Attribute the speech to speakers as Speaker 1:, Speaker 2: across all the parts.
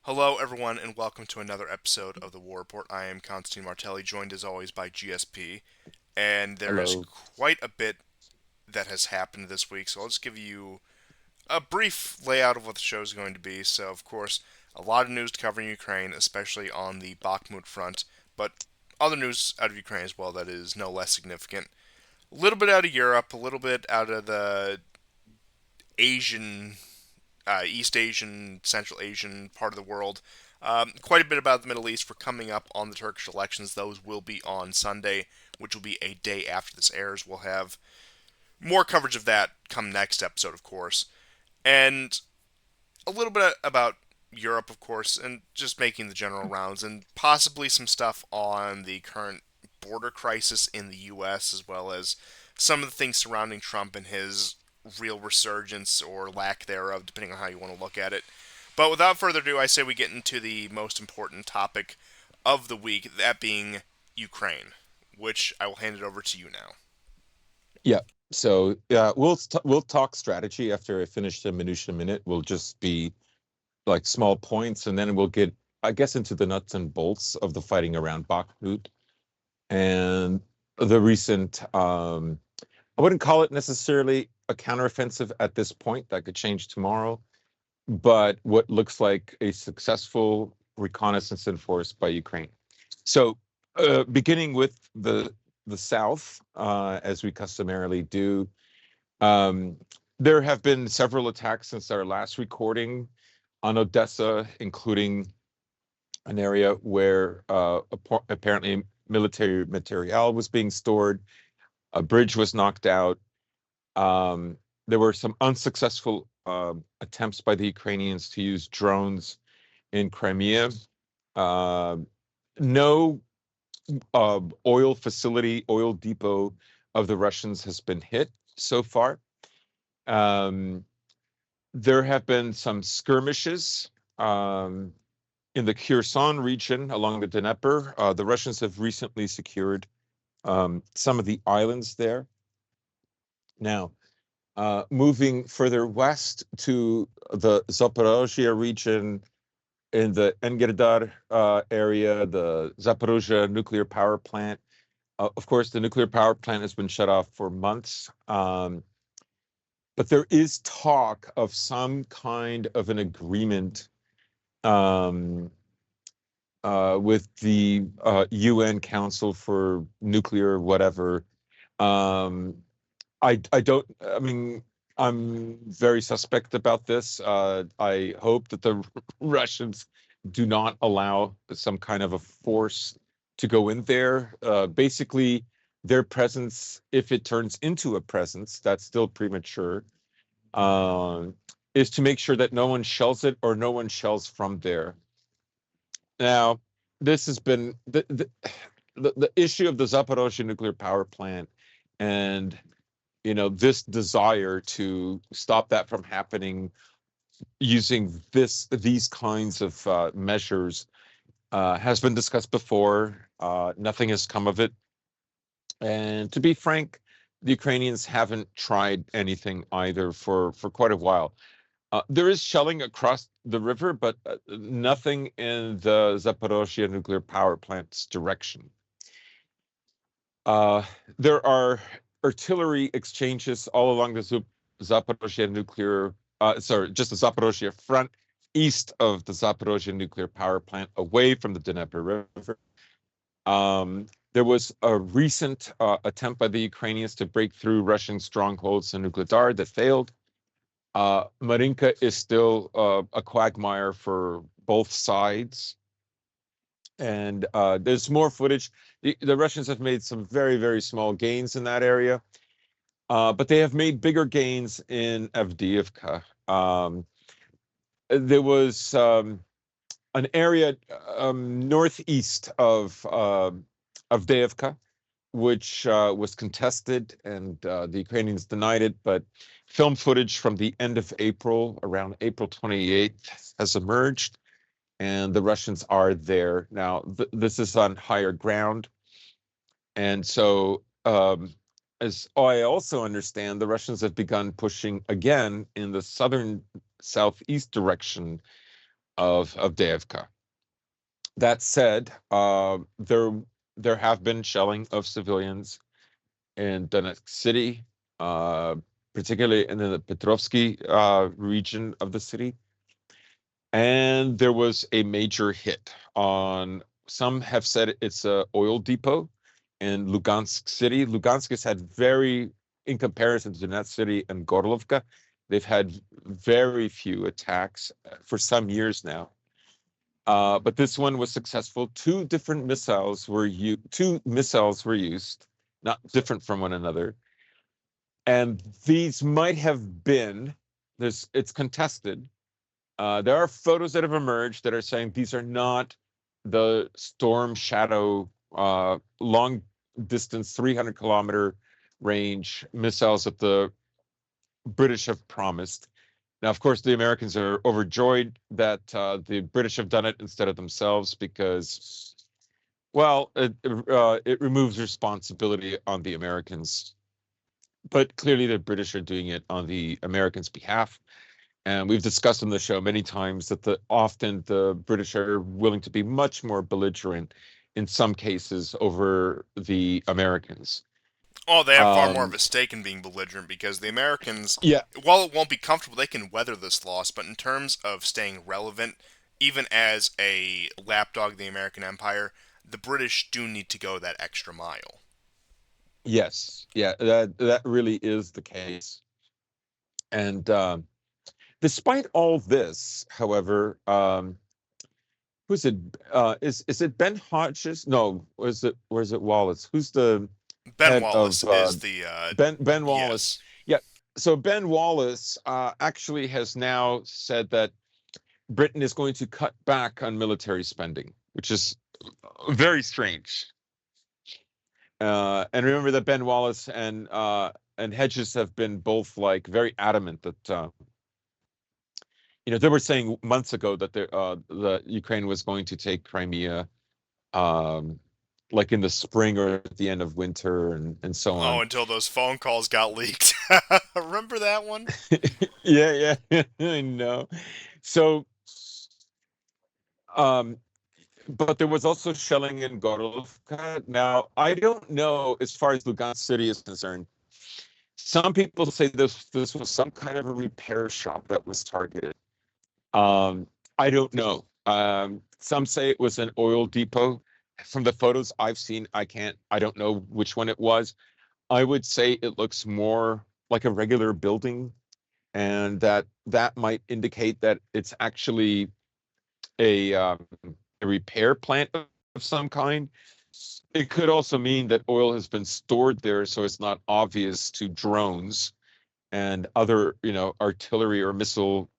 Speaker 1: Hello, everyone, and welcome to another episode of the War Report. I am Constantine Martelli, joined as always by GSP, and there is
Speaker 2: Hello.
Speaker 1: quite a bit that has happened this week, so I'll just give you a brief layout of what the show is going to be. So, of course, a lot of news to cover in Ukraine, especially on the Bakhmut front, but other news out of Ukraine as well that is no less significant. A little bit out of Europe, a little bit out of the Asian East Asian, Central Asian part of the world. Quite a bit about the Middle East. We're coming up on the Turkish elections. Those will be on Sunday, which will be a day after this airs. We'll have more coverage of that come next episode, of course. And a little bit about Europe, of course, and just making the general rounds, and possibly some stuff on the current border crisis in the U.S., as well as some of the things surrounding Trump and his real resurgence or lack thereof, depending on how you want to look at it. But without further ado, I say we get into the most important topic of the week, that being Ukraine, which I will hand it over to you now.
Speaker 2: Yeah. So we'll talk strategy after I finish the minutia minute. We'll just be like small points, and then we'll get, I guess, into the nuts and bolts of the fighting around Bakhmut and the recent. I wouldn't call it necessarily a counteroffensive at this point. That could change tomorrow, but what looks like a successful reconnaissance in force by Ukraine. So, beginning with the South, as we customarily do, um, there have been several attacks since our last recording on Odessa, including an area where apparently military material was being stored. A bridge was knocked out. Um, there were some unsuccessful attempts by the Ukrainians to use drones in Crimea. Uh, no oil facility, oil depot of the Russians has been hit so far. Um, there have been some skirmishes in the Kherson region along the Dnieper. The Russians have recently secured some of the islands there. Now, moving further west to the Zaporozhye region in the Engirdar area, the Zaporozhye nuclear power plant. Of course, the nuclear power plant has been shut off for months, but there is talk of some kind of an agreement um, with the UN Council for Nuclear whatever. Um, I don't. I mean, I'm very suspect about this. I hope that the Russians do not allow some kind of a force to go in there. Basically, their presence, if it turns into a presence, that's still premature, um, is to make sure that no one shells it or no one shells from there. Now, this has been the issue of the Zaporozhye nuclear power plant, and this desire to stop that from happening using these kinds of measures has been discussed before. Nothing has come of it, and to be frank, the Ukrainians haven't tried anything either for quite a while. There is shelling across the river, but nothing in the Zaporozhye nuclear power plant's direction. Uh, there are artillery exchanges all along the Zaporozhye nuclear, just the Zaporozhye front, east of the Zaporozhye nuclear power plant, away from the Dnieper River. There was a recent attempt by the Ukrainians to break through Russian strongholds in Nuclear that failed. Marinka is still a quagmire for both sides. And there's more footage. The Russians have made some very, very small gains in that area, but they have made bigger gains in Avdiivka. There was an area northeast of Avdiivka, which was contested, and the Ukrainians denied it. But film footage from the end of April, around April 28th, has emerged, and the Russians are there now. This is on higher ground, and so as I also understand, the Russians have begun pushing again in the southern southeast direction of Devka. That said, there have been shelling of civilians in Donetsk City, uh, particularly in the Petrovsky region of the city. And there was a major hit on, some have said it's a oil depot in Lugansk City. Lugansk has had very, in comparison to Donetsk City and Gorlovka, they've had very few attacks for some years now. But this one was successful. Two missiles were used, not different from one another. And these might have been, it's contested. There are photos that have emerged that are saying these are not the Storm Shadow long distance 300-kilometer range missiles that the British have promised. Now, of course, the Americans are overjoyed that the British have done it instead of themselves because, well, it removes responsibility on the Americans. But clearly, the British are doing it on the Americans' behalf. And we've discussed on the show many times that often the British are willing to be much more belligerent in some cases over the Americans.
Speaker 1: Oh, they have far more of
Speaker 2: Um,
Speaker 1: a stake in being belligerent because the Americans,
Speaker 2: yeah,
Speaker 1: while it won't be comfortable, they can weather this loss. But in terms of staying relevant, even as a lapdog of the American Empire, the British do need to go that extra mile.
Speaker 2: yes, yeah, that really is the case. And despite all this, however, who's it? Is it Ben Hodges? No, was it Wallace? Who's the
Speaker 1: Ben
Speaker 2: head
Speaker 1: Wallace
Speaker 2: of
Speaker 1: is the
Speaker 2: Ben Wallace?
Speaker 1: yes.
Speaker 2: Yeah. So Ben Wallace actually has now said that Britain is going to cut back on military spending, which is very strange. And remember that Ben Wallace and Hedges have been both like very adamant that they were saying months ago that the Ukraine was going to take Crimea, um, like in the spring or at the end of winter and so
Speaker 1: Oh,
Speaker 2: on.
Speaker 1: until those phone calls got leaked. Remember that one?
Speaker 2: Yeah, yeah, I know. So, um, but there was also shelling in Gorovka. Now, I don't know as far as Lugansk City is concerned. Some people say this was some kind of a repair shop that was targeted. Um, I don't know. Some say it was an oil depot. From the photos I've seen, I don't know which one it was. I would say it looks more like a regular building, and that might indicate that it's actually a um, a repair plant of some kind. It could also mean that oil has been stored there, so it's not obvious to drones and other, artillery or missile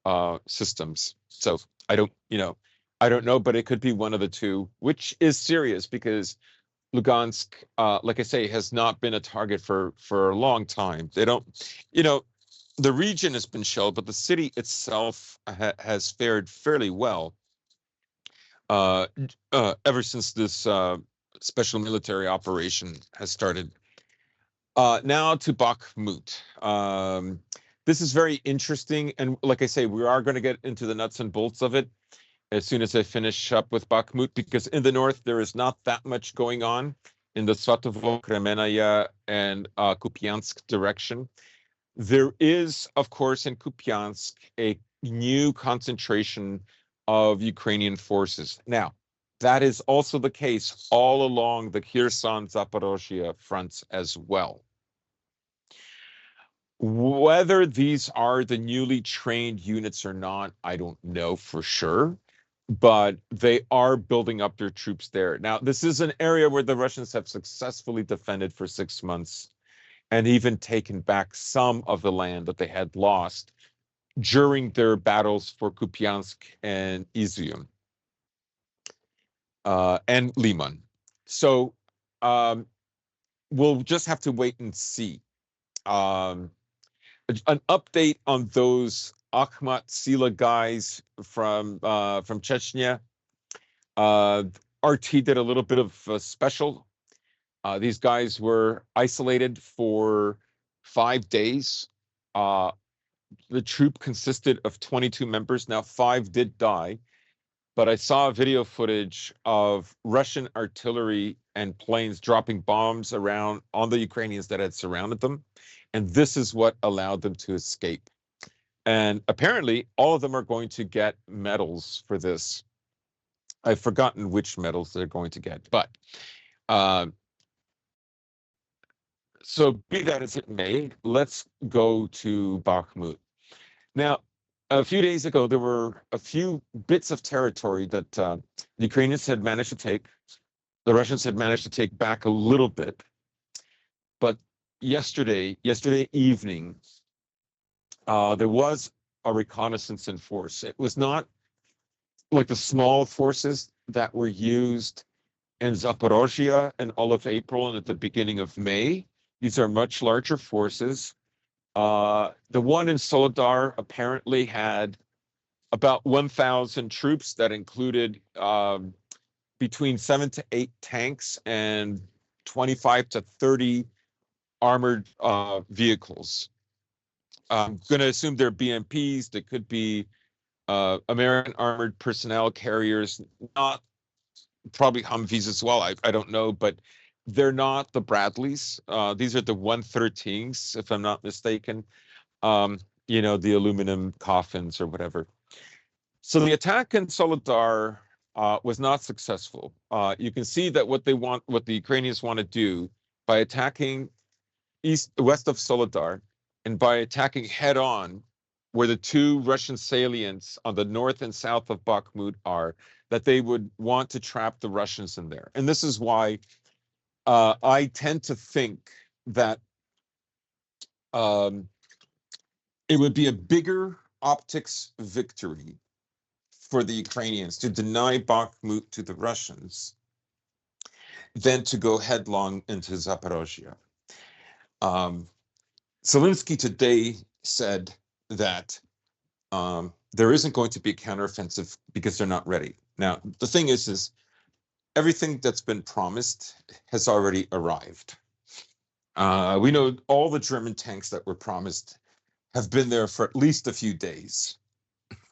Speaker 2: systems. So I don't know, but it could be one of the two, which is serious because Lugansk, like I say, has not been a target for a long time. They don't, you know, the region has been shelled, but the city itself has fared fairly well uh, ever since this special military operation has started. Now to Bakhmut. This is very interesting, and like I say, we are going to get into the nuts and bolts of it as soon as I finish up with Bakhmut, because in the north there is not that much going on in the Svatovo, Kremenaya, and Kupiansk direction. There is, of course, in Kupiansk a new concentration of Ukrainian forces. Now, that is also the case all along the Kherson Zaporozhye fronts as well. Whether these are the newly trained units or not, I don't know for sure, but they are building up their troops there. Now, this is an area where the Russians have successfully defended for 6 months and even taken back some of the land that they had lost during their battles for Kupiansk and Izium and Liman. So um, we'll just have to wait and see. Um, an update on those Akhmat Sila guys from Chechnya. RT did a little bit of a special. These guys were isolated for 5 days. Uh, the troop consisted of 22 members. Now, five did die. but I saw video footage of Russian artillery and planes dropping bombs around on the Ukrainians that had surrounded them. And this is what allowed them to escape. And apparently, all of them are going to get medals for this. I've forgotten which medals they're going to get, but uh, so be that as it may, let's go to Bakhmut. Now, a few days ago, there were a few bits of territory that the Ukrainians had managed to take. The Russians had managed to take back a little bit, but yesterday evening, there was a reconnaissance in force. It was not like the small forces that were used in Zaporozhye in all of April and at the beginning of May. These are much larger forces. The one in Solidar apparently had about 1,000 troops that included between 7 to 8 tanks and 25 to 30 armored vehicles. I'm going to assume they're BMPs. They could be American armored personnel carriers, not probably Humvees as well. I don't know, but they're not the Bradleys. These are the 113s, if I'm not mistaken. The aluminum coffins or whatever. So the attack in Solidar was not successful. You can see that what the Ukrainians want to do by attacking west of Solidar and by attacking head on where the two Russian salients on the north and south of Bakhmut are, that they would want to trap the Russians in there. And this is why I tend to think that um, it would be a bigger optics victory for the Ukrainians to deny Bakhmut to the Russians than to go headlong into Zaporozhye. Zelensky today said that there isn't going to be a counteroffensive because they're not ready. Now, the thing is everything that's been promised has already arrived. We know all the German tanks that were promised have been there for at least a few days,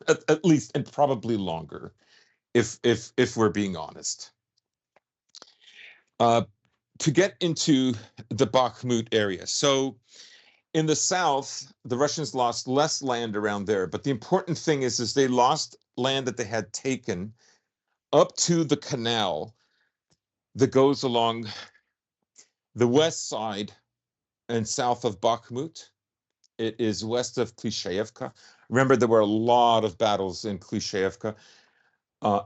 Speaker 2: at least, and probably longer, if we're being honest. To get into the Bakhmut area, so in the south, the Russians lost less land around there, but the important thing is they lost land that they had taken up to the canal that goes along the west side and south of Bakhmut. It is west of Klishayevka. Remember, there were a lot of battles in Klishayevka.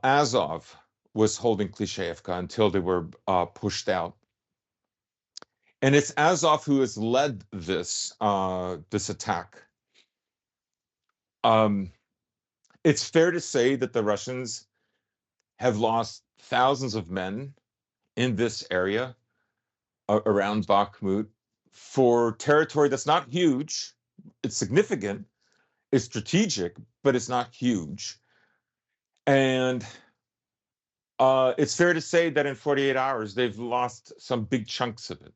Speaker 2: Azov was holding Klishayevka until they were pushed out. And it's Azov who has led this attack. It's fair to say that the Russians have lost thousands of men in this area around Bakhmut for territory that's not huge. It's significant, it's strategic, but it's not huge. And it's fair to say that in 48 hours, they've lost some big chunks of it.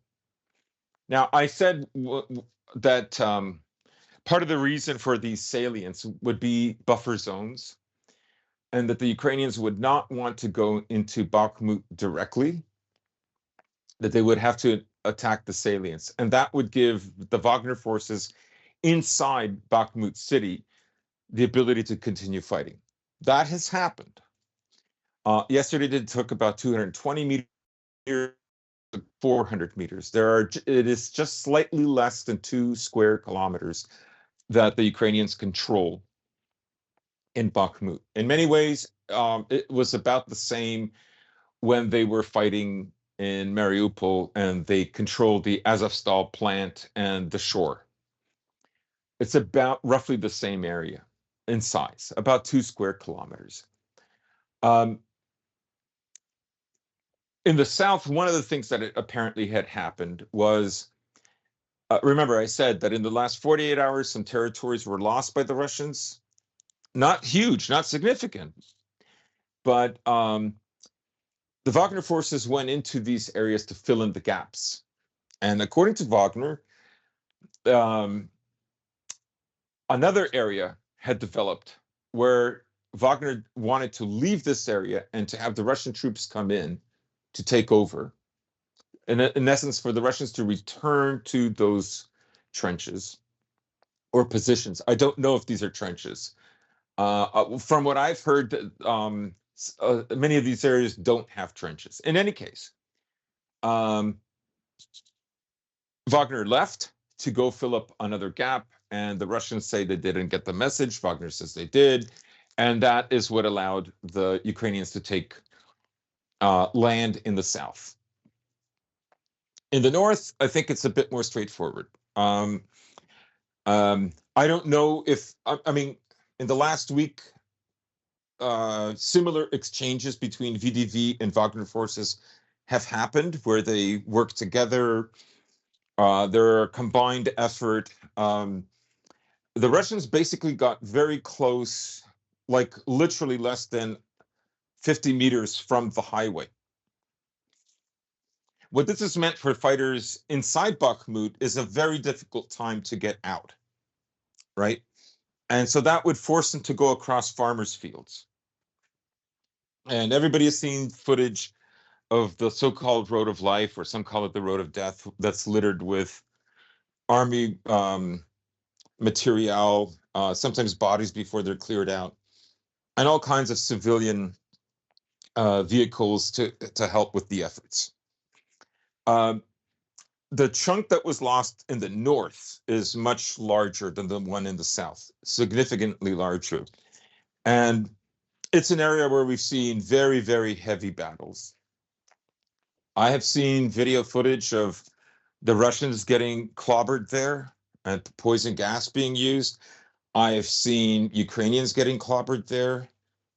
Speaker 2: Now, I said that part of the reason for these salients would be buffer zones, and that the Ukrainians would not want to go into Bakhmut directly, that they would have to attack the salients. And that would give the Wagner forces inside Bakhmut city the ability to continue fighting. That has happened. Yesterday, it took about 220 meters, 400 meters. It is just slightly less than 2 square kilometers that the Ukrainians control in Bakhmut. In many ways, it was about the same when they were fighting in Mariupol and they controlled the Azovstal plant and the shore. It's about roughly the same area in size, about 2 square kilometers. In the south, one of the things that apparently had happened was, remember I said that in the last 48 hours, some territories were lost by the Russians. Not huge, not significant, but the Wagner forces went into these areas to fill in the gaps. And according to Wagner, another area had developed where Wagner wanted to leave this area and to have the Russian troops come in to take over. In essence, for the Russians to return to those trenches or positions. I don't know if these are trenches. From what I've heard, many of these areas don't have trenches. In any case, um, Wagner left to go fill up another gap, and the Russians say they didn't get the message. Wagner says they did, and that is what allowed the Ukrainians to take land in the south. In the north, I think it's a bit more straightforward. I don't know if I mean in the last week, similar exchanges between VDV and Wagner forces have happened where they work together. Their combined effort. The Russians basically got very close, like literally less than 50 meters from the highway. What this has meant for fighters inside Bakhmut is a very difficult time to get out, right? And so that would force them to go across farmers' fields. And everybody has seen footage of the so-called road of life, or some call it the road of death, that's littered with army material, sometimes bodies before they're cleared out, and all kinds of civilian vehicles to help with the efforts. The chunk that was lost in the north is much larger than the one in the south, significantly larger. And it's an area where we've seen very, very heavy battles. I have seen video footage of the Russians getting clobbered there and poison gas being used. I have seen Ukrainians getting clobbered there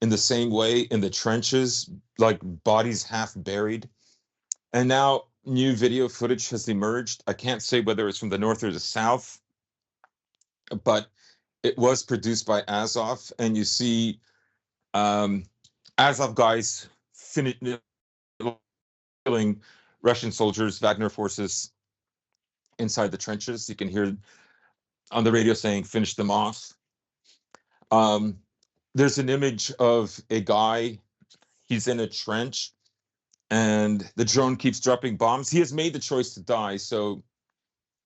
Speaker 2: in the same way in the trenches, like bodies half buried. And now new video footage has emerged. I can't say whether it's from the north or the south, but it was produced by Azov, and you see Azov guys killing Russian soldiers, Wagner forces inside the trenches. You can hear on the radio saying, "Finish them off." Um, there's an image of a guy. He's in a trench, and the drone keeps dropping bombs. He has made the choice to die, so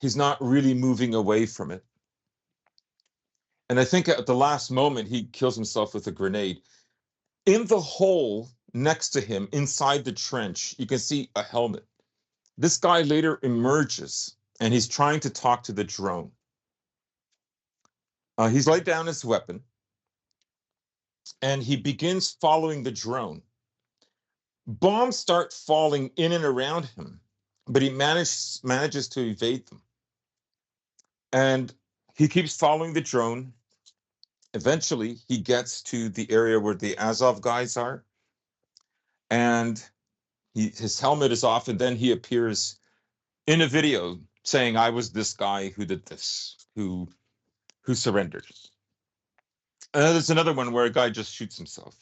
Speaker 2: he's not really moving away from it. And I think at the last moment, he kills himself with a grenade. In the hole next to him, inside the trench, you can see a helmet. This guy later emerges, and he's trying to talk to the drone. He's laid down his weapon, and he begins following the drone. Bombs start falling in and around him, but he manages to evade them. And he keeps following the drone. Eventually, he gets to the area where the Azov guys are, and his helmet is off, and then he appears in a video saying, "I was this guy who did this, who surrendered." There's another one where a guy just shoots himself.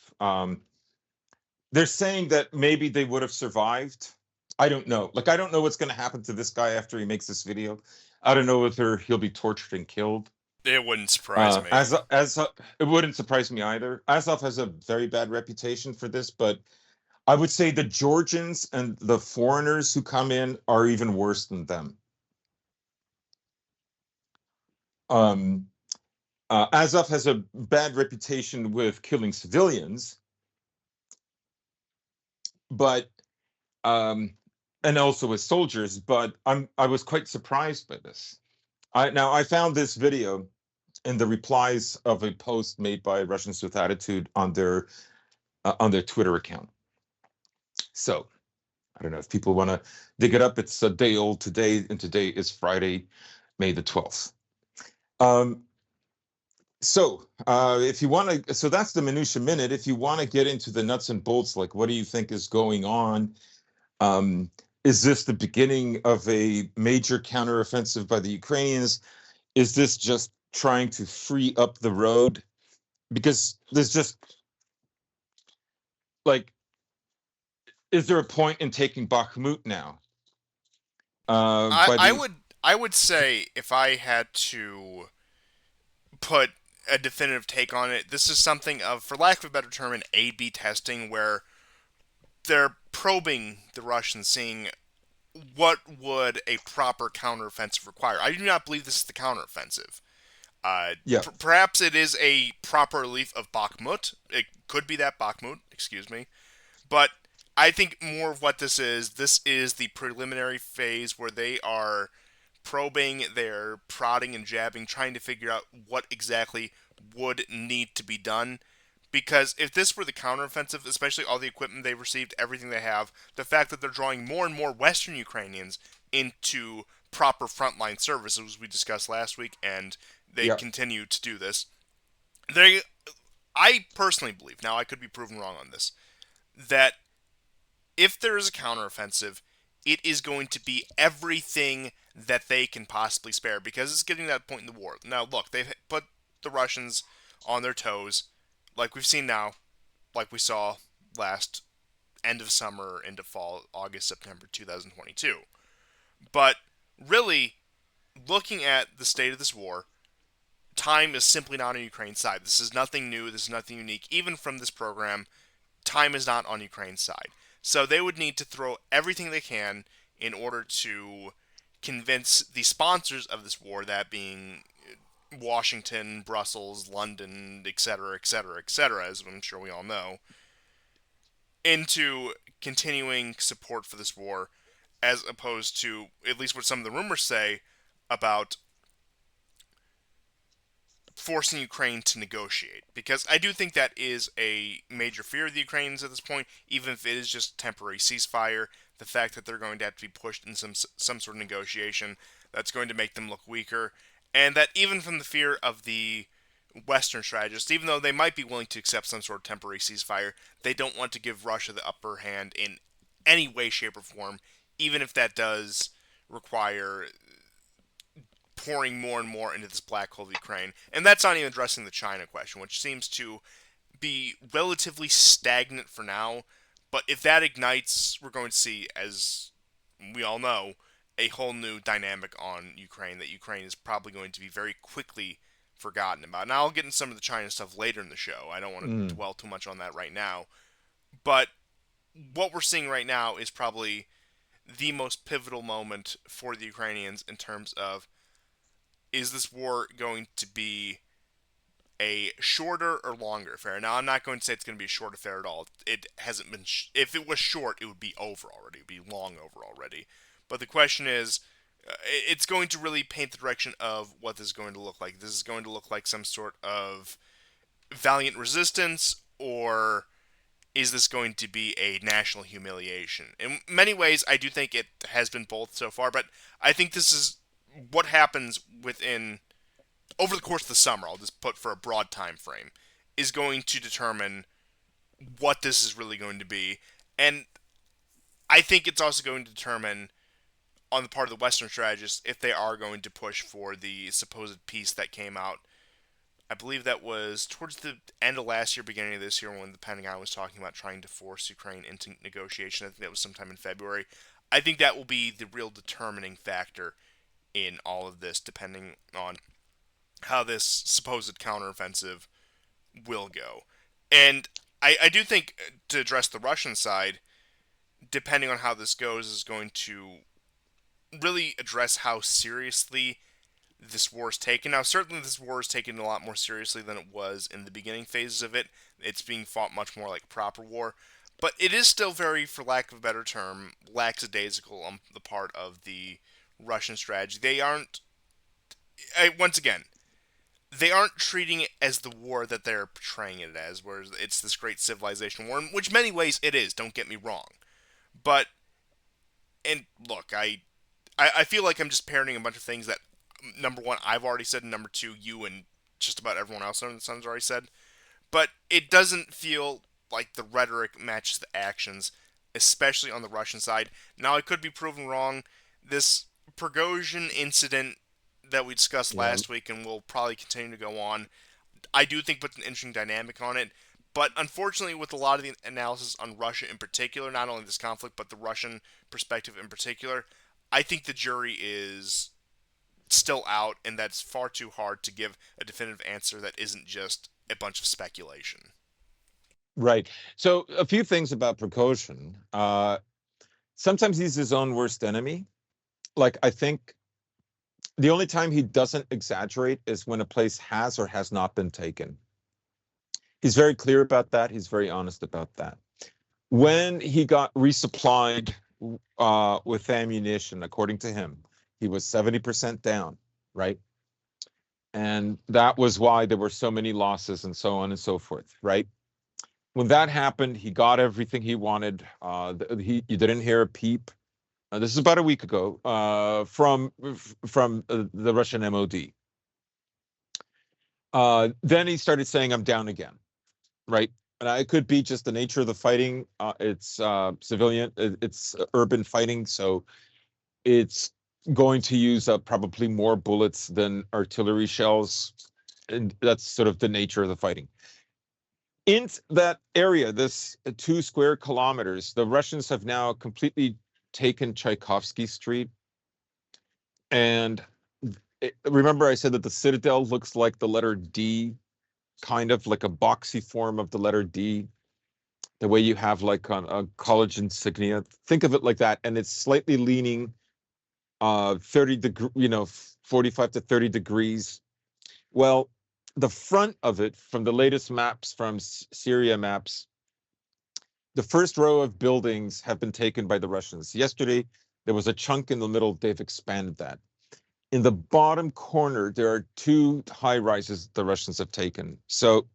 Speaker 2: They're saying that maybe they would have survived. I don't know. Like, I don't know what's going to happen to this guy after he makes this video. I don't know whether he'll be tortured and killed.
Speaker 1: It wouldn't surprise me.
Speaker 2: As it wouldn't surprise me either. Azov has a very bad reputation for this, but I would say the Georgians and the foreigners who come in are even worse than them. Um, Azov has a bad reputation with killing civilians, but and also with soldiers. But I was quite surprised by this. I found this video in the replies of a post made by Russians with Attitude on their Twitter account. So I don't know if people want to dig it up. It's a day old today, and today is Friday, May the 12th. So if you want to, so that's the Minutia Minute. If you want to get into the nuts and bolts, like what do you think is going on? Is this the beginning of a major counteroffensive by the Ukrainians? Is this just trying to free up the road? Because there's just like, is there a point in taking Bakhmut now?
Speaker 1: I,
Speaker 2: By
Speaker 1: I
Speaker 2: the
Speaker 1: would I would say if I had to put a definitive take on it. This is something of, for lack of a better term, an A/B testing where they're probing the Russians, seeing what would a proper counteroffensive require. I do not believe this is the counteroffensive.
Speaker 2: Yeah,
Speaker 1: Perhaps it is a proper relief of Bakhmut. It could be that Bakhmut, excuse me. But I think more of what this is the preliminary phase where they are probing, they're prodding and jabbing, trying to figure out what exactly would need to be done. Because if this were the counteroffensive, especially all the equipment they've received, everything they have, the fact that they're drawing more and more Western Ukrainians into proper frontline service, as we discussed last week, and they
Speaker 2: yeah,
Speaker 1: continue to do this. They, I personally believe, now I could be proven wrong on this, that if there is a counteroffensive, it is going to be everything that they can possibly spare because it's getting to that point in the war. Now, look, they've put the Russians on their toes, like we've seen now, like we saw last end of summer into fall, August, September 2022. But really, looking at the state of this war, time is simply not on Ukraine's side. This is nothing new. This is nothing unique. Even from this program, time is not on Ukraine's side. So they would need to throw everything they can in order to convince the sponsors of this war, that being Washington, Brussels, London, etc., etc., etc., as I'm sure we all know, into continuing support for this war, as opposed to at least what some of the rumors say about forcing Ukraine to negotiate. Because I do think that is a major fear of the Ukrainians at this point, even if it is just a temporary ceasefire. The fact that they're going to have to be pushed in some sort of negotiation that's going to make them look weaker, and that even from the fear of the Western strategists, even though they might be willing to accept some sort of temporary ceasefire, they don't want to give Russia the upper hand in any way, shape, or form, even if that does require pouring more and more into this black hole of Ukraine. And that's not even addressing the China question, which seems to be relatively stagnant for now. But if that ignites, we're going to see, as we all know, a whole new dynamic on Ukraine that Ukraine is probably going to be very quickly forgotten about. Now, I'll get into some of the China stuff later in the show. I don't want to
Speaker 2: mm,
Speaker 1: dwell too much on that right now. But what we're seeing right now is probably the most pivotal moment for the Ukrainians in terms of, is this war going to be a shorter or longer affair? Now, I'm not going to say it's going to be a short affair at all. It hasn't been. If it was short, it would be over already. It would be long over already. But the question is, it's going to really paint the direction of what this is going to look like. This is going to look like some sort of valiant resistance, or is this going to be a national humiliation? In many ways, I do think it has been both so far, but I think this is what happens within over the course of the summer. I'll just put for a broad time frame, is going to determine what this is really going to be, and I think it's also going to determine on the part of the Western strategists if they are going to push for the supposed peace that came out. I believe that was towards the end of last year, beginning of this year, when the Pentagon was talking about trying to force Ukraine into negotiation. I think that was sometime in February. I think that will be the real determining factor in all of this, depending on how this supposed counteroffensive will go. And I do think, to address the Russian side, depending on how this goes, is going to really address how seriously this war is taken. Now, certainly this war is taken a lot more seriously than it was in the beginning phases of it. It's being fought much more like a proper war. But it is still very, for lack of a better term, lackadaisical on the part of the Russian strategy. They aren't, once again, they aren't treating it as the war that they're portraying it as, where it's this great civilization war, in which many ways it is, don't get me wrong. But, and look, I feel like I'm just parroting a bunch of things that, number one, I've already said, and number two, you and just about everyone else under the sun's already said. But it doesn't feel like the rhetoric matches the actions, especially on the Russian side. Now, I could be proven wrong. This Prigozhin incident that we discussed
Speaker 2: yeah,
Speaker 1: last week and will probably continue to go on, I do think puts an interesting dynamic on it. But unfortunately, with a lot of the analysis on Russia in particular, not only this conflict, but the Russian perspective in particular, I think the jury is still out, and that's far too hard to give a definitive answer that isn't just a bunch of speculation.
Speaker 2: Right. So a few things about Prigozhin. Sometimes he's his own worst enemy. Like I think the only time he doesn't exaggerate is when a place has or has not been taken. He's very clear about that. He's very honest about that. When he got resupplied with ammunition, according to him, he was 70% down, right? And that was why there were so many losses and so on and so forth, right? When that happened, he got everything he wanted. You didn't hear a peep. This is about a week ago from the Russian MOD. Then he started saying, "I'm down again," right? And it could be just the nature of the fighting. It's civilian, it's urban fighting, so it's going to use up probably more bullets than artillery shells, and that's sort of the nature of the fighting. In that area, this 2 square kilometers, the Russians have now completely taken Tchaikovsky Street. And remember, I said that the citadel looks like the letter D, kind of like a boxy form of the letter D, the way you have like on a college insignia. Think of it like that, and it's slightly leaning 45 to 30 degrees. Well, the front of it, from the latest maps from Syria maps, the first row of buildings have been taken by the Russians. Yesterday, there was a chunk in the middle. They've expanded that. In the bottom corner, there are 2 high rises the Russians have taken. So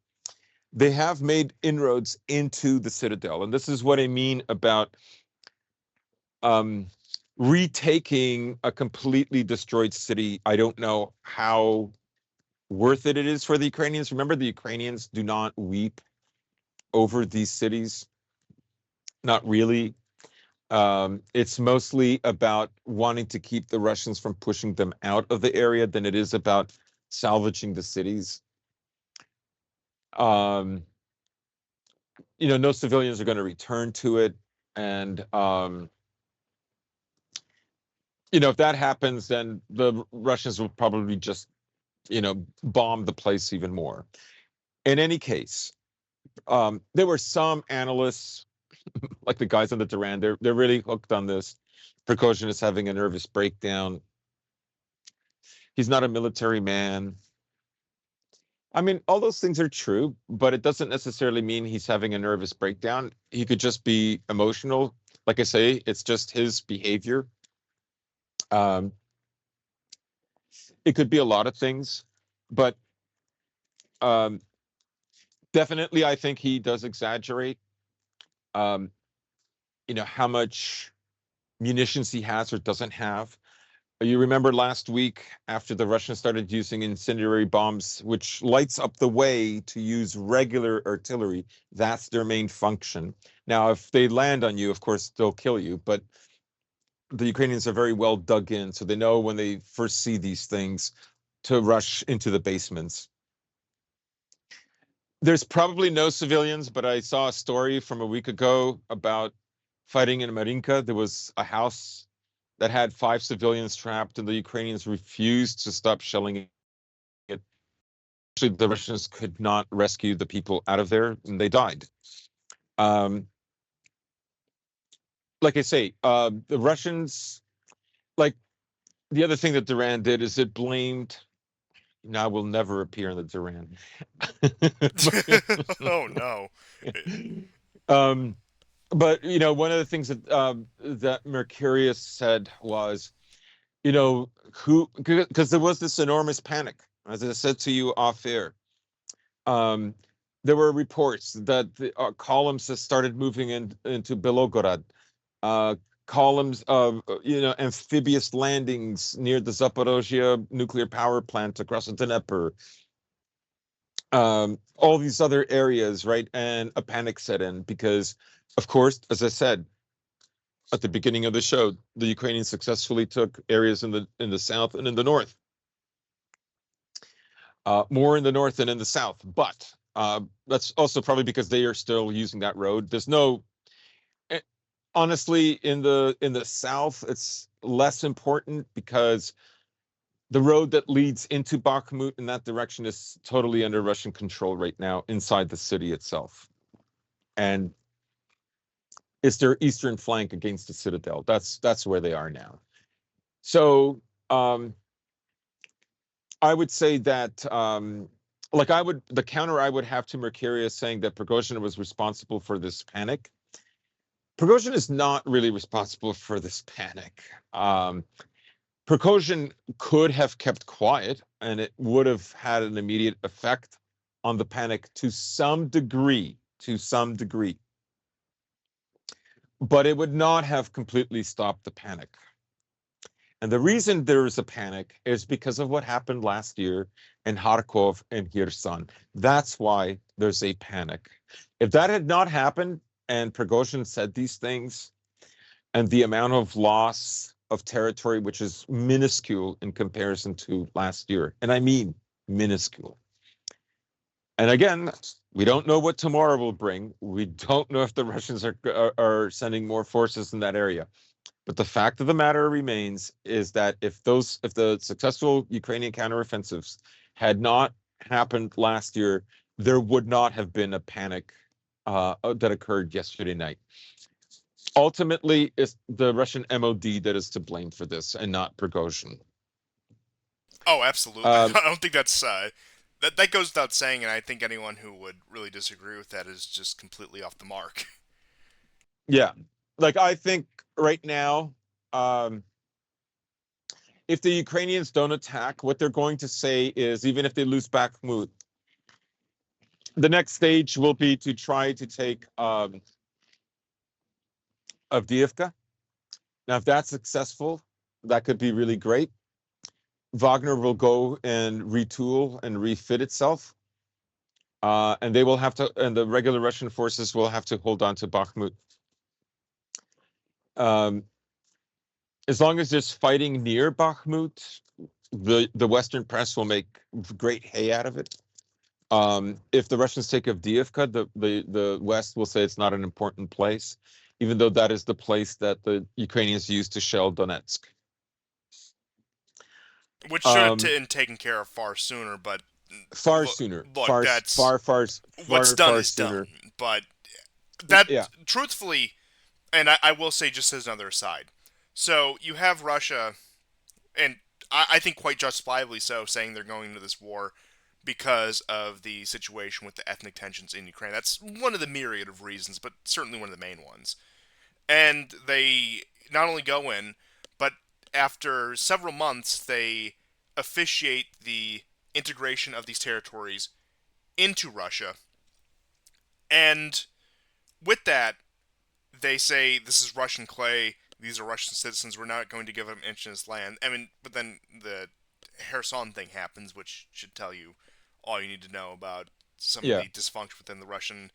Speaker 2: they have made inroads into the citadel. And this is what I mean about retaking a completely destroyed city. I don't know how worth it is for the Ukrainians. Remember, the Ukrainians do not weep over these cities. Not really. It's mostly about wanting to keep the Russians from pushing them out of the area than it is about salvaging the cities. Um, no civilians are going to return to it. And, if that happens, then the Russians will probably just, bomb the place even more. In any case, there were some analysts, like the guys on the Duran, they're really hooked on this. Prigozhin is having a nervous breakdown. He's not a military man. I mean, all those things are true, but it doesn't necessarily mean he's having a nervous breakdown. He could just be emotional. Like I say, it's just his behavior. Um, it could be a lot of things, but um, definitely, I think he does exaggerate. Um, how much munitions he has or doesn't have. You remember last week after the Russians started using incendiary bombs, which lights up the way to use regular artillery. That's their main function. Now, if they land on you, of course, they'll kill you. But the Ukrainians are very well dug in, so they know when they first see these things to rush into the basements. There's probably no civilians, but I saw a story from a week ago about fighting in Marinka. There was a house that had 5 civilians trapped, and the Ukrainians refused to stop shelling it. Actually, the Russians could not rescue the people out of there, and they died. Um, like I say, the Russians, like the other thing that Duran did is it blamed. Now, I will never appear in the Duran.
Speaker 1: Oh no.
Speaker 2: um, but one of the things that Mercurius said was, who, because there was this enormous panic, as I said to you off air. Um, there were reports that the columns have started moving into Belgorod, uh, columns of amphibious landings near the Zaporozhye nuclear power plant across the Dnieper, all these other areas, right? And a panic set in because, of course, as I said at the beginning of the show, the Ukrainians successfully took areas in the south and in the north. More in the north than in the south, but that's also probably because they are still using that road. There's no, eh, honestly, in the south, it's less important because The road that leads into Bakhmut in that direction is totally under Russian control right now inside the city itself. And it's their eastern flank against the citadel. That's where they are now. So I would say that the counter I would have to Mercurius saying that Prigozhin was responsible for this panic. Prigozhin is not really responsible for this panic. Prigozhin could have kept quiet, and it would have had an immediate effect on the panic to some degree, but it would not have completely stopped the panic. And the reason there is a panic is because of what happened last year in Kharkov and Kherson. That's why there's a panic. If that had not happened and Prigozhin said these things, and the amount of loss of territory, which is minuscule in comparison to last year, and I mean minuscule. And again, we don't know what tomorrow will bring. We don't know if the Russians are sending more forces in that area. But the fact of the matter remains is that if the successful Ukrainian counteroffensives had not happened last year, there would not have been a panic that occurred yesterday night. Ultimately, it's the Russian MOD that is to blame for this, and not Prigozhin.
Speaker 1: Oh, absolutely. I
Speaker 2: Um,
Speaker 1: don't think that's that goes without saying, and I think anyone who would really disagree with that is just completely off the mark.
Speaker 2: yeah, like I think right now, um, if the Ukrainians don't attack, what they're going to say is, even if they lose Bakhmut, the next stage will be to try to take Avdiivka. Now, if that's successful, that could be really great. Wagner will go and retool and refit itself. And they will have to, and the regular Russian forces will have to hold on to Bakhmut. Um, as long as there's fighting near Bakhmut, the Western press will make great hay out of it. If the Russians take Avdiivka, the West will say it's not an important place, even though that is the place that the Ukrainians used to shell Donetsk.
Speaker 1: Which should have
Speaker 2: Um,
Speaker 1: been taken care of far sooner, but
Speaker 2: far
Speaker 1: look,
Speaker 2: sooner,
Speaker 1: look, that's what's done
Speaker 2: far
Speaker 1: is done.
Speaker 2: sooner.
Speaker 1: But that,
Speaker 2: Yeah,
Speaker 1: truthfully, and I will say just as another aside, so you have Russia, and I think quite justifiably so, saying they're going into this war because of the situation with the ethnic tensions in Ukraine. That's one of the myriad of reasons, but certainly one of the main ones. And they not only go in, but after several months, they officiate the integration of these territories into Russia. And with that, they say this is Russian clay. These are Russian citizens. We're not going to give them an inch in this land. I mean, but then the Kherson thing happens, which should tell you all you need to know about some of
Speaker 2: yeah,
Speaker 1: the dysfunction within the Russian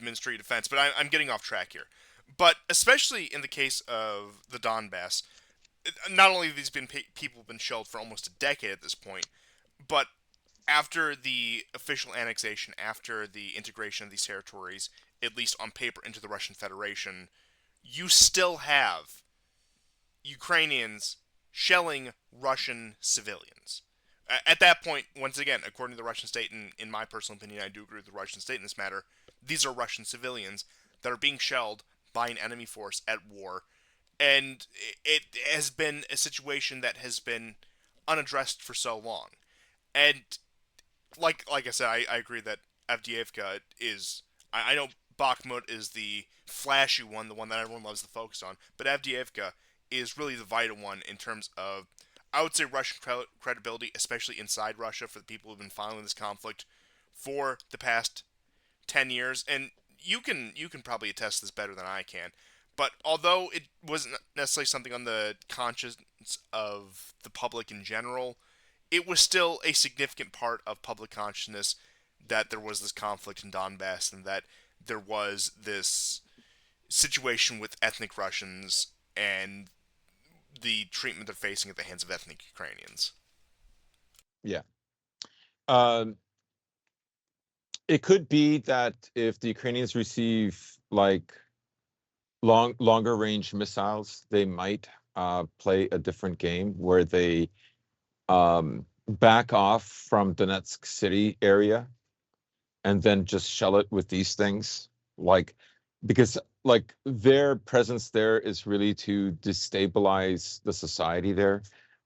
Speaker 1: Ministry of Defense. But I'm getting off track here. But especially in the case of the Donbass, not only have these people been shelled for almost a decade at this point, but after the official annexation, after the integration of these territories, at least on paper, into the Russian Federation, you still have Ukrainians shelling Russian civilians. At that point, once again, according to the Russian state, and in my personal opinion, I do agree with the Russian state in this matter, these are Russian civilians that are being shelled by an enemy force at war. And it has been a situation that has been unaddressed for so long. And like I said, I agree that Avdiivka is. I know Bakhmut is the flashy one, the one that everyone loves to focus on, but Avdiivka is really the vital one in terms of, I would say, Russian credibility, especially inside Russia, for the people who've been following this conflict for the past 10 years. And you can probably attest to this better than I can. But although it wasn't necessarily something on the conscience of the public in general, it was still a significant part of public consciousness that there was this conflict in Donbass and that there was this situation with ethnic Russians and the treatment they're facing at the hands of ethnic Ukrainians.
Speaker 2: yeah. Um, it could be that if the Ukrainians receive like longer range missiles, they might play a different game where they back off from Donetsk city area and then just shell it with these things, like because like their presence there is really to destabilize the society there.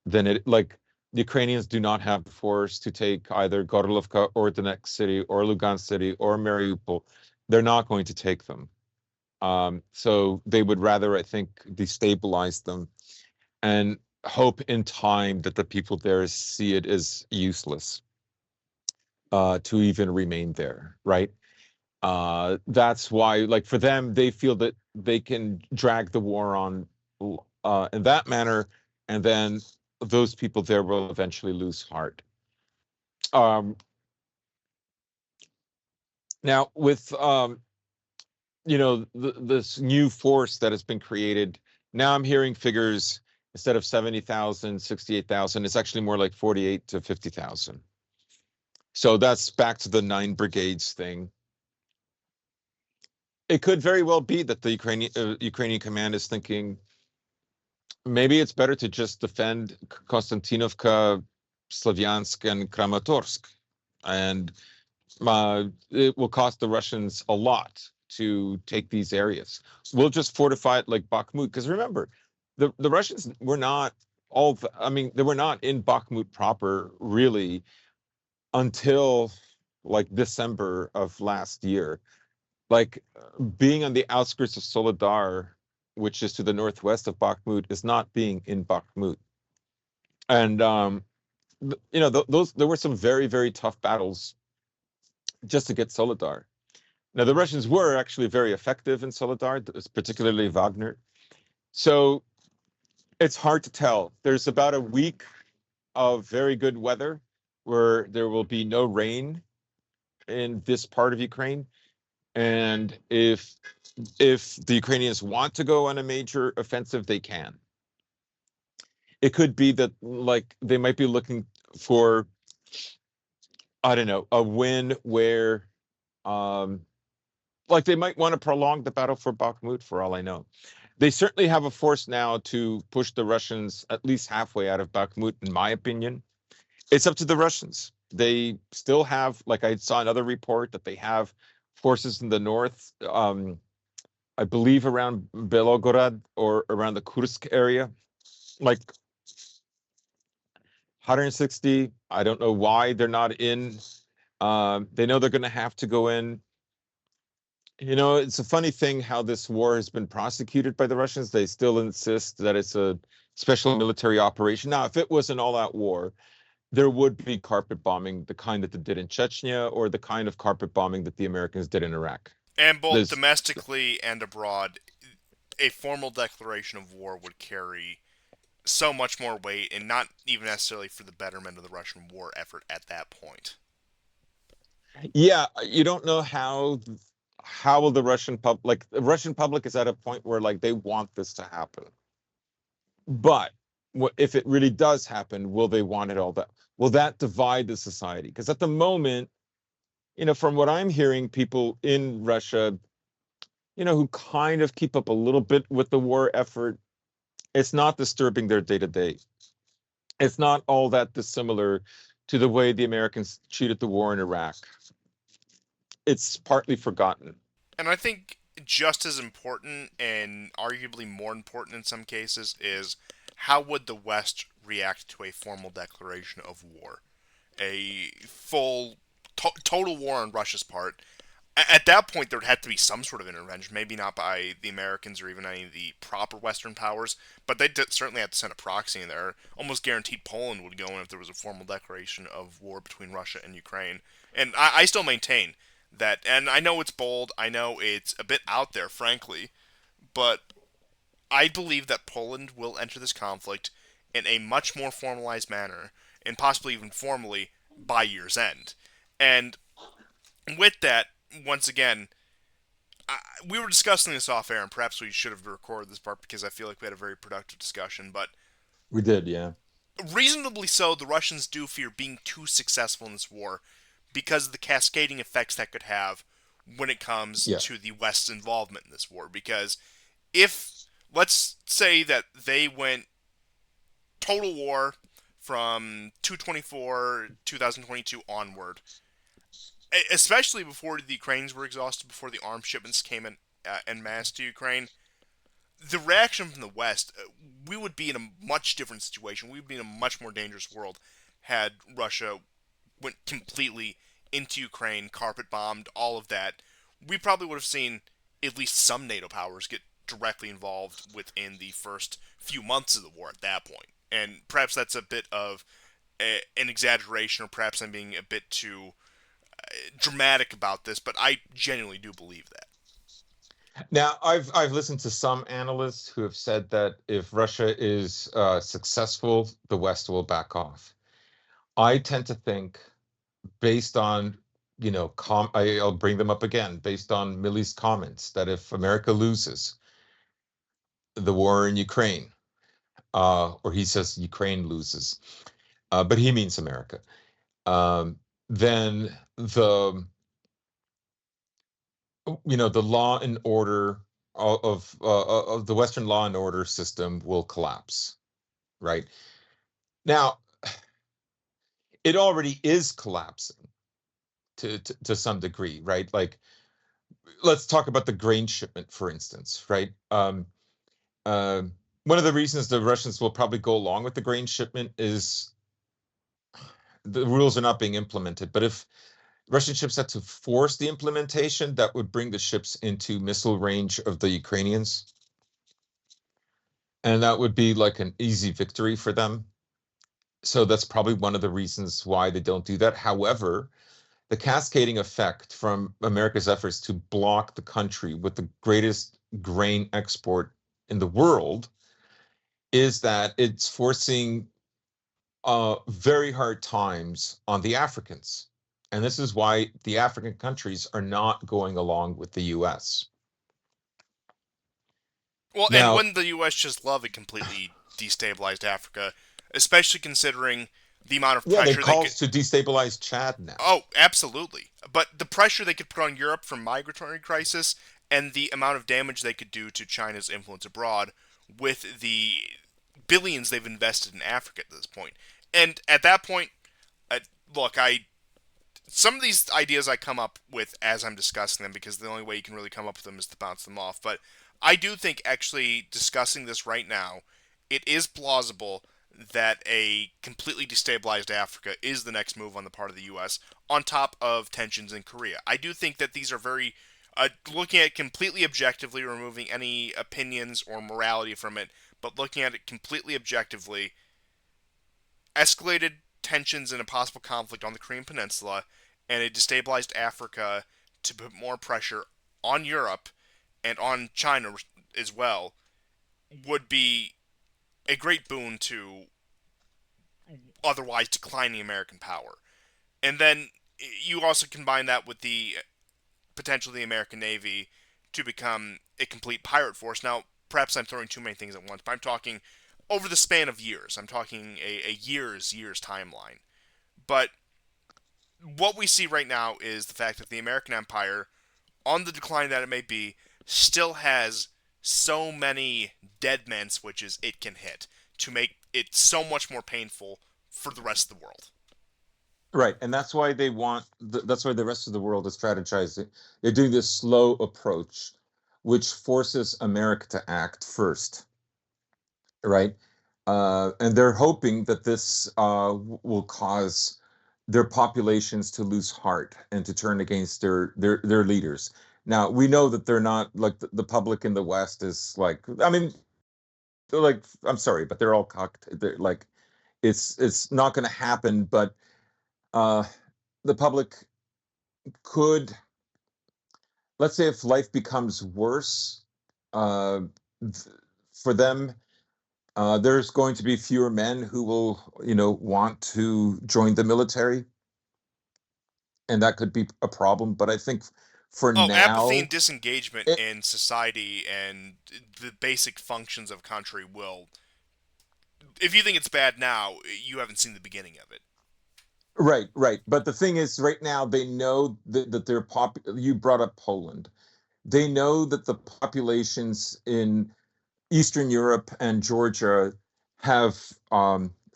Speaker 2: Then it like the Ukrainians do not have the force to take either Gorlovka or Donetsk city or Lugansk city or Mariupol. They're not going to take them. So they would rather, I think, destabilize them and hope in time that the people there see it as useless to even remain there, right? That's why, like for them, they feel that they can drag the war on in that manner, and then those people there will eventually lose heart. Um, Now, with this new force that has been created, now I'm hearing figures instead of 70,000, 68,000. It's actually more like 48 to 50,000. So that's back to the 9 brigades thing. It could very well be that the Ukrainian command is thinking maybe it's better to just defend Konstantinovka, Slavyansk, and Kramatorsk, and it will cost the Russians a lot to take these areas. We'll just fortify it like Bakhmut, because remember, the Russians were not I mean, they were not in Bakhmut proper really until like December of last year. Like being on the outskirts of Solidar, which is to the northwest of Bakhmut, is not being in Bakhmut. And those there were some very, very tough battles just to get Solidar. Now the Russians were actually very effective in Solidar, particularly Wagner. So it's hard to tell. There's about a week of very good weather where there will be no rain in this part of Ukraine. And if the Ukrainians want to go on a major offensive, they can. It could be that like they might be looking for, I don't know, a win where um like they might want to prolong the battle for Bakhmut for all I know. They certainly have a force now to push the Russians at least halfway out of Bakhmut, in my opinion. It's up to the Russians. They still have, like I saw another report that they have forces in the north, I believe around Belgorod or around the Kursk area, like 160. I don't know why they're not in. They know they're going to have to go in. It's a funny thing how this war has been prosecuted by the Russians. They still insist that it's a special military operation. Now, if it was an all-out war, there would be carpet bombing, the kind that they did in Chechnya, or the kind of carpet bombing that the Americans did in Iraq.
Speaker 1: And both
Speaker 2: There's,
Speaker 1: domestically and abroad, a formal declaration of war would carry so much more weight, and not even necessarily for the betterment of the Russian war effort at that point.
Speaker 2: yeah, you don't know how will the Russian public, like the Russian public is at a point where like they want this to happen. But if it really does happen, will they want it all that? Will that divide the society? Because at the moment, from what I'm hearing, people in Russia, who kind of keep up a little bit with the war effort, it's not disturbing their day to day. It's not all that dissimilar to the way the Americans treated the war in Iraq. It's partly forgotten.
Speaker 1: And I think just as important, and arguably more important in some cases, is how would the West react to a formal declaration of war? A full, total war on Russia's part. At that point, there would have to be some sort of intervention. Maybe not by the Americans or even any of the proper Western powers, but they certainly have to send a proxy in there. Almost guaranteed Poland would go in if there was a formal declaration of war between Russia and Ukraine. And I still maintain that, and I know it's bold, I know it's a bit out there, frankly, but I believe that Poland will enter this conflict in a much more formalized manner, and possibly even formally, by year's end. And with that, once again, we were discussing this off air, and perhaps we should have recorded this part because I feel like we had a very productive discussion. But
Speaker 2: We did, yeah.
Speaker 1: reasonably so, the Russians do fear being too successful in this war because of the cascading effects that could have when it comes
Speaker 2: Yeah.
Speaker 1: to the West's involvement in this war. Because if, let's say that they went total war from 224 2022 onward, especially before the Ukrainians were exhausted, before the arms shipments came in en masse to Ukraine. The reaction from the West, we would be in a much different situation. We would be in a much more dangerous world had Russia went completely into Ukraine, carpet bombed, all of that. We probably would have seen at least some NATO powers get directly involved within the first few months of the war at that point. And perhaps that's a bit of an exaggeration, or perhaps I'm being a bit too dramatic about this, but I genuinely do believe that.
Speaker 2: Now, I've listened to some analysts who have said that if Russia is successful, the West will back off. I tend to think, based on, I'll bring them up again, based on Milley's comments, that if America loses the war in Ukraine, or he says Ukraine loses, but he means America, then the law and order of the Western law and order system will collapse, right? Now, it already is collapsing to some degree, right? Like, let's talk about the grain shipment, for instance, right? Uh, One of the reasons the Russians will probably go along with the grain shipment is the rules are not being implemented. But if Russian ships had to force the implementation, that would bring the ships into missile range of the Ukrainians. And that would be like an easy victory for them. So that's probably one of the reasons why they don't do that. However, the cascading effect from America's efforts to block the country with the greatest grain export in the world is that it's forcing very hard times on the Africans. And this is why the African countries are not going along with the US.
Speaker 1: Well, and
Speaker 2: Now,
Speaker 1: wouldn't the U.S. just love it completely destabilized Africa, especially considering the amount of
Speaker 2: yeah, they have
Speaker 1: pressure they could.
Speaker 2: calls to destabilize Chad now.
Speaker 1: Oh, absolutely. But the pressure they could put on Europe from migratory crisis and the amount of damage they could do to China's influence abroad with the billions they've invested in Africa at this point. And at that point, uh, look, some of these ideas I come up with as I'm discussing them because the only way you can really come up with them is to bounce them off. But I do think actually discussing this right now, it is plausible that a completely destabilized Africa is the next move on the part of the U.S. on top of tensions in Korea. I do think that these are very looking at it completely objectively, removing any opinions or morality from it, but looking at it completely objectively, escalated tensions and a possible conflict on the Korean Peninsula, and a destabilized Africa to put more pressure on Europe and on China as well, would be a great boon to otherwise declining American power. And then you also combine that with the potential of the American Navy to become a complete pirate force. Now, perhaps I'm throwing too many things at once, but I'm talking over the span of years. I'm talking a years timeline. But what we see right now is the fact that the American Empire, on the decline that it may be, still has so many dead man switches it can hit to make it so much more painful for the rest of the world.
Speaker 2: Right, and that's why that's why the rest of the world is strategizing. They're doing this slow approach, which forces America to act first, right? And they're hoping that this will cause their populations to lose heart and to turn against their leaders. Now, we know that they're not like the public in the West is like, I mean, they're like, I'm sorry, but they're all cocked. They're like, it's not going to happen, but uh, the public could, let's say, if life becomes worse uh, for them, there's going to be fewer men who will, want to join the military, and that could be a problem. But I think for
Speaker 1: Oh, apathy and
Speaker 2: now,
Speaker 1: disengagement
Speaker 2: it,
Speaker 1: in society and the basic functions of a country will. If you think it's bad now, you haven't seen the beginning of it.
Speaker 2: right, right. But the thing is, right now they know that they're You brought up Poland. They know that the populations in Eastern Europe and Georgia have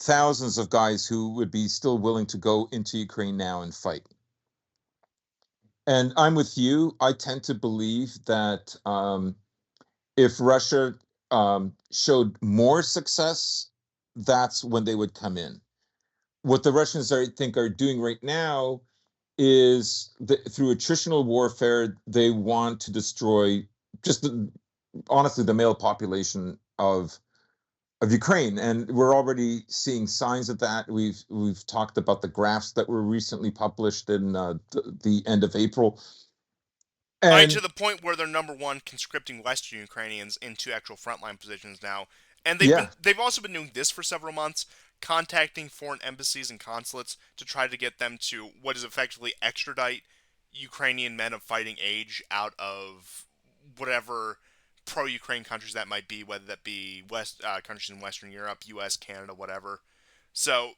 Speaker 2: thousands of guys who would be still willing to go into Ukraine now and fight. And I'm with you. I tend to believe that if Russia showed more success, that's when they would come in. What the Russians I think are doing right now is through attritional warfare, they want to destroy just honestly the male population of Ukraine, and we're already seeing signs of that. We've talked about the graphs that were recently published in the end of April,
Speaker 1: I to
Speaker 2: and
Speaker 1: the point where they're number one conscripting Western Ukrainians into actual frontline positions now, and
Speaker 2: yeah,
Speaker 1: they've also been doing this for several months, contacting foreign embassies and consulates to try to get them to what is effectively extradite Ukrainian men of fighting age out of whatever pro-Ukraine countries that might be, whether that be West countries in Western Europe, U.S., Canada, whatever. So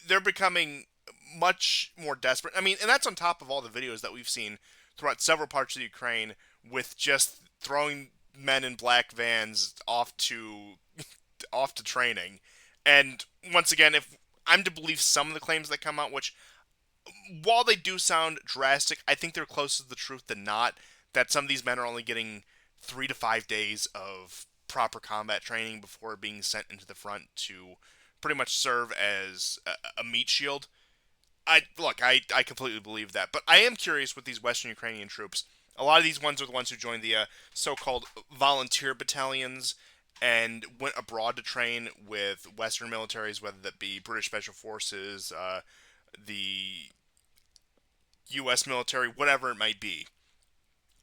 Speaker 1: they're becoming much more desperate. I mean, and that's on top of all the videos that we've seen throughout several parts of Ukraine with just throwing men in black vans off to training. And once again, if I'm to believe some of the claims that come out, which while they do sound drastic, I think they're closer to the truth than not. That some of these men are only getting 3 to 5 days of proper combat training before being sent into the front to pretty much serve as a meat shield. I completely believe that, but I am curious with these Western Ukrainian troops. A lot of these ones are the ones who joined the so-called volunteer battalions and went abroad to train with Western militaries, whether that be British Special Forces, the U.S. military, whatever it might be.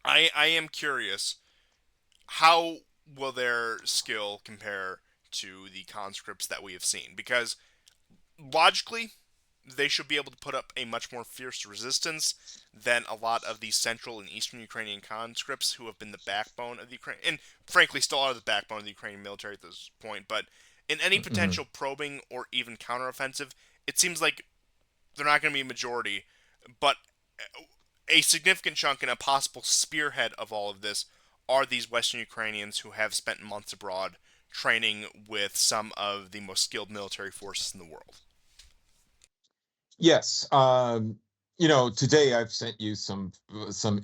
Speaker 1: I am curious how will their skill compare to the conscripts that we have seen, because logically they should be able to put up a much more fierce resistance than a lot of the central and eastern Ukrainian conscripts who have been the backbone of the Ukraine, and frankly still are the backbone of the Ukrainian military at this point. But in any
Speaker 2: mhm.
Speaker 1: potential probing or even counteroffensive, it seems like they're not going to be a majority, but a significant chunk and a possible spearhead of all of this are these Western Ukrainians who have spent months abroad training with some of the most skilled military forces in the world.
Speaker 2: Yes. Today I've sent you some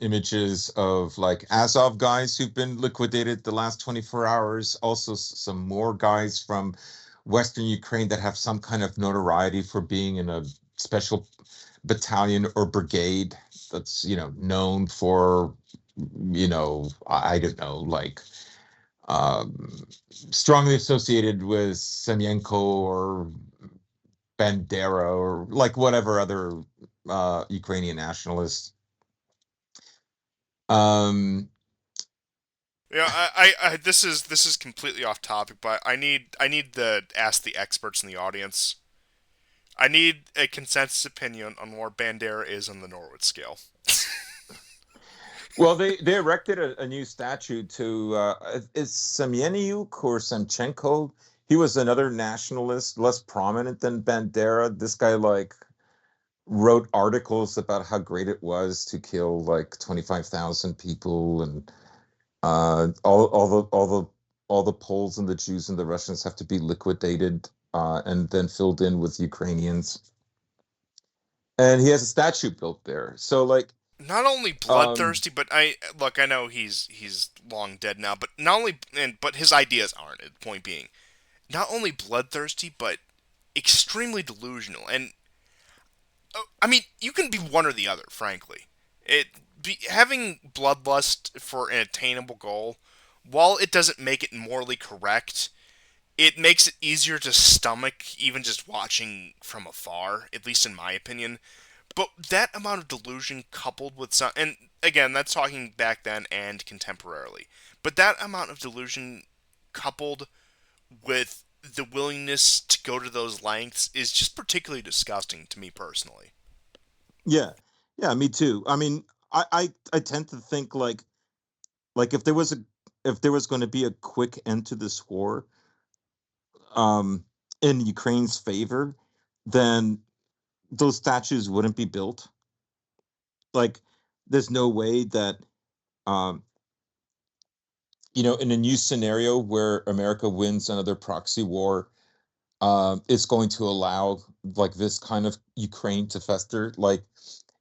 Speaker 2: images of like Azov guys who've been liquidated the last 24 hours. Also, some more guys from Western Ukraine that have some kind of notoriety for being in a special battalion or brigade that's known for I don't know, like strongly associated with Semyenko or Bandera or like whatever other Ukrainian nationalists. Um,
Speaker 1: Yeah, this is completely off topic, but I need to ask the experts in the audience. I need a consensus opinion on where Bandera is on the Norwood scale.
Speaker 2: well, they erected a new statue to is Semyeniuk or Semchenko. He was another nationalist, less prominent than Bandera. This guy like wrote articles about how great it was to kill like 25,000 people and all the Poles and the Jews and the Russians have to be liquidated and then filled in with Ukrainians. And he has a statue built there. So like,
Speaker 1: Not only
Speaker 2: um,
Speaker 1: bloodthirsty, but I know he's long dead now, but not only but his ideas aren't. Point being, not only bloodthirsty, but extremely delusional. And I mean, you can be one or the other, frankly. Having bloodlust for an attainable goal, while it doesn't make it morally correct, it makes it easier to stomach even just watching from afar, at least in my opinion. But that amount of delusion coupled with some, and again, that's talking back then and contemporarily, but that amount of delusion coupled with the willingness to go to those lengths is just particularly disgusting to me personally.
Speaker 2: yeah, yeah, me too. I mean, I tend to think like if there was going to be a quick end to this war, um, in Ukraine's favor, then those statues wouldn't be built. Like, there's no way that um, in a new scenario where America wins another proxy war, is going to allow like this kind of Ukraine to fester. Like,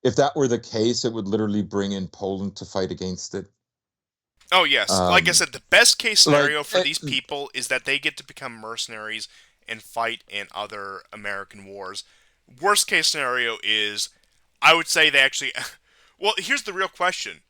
Speaker 2: if that were the case, it would literally bring in Poland to fight against it.
Speaker 1: Oh yes, like I
Speaker 2: Um,
Speaker 1: said, the best case
Speaker 2: like,
Speaker 1: scenario for these people is that they get to become mercenaries and fight in other American wars. Worst case scenario is, I would say they actually. Well, here's the real question: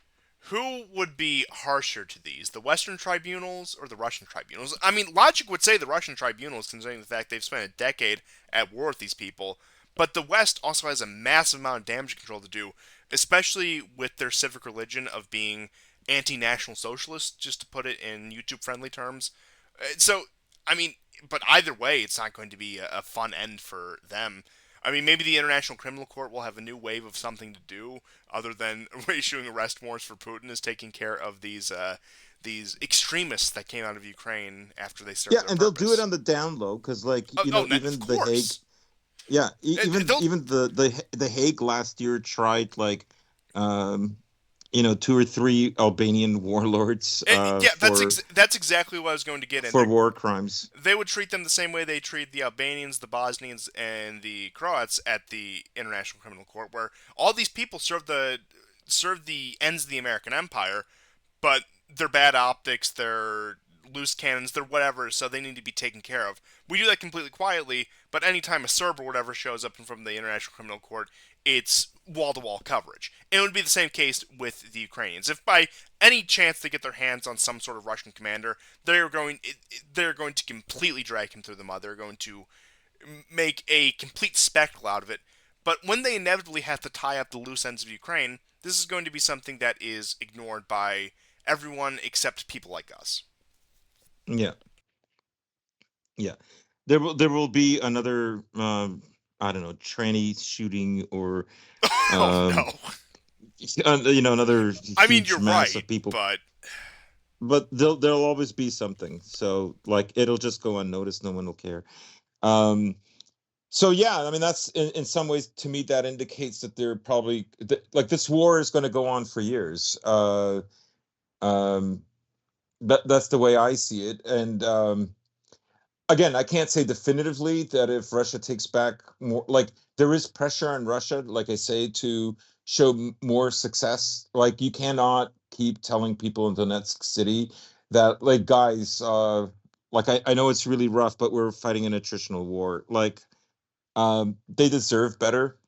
Speaker 1: who would be harsher to these, the Western tribunals or the Russian tribunals? I mean, logic would say the Russian tribunals, considering the fact they've spent a decade at war with these people. But the West also has a massive amount of damage control to do, especially with their civic religion of being anti-national socialist, just to put it in YouTube-friendly terms. So, I mean, but either way, it's not going to be a fun end for them. I mean, maybe the International Criminal Court will have a new wave of something to do other than issuing arrest warrants for Putin, is taking care of these extremists that came out of Ukraine after they
Speaker 2: yeah,
Speaker 1: served their
Speaker 2: and they'll do it
Speaker 1: purpose.
Speaker 2: on the down low because, like,
Speaker 1: Of
Speaker 2: even the Hague,
Speaker 1: course,
Speaker 2: yeah,
Speaker 1: they'll.
Speaker 2: even the Hague last year tried like, um, two or three Albanian warlords
Speaker 1: Yeah, that's exactly what I was going to get in.
Speaker 2: for war crimes.
Speaker 1: They would treat them the same way they treat the Albanians, the Bosnians, and the Croats at the International Criminal Court, where all these people serve the ends of the American Empire, but they're bad optics, they're loose cannons, they're whatever, so they need to be taken care of. We do that completely quietly, but anytime a Serb or whatever shows up from the International Criminal Court, it's wall to wall coverage. And it would be the same case with the Ukrainians. If by any chance they get their hands on some sort of Russian commander, they're going to completely drag him through the mud. They're going to make a complete spectacle out of it. But when they inevitably have to tie up the loose ends of Ukraine, this is going to be something that is ignored by everyone except people like us.
Speaker 2: Yeah, yeah. There will be another, I don't know, tranny shooting, or
Speaker 1: Oh
Speaker 2: um,
Speaker 1: no.
Speaker 2: another
Speaker 1: I mean,
Speaker 2: huge
Speaker 1: you're
Speaker 2: mass
Speaker 1: right,
Speaker 2: of people.
Speaker 1: but
Speaker 2: But there'll always be something. So, like, it'll just go unnoticed. No one will care. Um, so yeah, I mean, that's in some ways, to me, that indicates that they're probably like, this war is going to go on for years. Um, that's the way I see it. And again, I can't say definitively that if Russia takes back more, like, there is pressure on Russia, like I say, to show more success. Like, you cannot keep telling people in Donetsk city that, like, guys, like, I know it's really rough, but we're fighting an attritional war. Like, they deserve better.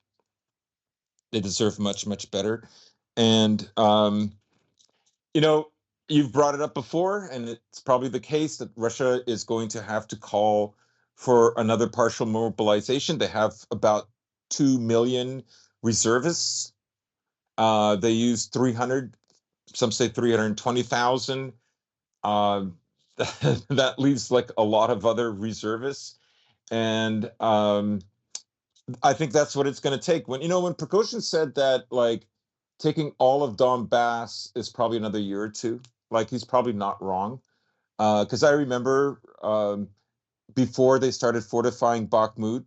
Speaker 2: They deserve much, much better. And you know, you've brought it up before, and it's probably the case that Russia is going to have to call for another partial mobilization. They have about 2 million reservists. They use 300, some say 320,000. Uh, that leaves like a lot of other reservists. And I think that's what it's going to take. When Prigozhin said that, like, taking all of Donbass is probably another year or two, like, he's probably not wrong. Because I remember, before they started fortifying Bakhmut,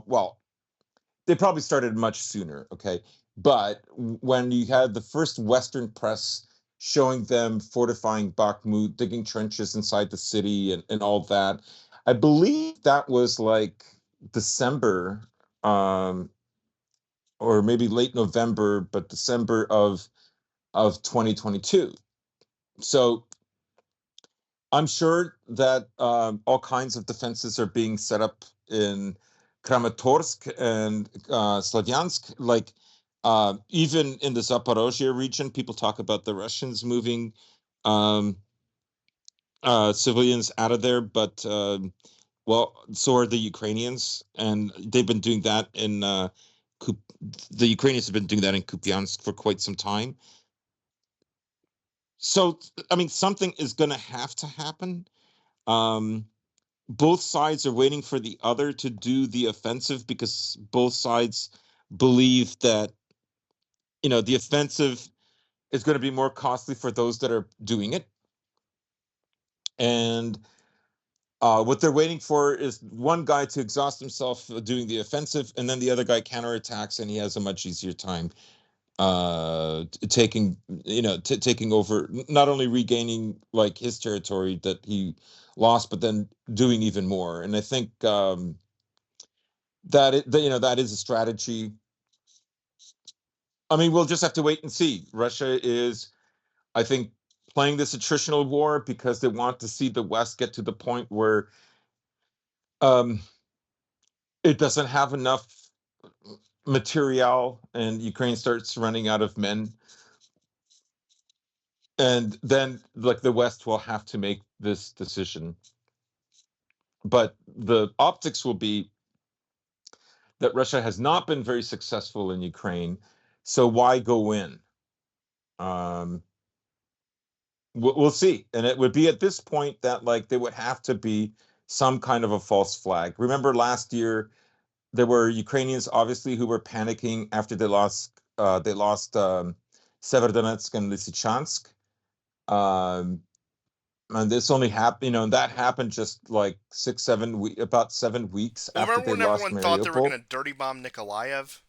Speaker 2: well, they probably started much sooner, okay? But when you had the first Western press showing them fortifying Bakhmut, digging trenches inside the city, and all that, I believe that was like December, um, or maybe late November, but December of 2022. So I'm sure that all kinds of defenses are being set up in Kramatorsk and Slavyansk. Like, even in the Zaporozhye region, people talk about the Russians moving um, civilians out of there, but well, so are the Ukrainians, and they've been doing that in the Ukrainians have been doing that in Kupiansk for quite some time. So, I mean, something is going to have to happen. Um, both sides are waiting for the other to do the offensive because both sides believe that, the offensive is going to be more costly for those that are doing it. And what they're waiting for is one guy to exhaust himself doing the offensive, and then the other guy counterattacks, and he has a much easier time. taking taking over, not only regaining like his territory that he lost, but then doing even more. And I think that is a strategy. I mean, we'll just have to wait and see. Russia is, I think, playing this attritional war because they want to see the West get to the point where um, it doesn't have enough material and Ukraine starts running out of men. And then, like, the West will have to make this decision. But the optics will be that Russia has not been very successful in Ukraine. So why go in? Um, we'll see. And it would be at this point that like there would have to be some kind of a false flag. Remember last year there were Ukrainians obviously who were panicking after they lost Severodonetsk and Lysychansk. Um, and this only happened, and that happened just like about 7 weeks
Speaker 1: Well,
Speaker 2: after
Speaker 1: remember
Speaker 2: they
Speaker 1: when
Speaker 2: lost
Speaker 1: everyone thought they were going
Speaker 2: Mariupol.
Speaker 1: to dirty bomb Nikolaev?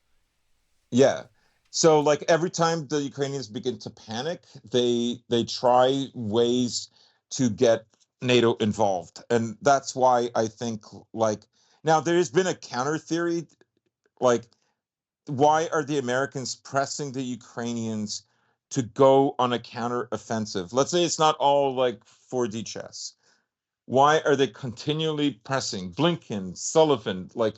Speaker 2: Yeah. So like every time the Ukrainians begin to panic, they try ways to get NATO involved. And that's why I think like now there's been a counter theory like why are the Americans pressing the Ukrainians to go on a counter offensive? Let's say it's not all like 4D chess. Why are they continually pressing Blinken, Sullivan, like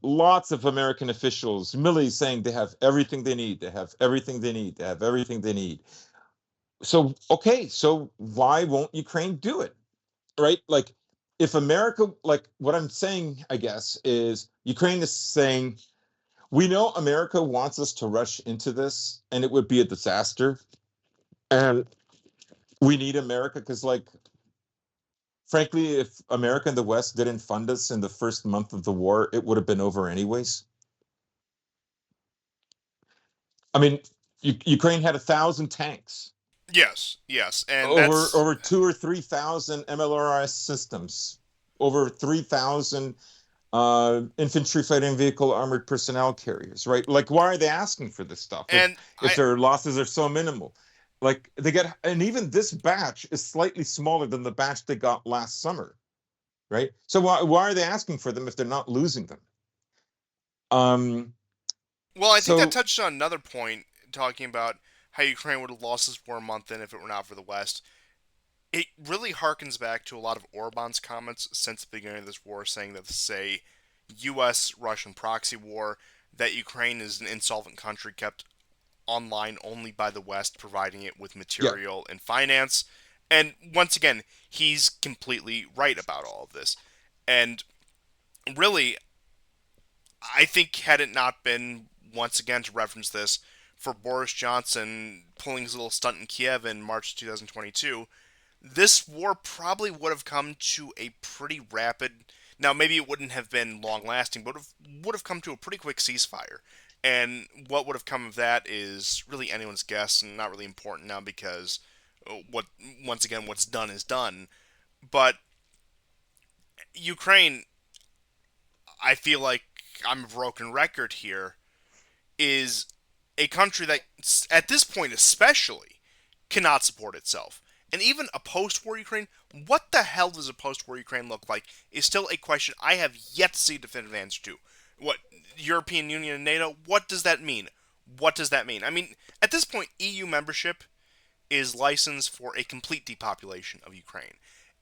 Speaker 2: lots of American officials, Milley saying they have everything they need, they have everything they need, they have everything they need. So, okay, so why won't Ukraine do it? Right? Like, if America, like, what I'm saying, I guess, is Ukraine is saying, we know America wants us to rush into this and it would be a disaster. And we need America because, like, frankly, if America and the West didn't fund us in the first month of the war, it would have been over anyways. I mean, Ukraine had 1,000 tanks,
Speaker 1: Yes, yes, and
Speaker 2: over
Speaker 1: that's
Speaker 2: over 2 or 3,000 MLRS systems, over 3,000 infantry fighting vehicle armored personnel carriers. Right? Like, why are they asking for this stuff if
Speaker 1: and
Speaker 2: if
Speaker 1: I
Speaker 2: their losses are so minimal? Like they get, and even this batch is slightly smaller than the batch they got last summer. Right? So why are they asking for them if they're not losing them? Um.
Speaker 1: well, I think that
Speaker 2: So
Speaker 1: touched on another point talking about how Ukraine would have lost this war a month in if it were not for the West. It really harkens back to a lot of Orban's comments since the beginning of this war, saying that this is a U.S. Russian proxy war, that Ukraine is an insolvent country kept online only by the West, providing it with
Speaker 2: yeah.
Speaker 1: material and finance. And once again, he's completely right about all of this. And really, I think had it not been, once again to reference this, for Boris Johnson pulling his little stunt in Kiev in March 2022, this war probably would have come to a pretty rapid. Now, maybe it wouldn't have been long lasting, but would have come to a pretty quick ceasefire. And what would have come of that is really anyone's guess and not really important now because what once again what's done is done. But Ukraine, I feel like I'm a broken record here, is a country that at this point especially cannot support itself. And even a post-war Ukraine, what the hell does a post-war Ukraine look like is still a question I have yet to see a definitive answer to. What European Union and NATO, what does that mean? What does that mean? I mean, at this point EU membership is licensed for a complete depopulation of Ukraine.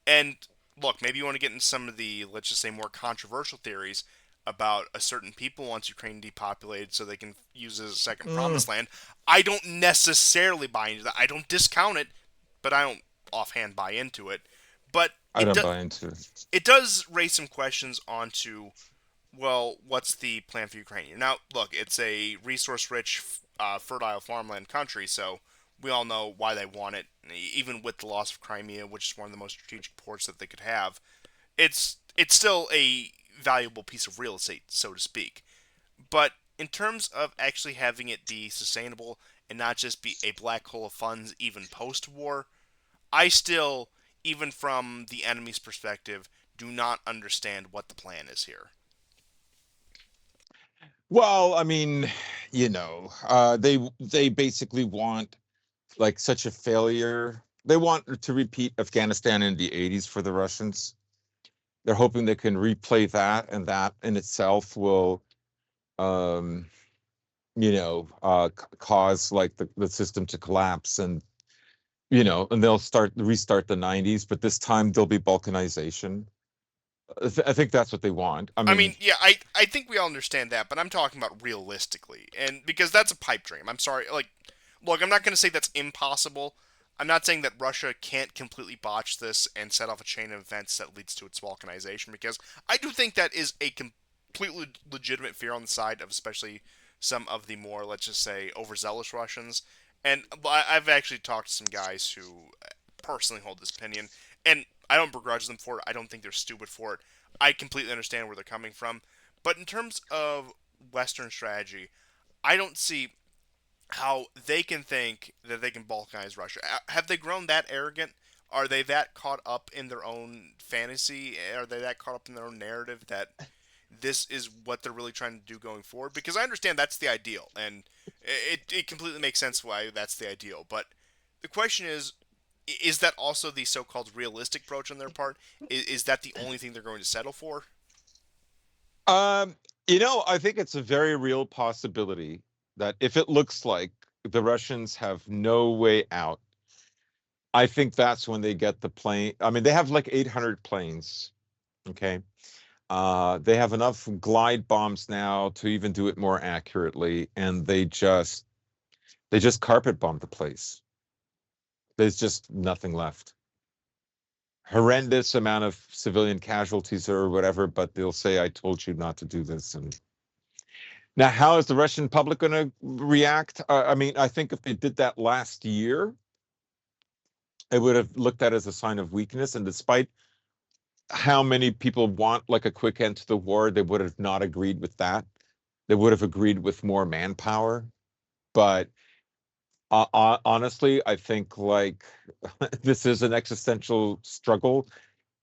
Speaker 1: And look, maybe you want to get into some of the, let's just say, more controversial theories about a certain people wants Ukraine depopulated so they can use it as a second
Speaker 2: Mm,
Speaker 1: promised land. I don't necessarily buy into that. I don't discount it, but I don't offhand buy into it. But
Speaker 2: I don't buy into it.
Speaker 1: it does raise some questions onto, well, what's the plan for Ukraine? Now, look, it's a resource-rich, fertile farmland country, so we all know why they want it. Even with the loss of Crimea, which is one of the most strategic ports that they could have, it's still a valuable piece of real estate, so to speak. But in terms of actually having it be sustainable and not just be a black hole of funds, even post-war, I still, even from the enemy's perspective, do not understand what the plan is here.
Speaker 2: Well, I mean, they basically want like such a failure. They want to repeat Afghanistan in the 80s for the Russians. They're hoping they can replay that, and that in itself will, um, cause like the system to collapse, and they'll restart the 90s, but this time there'll be balkanization. I think that's what they want. I
Speaker 1: I
Speaker 2: mean,
Speaker 1: mean, yeah, I think we all understand that, but I'm talking about realistically, and because that's a pipe dream. I'm sorry, like, look, I'm not going to say that's impossible. I'm not saying that Russia can't completely botch this and set off a chain of events that leads to its balkanization, because I do think that is a completely legitimate fear on the side of especially some of the more, let's just say, overzealous Russians. And I've actually talked to some guys who personally hold this opinion, and I don't begrudge them for it. I don't think they're stupid for it. I completely understand where they're coming from. But in terms of Western strategy, I don't see how they can think that they can balkanize Russia. Have they grown that arrogant? Are they that caught up in their own fantasy? Are they that caught up in their own narrative that this is what they're really trying to do going forward? Because I understand that's the ideal, and it completely makes sense why that's the ideal. But the question is that also the so-called realistic approach on their part? Is that the only thing they're going to settle for?
Speaker 2: um, I think it's a very real possibility that if it looks like the Russians have no way out, I think that's when they get the plane. I mean, they have like 800 planes. Okay. They have enough glide bombs now to even do it more accurately, and they just carpet bomb the place. There's just nothing left. Horrendous amount of civilian casualties or whatever, but they'll say, "I told you not to do this." And now, how is the Russian public going to react? I mean, I think if they did that last year, it would have looked at as a sign of weakness. And despite how many people want like a quick end to the war, they would have not agreed with that. They would have agreed with more manpower. But honestly, I think like this is an existential struggle,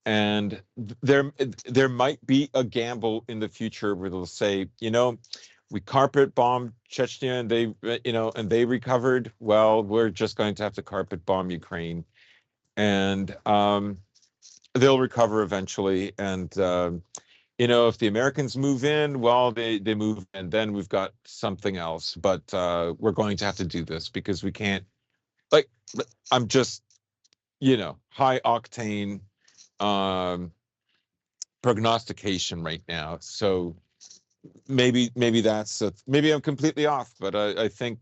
Speaker 2: and there might be a gamble in the future where they'll say, we carpet bombed Chechnya and they recovered. Well, we're just going to have to carpet bomb Ukraine, and they'll recover eventually. And if the Americans move in, well, they move, and then we've got something else. But we're going to have to do this because we can't. Like, I'm just, high octane um, prognostication right now. So maybe maybe I'm completely off, but I think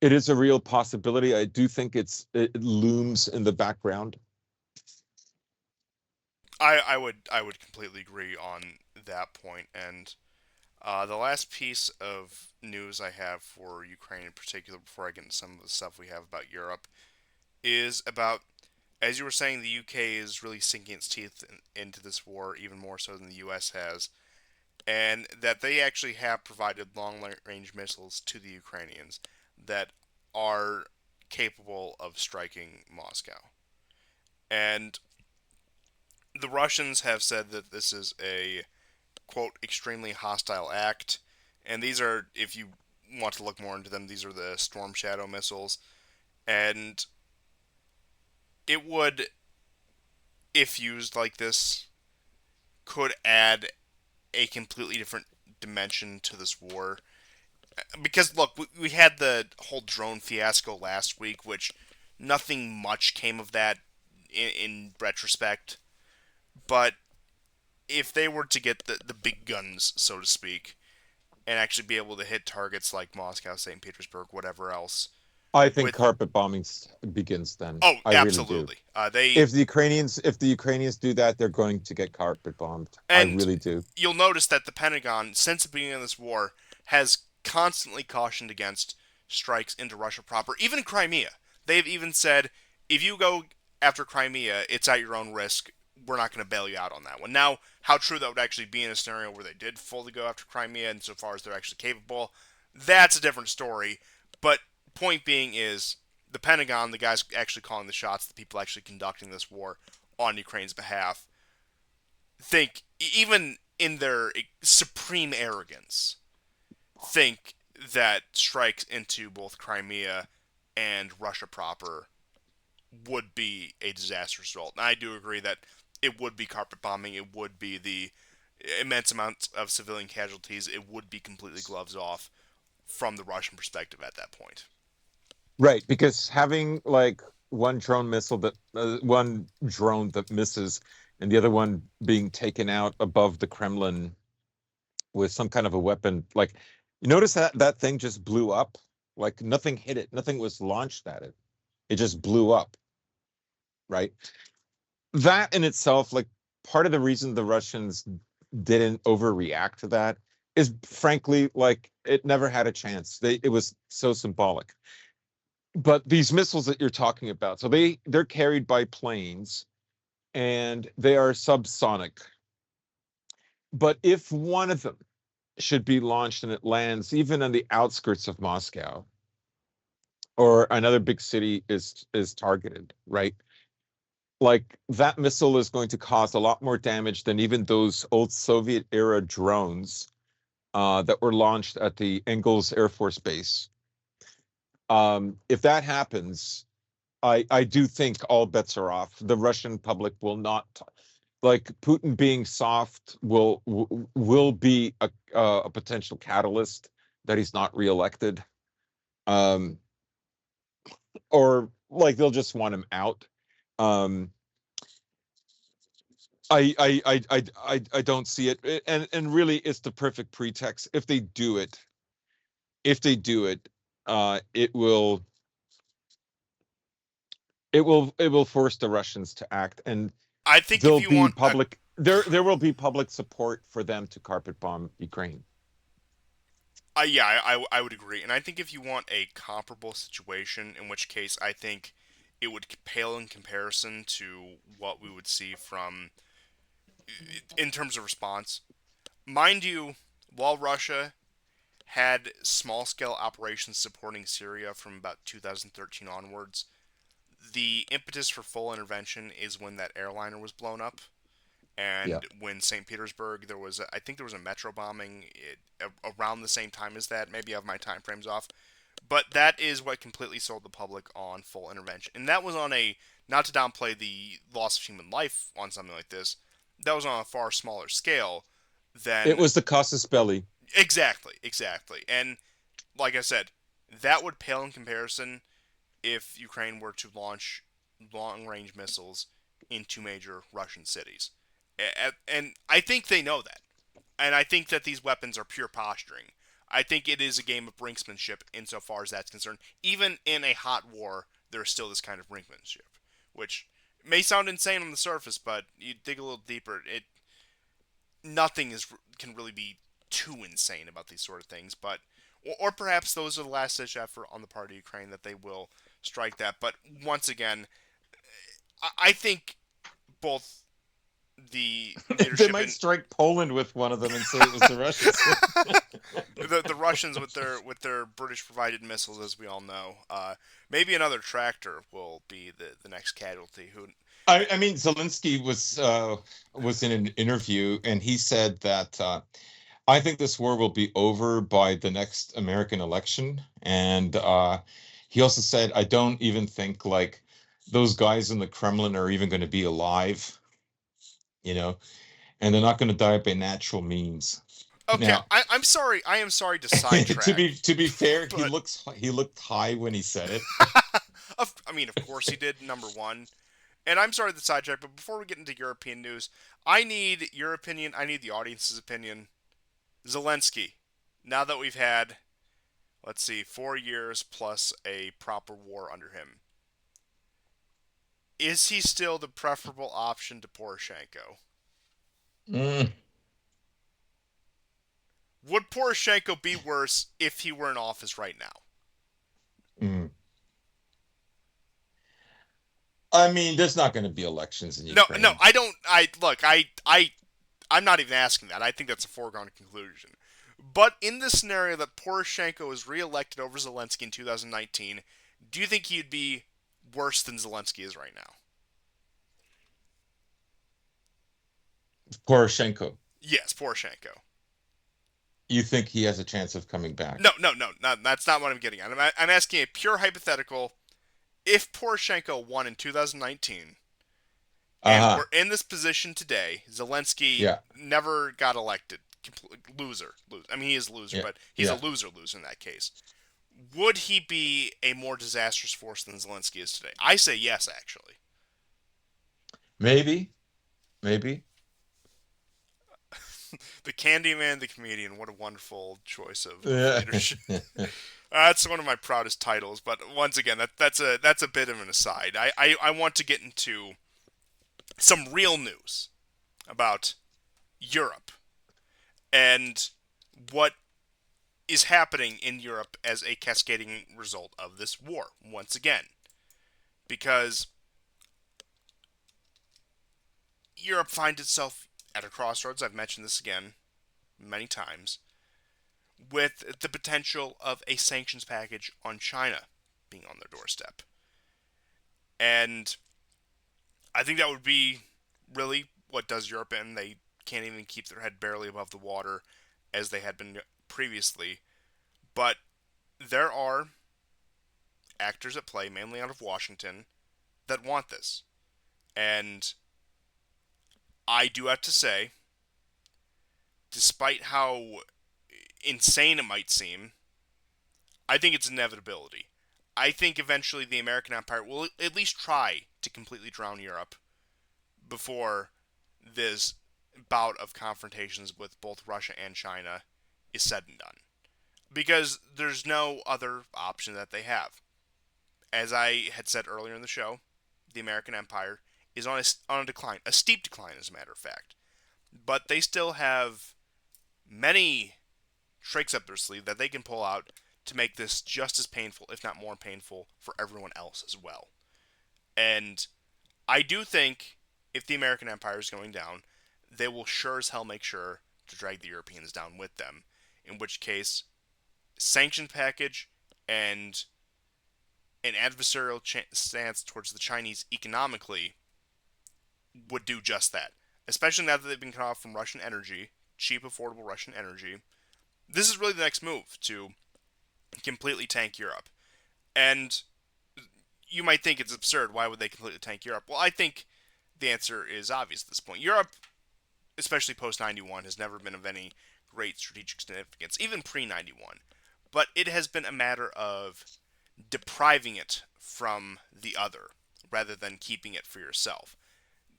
Speaker 2: it is a real possibility. I do think it looms in the background.
Speaker 1: I would completely agree on that point. And the last piece of news I have for Ukraine in particular, before I get into some of the stuff we have about Europe, is about, as you were saying, the UK is really sinking its teeth into this war even more so than the US has, and that they actually have provided long range missiles to the Ukrainians that are capable of striking Moscow. And the Russians have said that this is a, quote, extremely hostile act. And these are, if you want to look more into them, these are the Storm Shadow missiles. And it would, if used like this, could add a completely different dimension to this war. Because, look, we had the whole drone fiasco last week, which nothing much came of that in retrospect. But if they were to get the big guns, so to speak, and actually be able to hit targets like Moscow, St. Petersburg, whatever else,
Speaker 2: I think
Speaker 1: with
Speaker 2: carpet bombing begins then.
Speaker 1: oh,
Speaker 2: I really do.
Speaker 1: absolutely, they
Speaker 2: If the Ukrainians do that, they're going to get carpet bombed. I
Speaker 1: and
Speaker 2: really do.
Speaker 1: you'll notice that the Pentagon, since the beginning of this war, has constantly cautioned against strikes into Russia proper, even Crimea. They've even said, if you go after Crimea, it's at your own risk. We're not going to bail you out on that one. Now, how true that would actually be in a scenario where they did fully go after Crimea, insofar as they're actually capable, that's a different story. But point being is, the Pentagon, the guys actually calling the shots, the people actually conducting this war on Ukraine's behalf, think, even in their supreme arrogance, think that strikes into both Crimea and Russia proper would be a disastrous result. And I do agree that it would be carpet bombing. It would be the immense amounts of civilian casualties. It would be completely gloves off from the Russian perspective at that point.
Speaker 2: Right, because having like one drone that misses and the other one being taken out above the Kremlin with some kind of a weapon, like you notice that that thing just blew up, like nothing hit it, nothing was launched at it. It just blew up, right? That in itself, like part of the reason the Russians didn't overreact to that is frankly like it never had a chance. It was so symbolic. But these missiles that you're talking about, so they're carried by planes and they are subsonic. But if one of them should be launched and it lands even on the outskirts of Moscow or another big city is targeted, right? Like that missile is going to cause a lot more damage than even those old Soviet era drones that were launched at the Engels Air Force Base. If that happens, I do think all bets are off. The Russian public will not like Putin being soft will be a potential catalyst that he's not reelected. Um, or like they'll just want him out. Um, I don't see it, and really, it's the perfect pretext. If they do it, it will force the Russians to act, and
Speaker 1: I think if
Speaker 2: there'll
Speaker 1: you
Speaker 2: be
Speaker 1: want a
Speaker 2: public there will be public support for them to carpet bomb Ukraine.
Speaker 1: yeah, I would agree, and I think if you want a comparable situation, in which case I think it would pale in comparison to what we would see from in terms of response. Mind you, while Russia had small scale operations supporting Syria from about 2013 onwards, the impetus for full intervention is when that airliner was blown up.
Speaker 2: Yeah.
Speaker 1: And when St. Petersburg, I think there was a metro bombing around the same time as that. Maybe I have my time frames off, but that is what completely sold the public on full intervention. And that was on a, not to downplay the loss of human life on something like this, that was on a far smaller scale
Speaker 2: It
Speaker 1: than
Speaker 2: was the casus belli.
Speaker 1: exactly. And like I said, that would pale in comparison if Ukraine were to launch long range missiles into major Russian cities. And I think they know that. And I think that these weapons are pure posturing. I think it is a game of brinksmanship insofar as that's concerned. Even in a hot war, there is still this kind of brinksmanship, which may sound insane on the surface, but you dig a little deeper, it nothing is can really be too insane about these sort of things. But or perhaps those are the last ditch effort on the part of Ukraine that they will strike that. But once again, I think both the
Speaker 2: They
Speaker 1: leadership
Speaker 2: might
Speaker 1: in
Speaker 2: strike Poland with one of them and say it was the Russians.
Speaker 1: the Russians with their British provided missiles, as we all know, maybe another tractor will be the next casualty. Who
Speaker 2: I mean, Zelensky was in an interview and he said that I think this war will be over by the next American election, and he also said I don't even think like those guys in the Kremlin are even going to be alive, you know, and they're not going to die by natural means.
Speaker 1: okay,
Speaker 2: Now,
Speaker 1: I'm sorry. I am sorry to
Speaker 2: to
Speaker 1: sidetrack,
Speaker 2: be fair,
Speaker 1: but
Speaker 2: he looked high when he said it.
Speaker 1: I mean, of course he did. Number one, and I'm sorry to sidetrack, but before we get into European news, I need your opinion. I need the audience's opinion. Zelensky. Now that we've had, let's see, 4 years plus a proper war under him, is he still the preferable option to Poroshenko?
Speaker 2: Mm,
Speaker 1: Would Poroshenko be worse if he were in office right now?
Speaker 2: mm. I mean, there's not going to be elections in
Speaker 1: No, no,
Speaker 2: Ukraine.
Speaker 1: I don't. I look, I'm not even asking that. I think that's a foregone conclusion. But in the scenario that Poroshenko is reelected over Zelensky in 2019, do you think he'd be worse than Zelensky is right now?
Speaker 2: Poroshenko.
Speaker 1: Yes, Poroshenko.
Speaker 2: You think he has a chance of coming
Speaker 1: No,
Speaker 2: back?
Speaker 1: no, no, no, that's not what I'm getting at. I'm asking a pure hypothetical. If Poroshenko won in 2019, and we're
Speaker 2: Uh-huh.
Speaker 1: in this position today, Zelensky
Speaker 2: Yeah.
Speaker 1: never got elected. Loser. I mean, he is a loser,
Speaker 2: Yeah.
Speaker 1: but he's a
Speaker 2: Yeah.
Speaker 1: loser in that case. Would he be a more disastrous force than Zelensky is today? I say yes, actually.
Speaker 2: Maybe. Maybe.
Speaker 1: The Candyman, the comedian. What a wonderful choice of
Speaker 2: Yeah.
Speaker 1: leadership. That's one of my proudest titles. But once again, that's a bit of an aside. I want to get into some real news about Europe and what is happening in Europe as a cascading result of this war. Once again, because Europe finds itself at a crossroads. I've mentioned this again many times, with the potential of a sanctions package on China being on their doorstep. And I think that would be really what does Europe in. They can't even keep their head barely above the water as they had been previously. But there are actors at play, mainly out of Washington, that want this. And I do have to say, despite how insane it might seem, I think it's inevitability. I think eventually the American empire will at least try to completely drown Europe before this bout of confrontations with both Russia and China is said and done. Because there's no other option that they have. As I had said earlier in the show, the American empire is on a decline, a steep decline, as a matter of fact. But they still have many tricks up their sleeve that they can pull out to make this just as painful, if not more painful, for everyone else as well. And I do think if the American empire is going down, they will sure as hell make sure to drag the Europeans down with them. In which case, sanction package and an adversarial stance towards the Chinese economically would do just that. Especially now that they've been cut off from Russian energy, cheap, affordable Russian energy. This is really the next move to completely tank Europe. And you might think it's absurd. Why would they completely tank Europe? Well, I think the answer is obvious at this point. Europe, especially post 91, has never been of any great strategic significance, even pre 91. But it has been a matter of depriving it from the other rather than keeping it for yourself.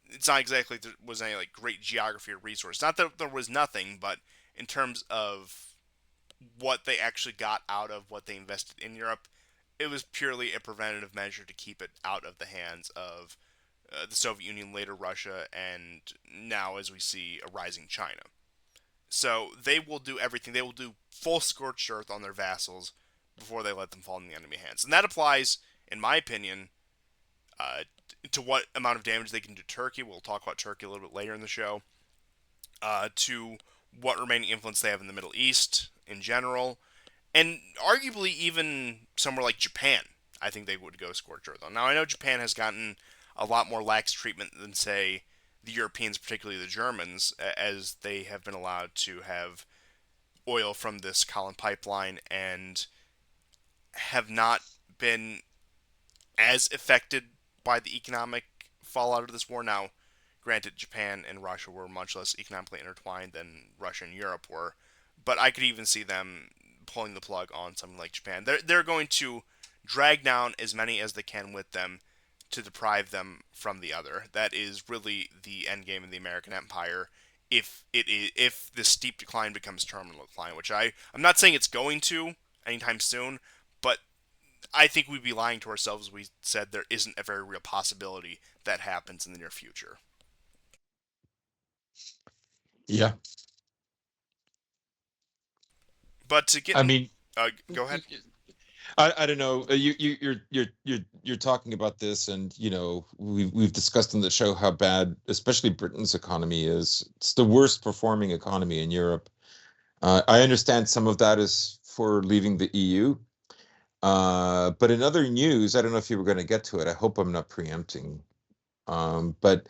Speaker 1: It's not exactly there was any like great geography or resource. Not that there was nothing, but in terms of what they actually got out of what they invested in Europe, it was purely a preventative measure to keep it out of the hands of the Soviet Union, later Russia, and now, as we see, a rising China. So they will do everything. They will do full scorched earth on their vassals before they let them fall in the enemy hands. And that applies, in my opinion, uh, to what amount of damage they can do to Turkey. We'll talk about Turkey a little bit later in the show. To what remaining influence they have in the Middle East in general, and arguably even somewhere like Japan. I think they would go scorched earth on. Now I know Japan has gotten a lot more lax treatment than say the Europeans, particularly the Germans, as they have been allowed to have oil from this Colin pipeline and have not been as affected by the economic fallout of this war. Now, granted, Japan and Russia were much less economically intertwined than Russia and Europe were, but I could even see them pulling the plug on something like Japan. They're going to drag down as many as they can with them to deprive them from the other. That is really the end game of the American empire. If this steep decline becomes terminal decline, which I'm not saying it's going to anytime soon, but I think we'd be lying to ourselves if we said there isn't a very real possibility that happens in the near future.
Speaker 2: Yeah.
Speaker 1: But to get
Speaker 2: I
Speaker 1: in,
Speaker 2: mean,
Speaker 1: go ahead.
Speaker 2: I don't know. You're talking about this, and we've discussed on the show how bad, especially Britain's economy is. It's the worst performing economy in Europe. I understand some of that is for leaving the EU. But in other news, I don't know if you were going to get to it. I hope I'm not preempting. But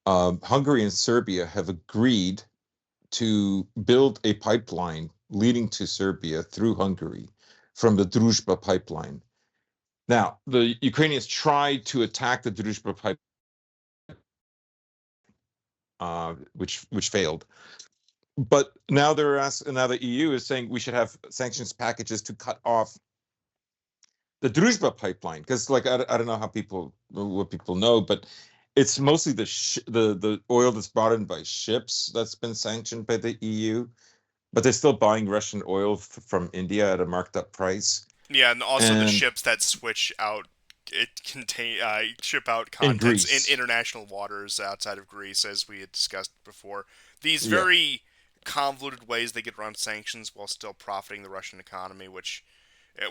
Speaker 2: Hungary and Serbia have agreed to build a pipeline leading to Serbia through Hungary from the Druzhba pipeline. Now, the Ukrainians tried to attack the Druzhba pipeline, which failed. But now now the EU is saying we should have sanctions packages to cut off the Druzhba pipeline, because like I don't know what people know, but it's mostly the oil that's brought in by ships that's been sanctioned by the EU, but they're still buying Russian oil from India at a marked up price.
Speaker 1: Yeah, and also the
Speaker 2: And
Speaker 1: ships that switch out it contain ship out
Speaker 2: in
Speaker 1: contents in
Speaker 2: Greece,
Speaker 1: international waters outside of Greece, as we had discussed before. These
Speaker 2: yeah,
Speaker 1: very convoluted ways they get around sanctions while still profiting the Russian economy, which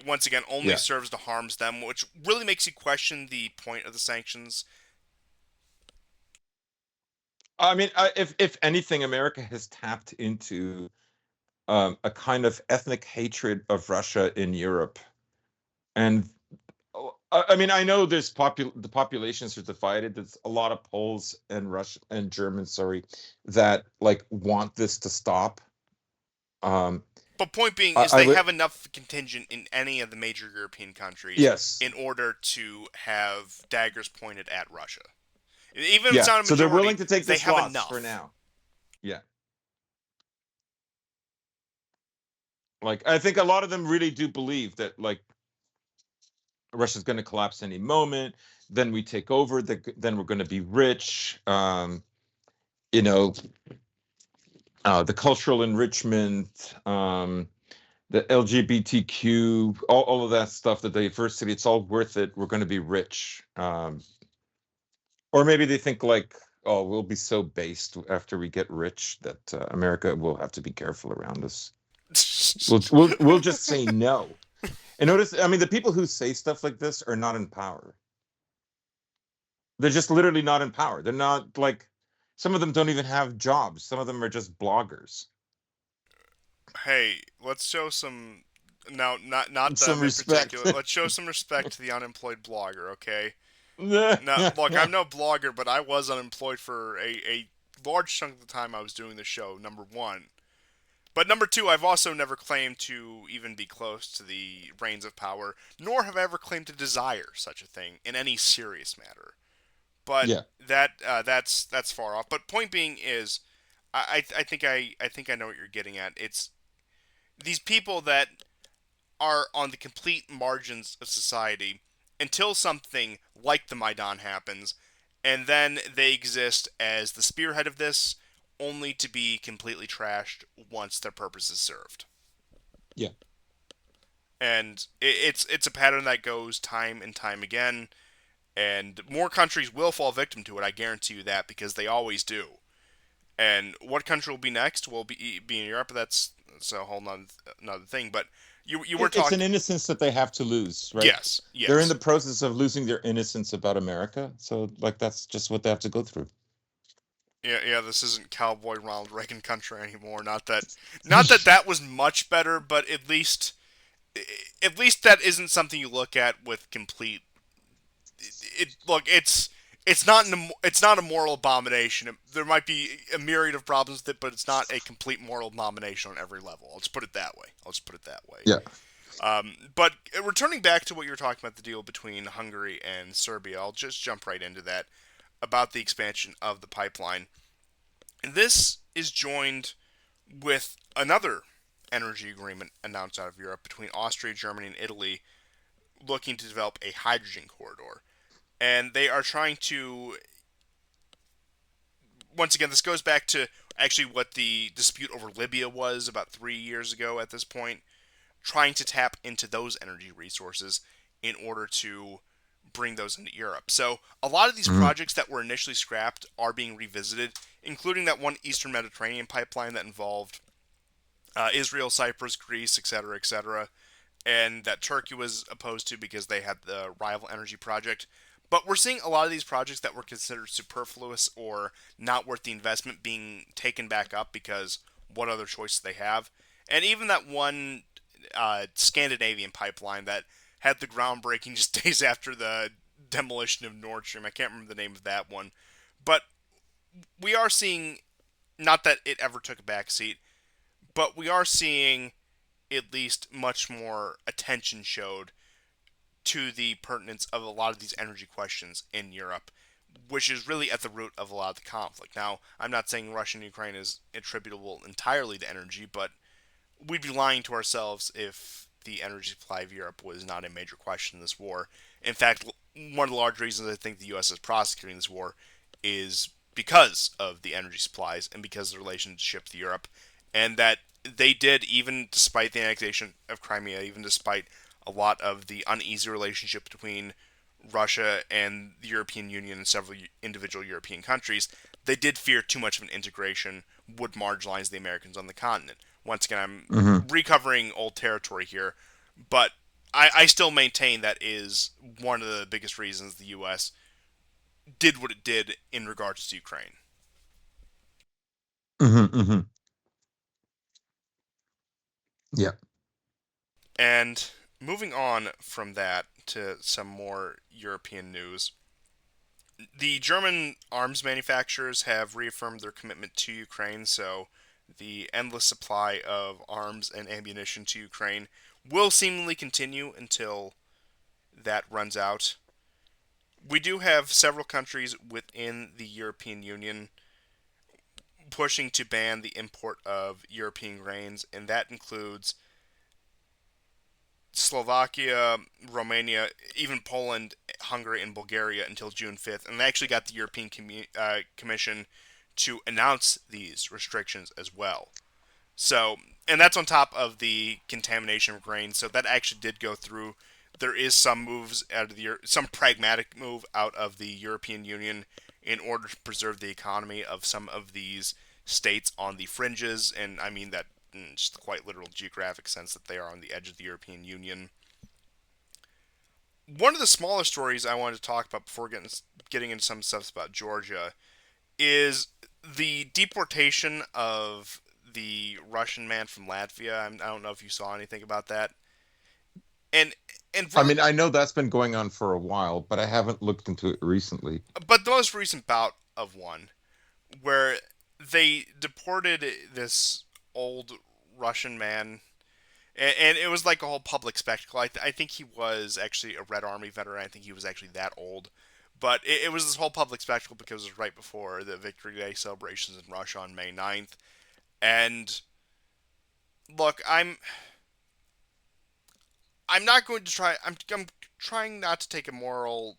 Speaker 1: once again only
Speaker 2: yeah.
Speaker 1: serves to harms them, which really makes you question the point of the sanctions.
Speaker 2: I mean, if anything, America has tapped into a kind of ethnic hatred of Russia in Europe, and I mean, I know the populations are divided. There's a lot of Poles and Russian and Germans, sorry, that like want this to stop. Um,
Speaker 1: But point being is
Speaker 2: I
Speaker 1: they
Speaker 2: would,
Speaker 1: have enough contingent in any of the major European countries
Speaker 2: yes,
Speaker 1: in order to have daggers pointed at Russia. Even if it's
Speaker 2: yeah.
Speaker 1: not a
Speaker 2: So they're
Speaker 1: majority,
Speaker 2: willing to take
Speaker 1: they
Speaker 2: this
Speaker 1: have
Speaker 2: loss for
Speaker 1: enough.
Speaker 2: now. Yeah, like I think a lot of them really do believe that like Russia's going to collapse any moment. Then we take over. Then we're going to be rich. You know, the cultural enrichment, the LGBTQ, all of that stuff, the diversity, it's all worth it. We're going to be rich. Or maybe they think like, oh, we'll be so based after we get rich that America will have to be careful around us. We'll just say no. And notice, I mean, the people who say stuff like this are not in power. They're just literally not in power. They're not like some of them don't even have jobs. Some of them are just bloggers.
Speaker 1: Hey, let's show some. Now, not
Speaker 2: Some
Speaker 1: them in
Speaker 2: respect.
Speaker 1: particular. Let's show some respect to the unemployed blogger, okay? Now, look,
Speaker 2: Yeah.
Speaker 1: I'm no blogger, but I was unemployed for a large chunk of the time I was doing the show. Number one, but number two, I've also never claimed to even be close to the reins of power, nor have I ever claimed to desire such a thing in any serious matter. But
Speaker 2: Yeah.
Speaker 1: that's far off. But point being is, I think I know what you're getting at. It's these people that are on the complete margins of society until something like the Maidan happens, and then they exist as the spearhead of this, only to be completely trashed once their purpose is served.
Speaker 2: Yeah.
Speaker 1: And it's a pattern that goes time and time again, and more countries will fall victim to it. I guarantee you that because they always do. And what country will be next? Will be in Europe. That's a whole another thing. But you were
Speaker 2: It's an
Speaker 1: talking.
Speaker 2: innocence that they have to lose, right?
Speaker 1: Yes,
Speaker 2: They're in the
Speaker 1: yes.
Speaker 2: process of losing their innocence about America. So like that's just what they have to go through.
Speaker 1: Yeah, yeah, this isn't cowboy Ronald Reagan country anymore. Not that that was much better, but at least that isn't something you look at with complete. Look, it's not a moral abomination. There might be a myriad of problems with it, but it's not a complete moral abomination on every level. Let's put it that way. Let's put it that way.
Speaker 2: Yeah.
Speaker 1: But returning back to what you were talking about, the deal between Hungary and Serbia, I'll just jump right into that about the expansion of the pipeline. And this is joined with another energy agreement announced out of Europe between Austria, Germany, and Italy, looking to develop a hydrogen corridor. And they are trying to, once again, this goes back to actually what the dispute over Libya was about 3 years ago at this point, trying to tap into those energy resources in order to bring those into Europe. So a lot of these
Speaker 2: Mhm.
Speaker 1: projects that were initially scrapped are being revisited, including that one Eastern Mediterranean pipeline that involved Israel, Cyprus, Greece, etc., etc., and that Turkey was opposed to because they had the rival energy project. But we're seeing a lot of these projects that were considered superfluous or not worth the investment being taken back up because what other choices they have. And even that one Scandinavian pipeline that had the groundbreaking just days after the demolition of Nord Stream. I can't remember the name of that one. But we are seeing, not that it ever took a backseat, but we are seeing at least much more attention showed to the pertinence of a lot of these energy questions in Europe, which is really at the root of a lot of the conflict. Now, I'm not saying Russia and Ukraine is attributable entirely to energy, but we'd be lying to ourselves if the energy supply of Europe was not a major question in this war. In fact, one of the large reasons I think the U.S. is prosecuting this war is because of the energy supplies and because of the relationship to Europe, and that they did, even despite the annexation of Crimea, even despite a lot of the uneasy relationship between Russia and the European Union and several individual European countries, they did fear too much of an integration would marginalize the Americans on the continent. Once again, I'm
Speaker 2: Hmm.
Speaker 1: recovering old territory here, but I still maintain that is one of the biggest reasons the U.S. did what it did in regards to Ukraine.
Speaker 2: Hmm. Hmm. Yeah.
Speaker 1: And moving on from that to some more European news, the German arms manufacturers have reaffirmed their commitment to Ukraine, so the endless supply of arms and ammunition to Ukraine will seemingly continue until that runs out. We do have several countries within the European Union pushing to ban the import of European grains, and that includes Slovakia, Romania, even Poland, Hungary, and Bulgaria until June 5th. And they actually got the European Commission to announce these restrictions as well. So, and that's on top of the contamination of grain. So that actually did go through. There is some moves out of some pragmatic move out of the European Union in order to preserve the economy of some of these states on the fringes, and I mean that in just quite literal geographic sense that they are on the edge of the European Union. One of the smaller stories I wanted to talk about before getting into some stuff about Georgia is the deportation of the Russian man from Latvia. I don't know if you saw anything about that. And and
Speaker 2: I
Speaker 1: really,
Speaker 2: mean, I know that's been going on for a while, but I haven't looked into it recently.
Speaker 1: but the most recent bout of one where they deported this old Russian man, and it was like a whole public spectacle. I think he was actually a Red Army veteran. I think he was actually that old. But it was this whole public spectacle because it was right before the Victory Day celebrations in Russia on May 9th. And look, I'm not going to try. I'm trying not to take a moral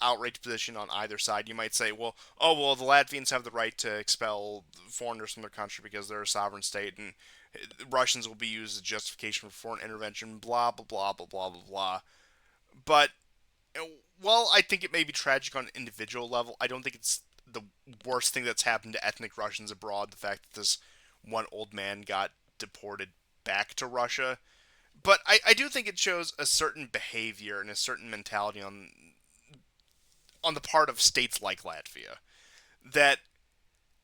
Speaker 1: outrage position on either side. You might say, well, oh well, the Latvians have the right to expel foreigners from their country because they're a sovereign state, and Russians will be used as justification for foreign intervention. Blah blah blah blah blah blah blah. But while I think it may be tragic on an individual level, I don't think it's the worst thing that's happened to ethnic Russians abroad. The fact that this one old man got deported back to Russia. But I do think it shows a certain behavior and a certain mentality on the part of states like Latvia that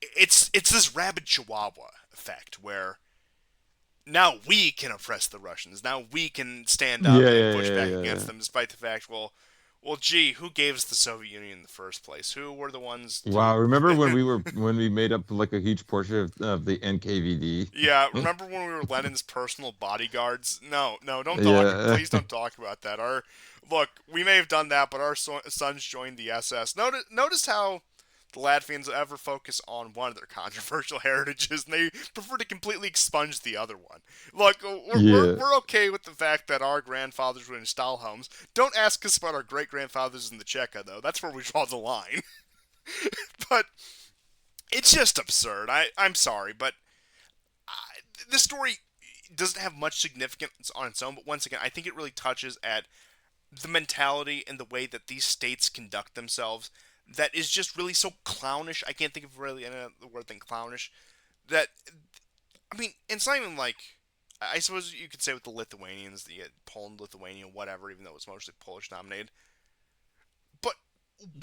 Speaker 1: it's this rabid Chihuahua effect where now we can oppress the Russians. Now we can stand up
Speaker 2: Yeah,
Speaker 1: and
Speaker 2: yeah,
Speaker 1: push
Speaker 2: yeah,
Speaker 1: back
Speaker 2: yeah,
Speaker 1: against
Speaker 2: yeah.
Speaker 1: them, despite the fact, well, gee, who gave us the Soviet Union in the first place? Who were the ones
Speaker 2: Wow,
Speaker 1: to?
Speaker 2: remember when we made up like a huge portion of the NKVD?
Speaker 1: Yeah, remember when we were Lenin's personal bodyguards? No, no, don't talk.
Speaker 2: Yeah.
Speaker 1: Please don't talk about that. Our look, we may have done that, but our sons joined the SS. Notice how the Latvians ever focus on one of their controversial heritages, and they prefer to completely expunge the other one. Look,
Speaker 2: Yeah.
Speaker 1: we're okay with the fact that our grandfathers were in stall homes. Don't ask us about our great grandfathers in the Cheka, though. That's where we draw the line. But it's just absurd. I'm sorry, but this story doesn't have much significance on its own. But once again, I think it really touches at the mentality and the way that these states conduct themselves that is just really so clownish. I can't think of really any other word than clownish. That I mean, it's not even like I suppose you could say with the Lithuanians, the Poland, Lithuania, whatever, even though it's mostly Polish dominated. But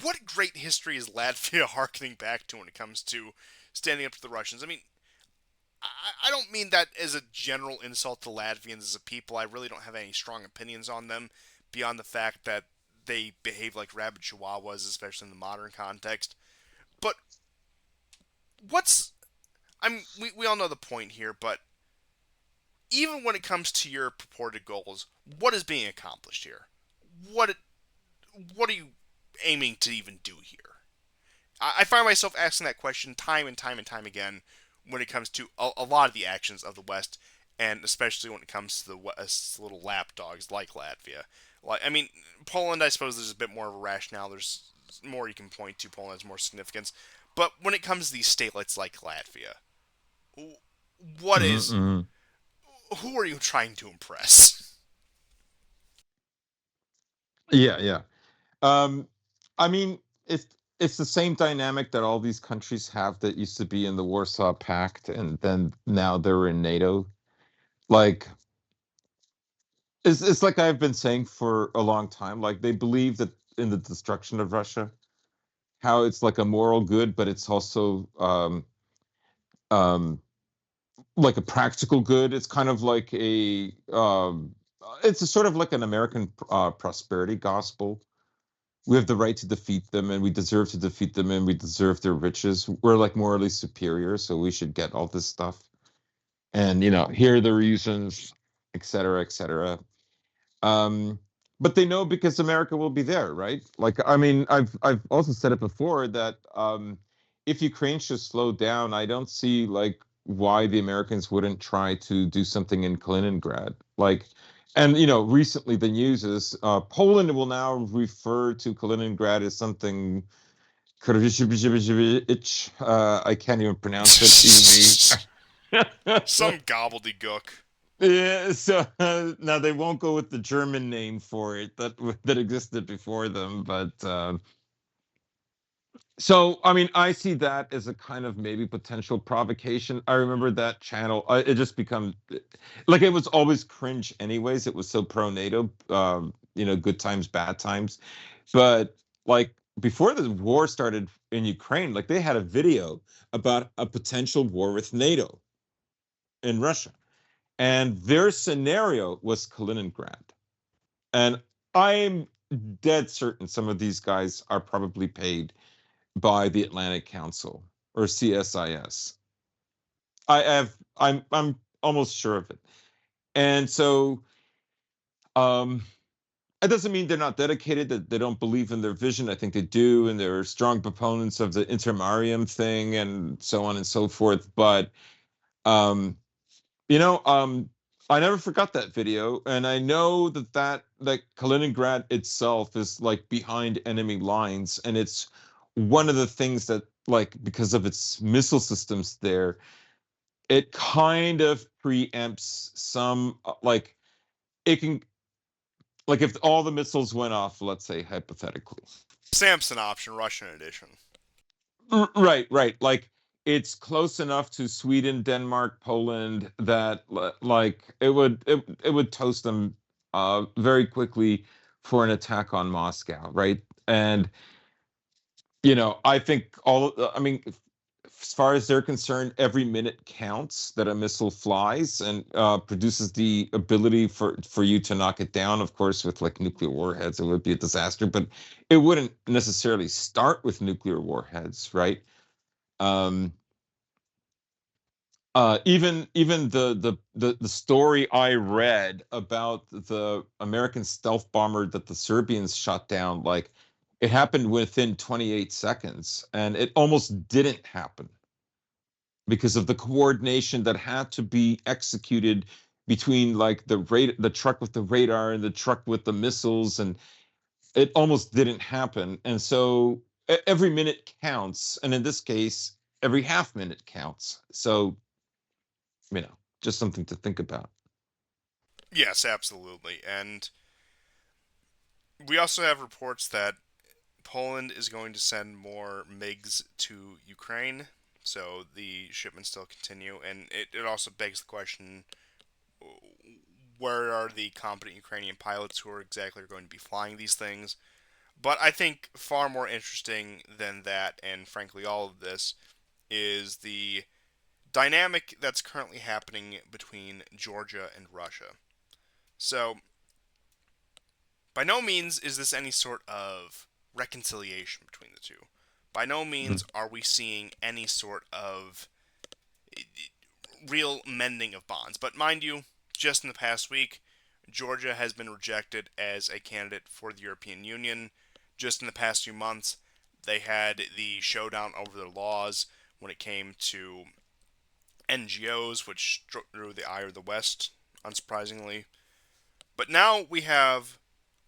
Speaker 1: what great history is Latvia harkening back to when it comes to standing up to the Russians? I mean, I don't mean that as a general insult to Latvians as a people. I really don't have any strong opinions on them beyond the fact that they behave like rabid chihuahuas, especially in the modern context. But what's we all know the point here, but even when it comes to your purported goals, what is being accomplished here? What what are you aiming to even do here? I find myself asking that question time and time and time again when it comes to a lot of the actions of the West, and especially when it comes to the West's little lapdogs like Latvia. Like, I mean, Poland, I suppose there's a bit more of a rationale. There's more you can point to. Poland has more significance. But when it comes to these statelets like Latvia, what is
Speaker 2: Mm-mm.
Speaker 1: who are you trying to impress?
Speaker 2: Yeah, yeah. Um, I mean, it's the same dynamic that all these countries have that used to be in the Warsaw Pact, and then now they're in NATO. Like, it's like I've been saying for a long time. Like, they believe that in the destruction of Russia, how it's like a moral good, but it's also um, like a practical good. It's kind of like it's a sort of like an American prosperity gospel. We have the right to defeat them, and we deserve to defeat them, and we deserve their riches. We're like morally superior, so we should get all this stuff. And here are the reasons, et cetera, et cetera. Um, but they know because America will be there, right? Like, I mean, I've also said it before that if Ukraine should slow down, I don't see like why the Americans wouldn't try to do something in Kaliningrad. Like, and recently the news is Poland will now refer to Kaliningrad as something. I can't even pronounce it, even me.
Speaker 1: Some gobbledygook.
Speaker 2: Yeah, so now they won't go with the German name for it that existed before them, but so I mean, I see that as a kind of maybe potential provocation. I remember that channel; it just become like it was always cringe, anyways. It was so pro NATO, good times, bad times, but like before the war started in Ukraine, like they had a video about a potential war with NATO in Russia. And their scenario was Kaliningrad. And I'm dead certain some of these guys are probably paid by the Atlantic Council or CSIS. I'm almost sure of it. And so it doesn't mean they're not dedicated, that they don't believe in their vision. I think they do, and they're strong proponents of the intermarium thing and so on and so forth. But um, You know, um, I never forgot that video, and I know that like Kaliningrad itself is like behind enemy lines, and it's one of the things that like because of its missile systems there, it kind of preempts some like it can like if all the missiles went off, let's say hypothetically.
Speaker 1: Samson option, Russian edition.
Speaker 2: Right, right. Like it's close enough to Sweden, Denmark, Poland that like it would toast them very quickly for an attack on Moscow, right? And I think I mean as far as they're concerned, every minute counts that a missile flies and produces the ability for you to knock it down. Of course, with like nuclear warheads, it would be a disaster, but it wouldn't necessarily start with nuclear warheads, right? Um, even the story I read about the American stealth bomber that the Serbians shot down, like it happened within 28 seconds, and it almost didn't happen because of the coordination that had to be executed between like the truck with the radar and the truck with the missiles, and it almost didn't happen. And so every minute counts, and in this case, every half minute counts. So just something to think about.
Speaker 1: Yes, absolutely. And we also have reports that Poland is going to send more MiGs to Ukraine, so the shipments still continue. And it also begs the question, where are the competent Ukrainian pilots who are exactly going to be flying these things? But I think far more interesting than that, and frankly all of this, is the dynamic that's currently happening between Georgia and Russia. So, by no means is this any sort of reconciliation between the two. By no
Speaker 2: Mhm.
Speaker 1: means are we seeing any sort of real mending of bonds. But mind you, just in the past week, Georgia has been rejected as a candidate for the European Union. Just in the past few months, they had the showdown over their laws when it came to NGOs, which drew the ire of the West, unsurprisingly. But now we have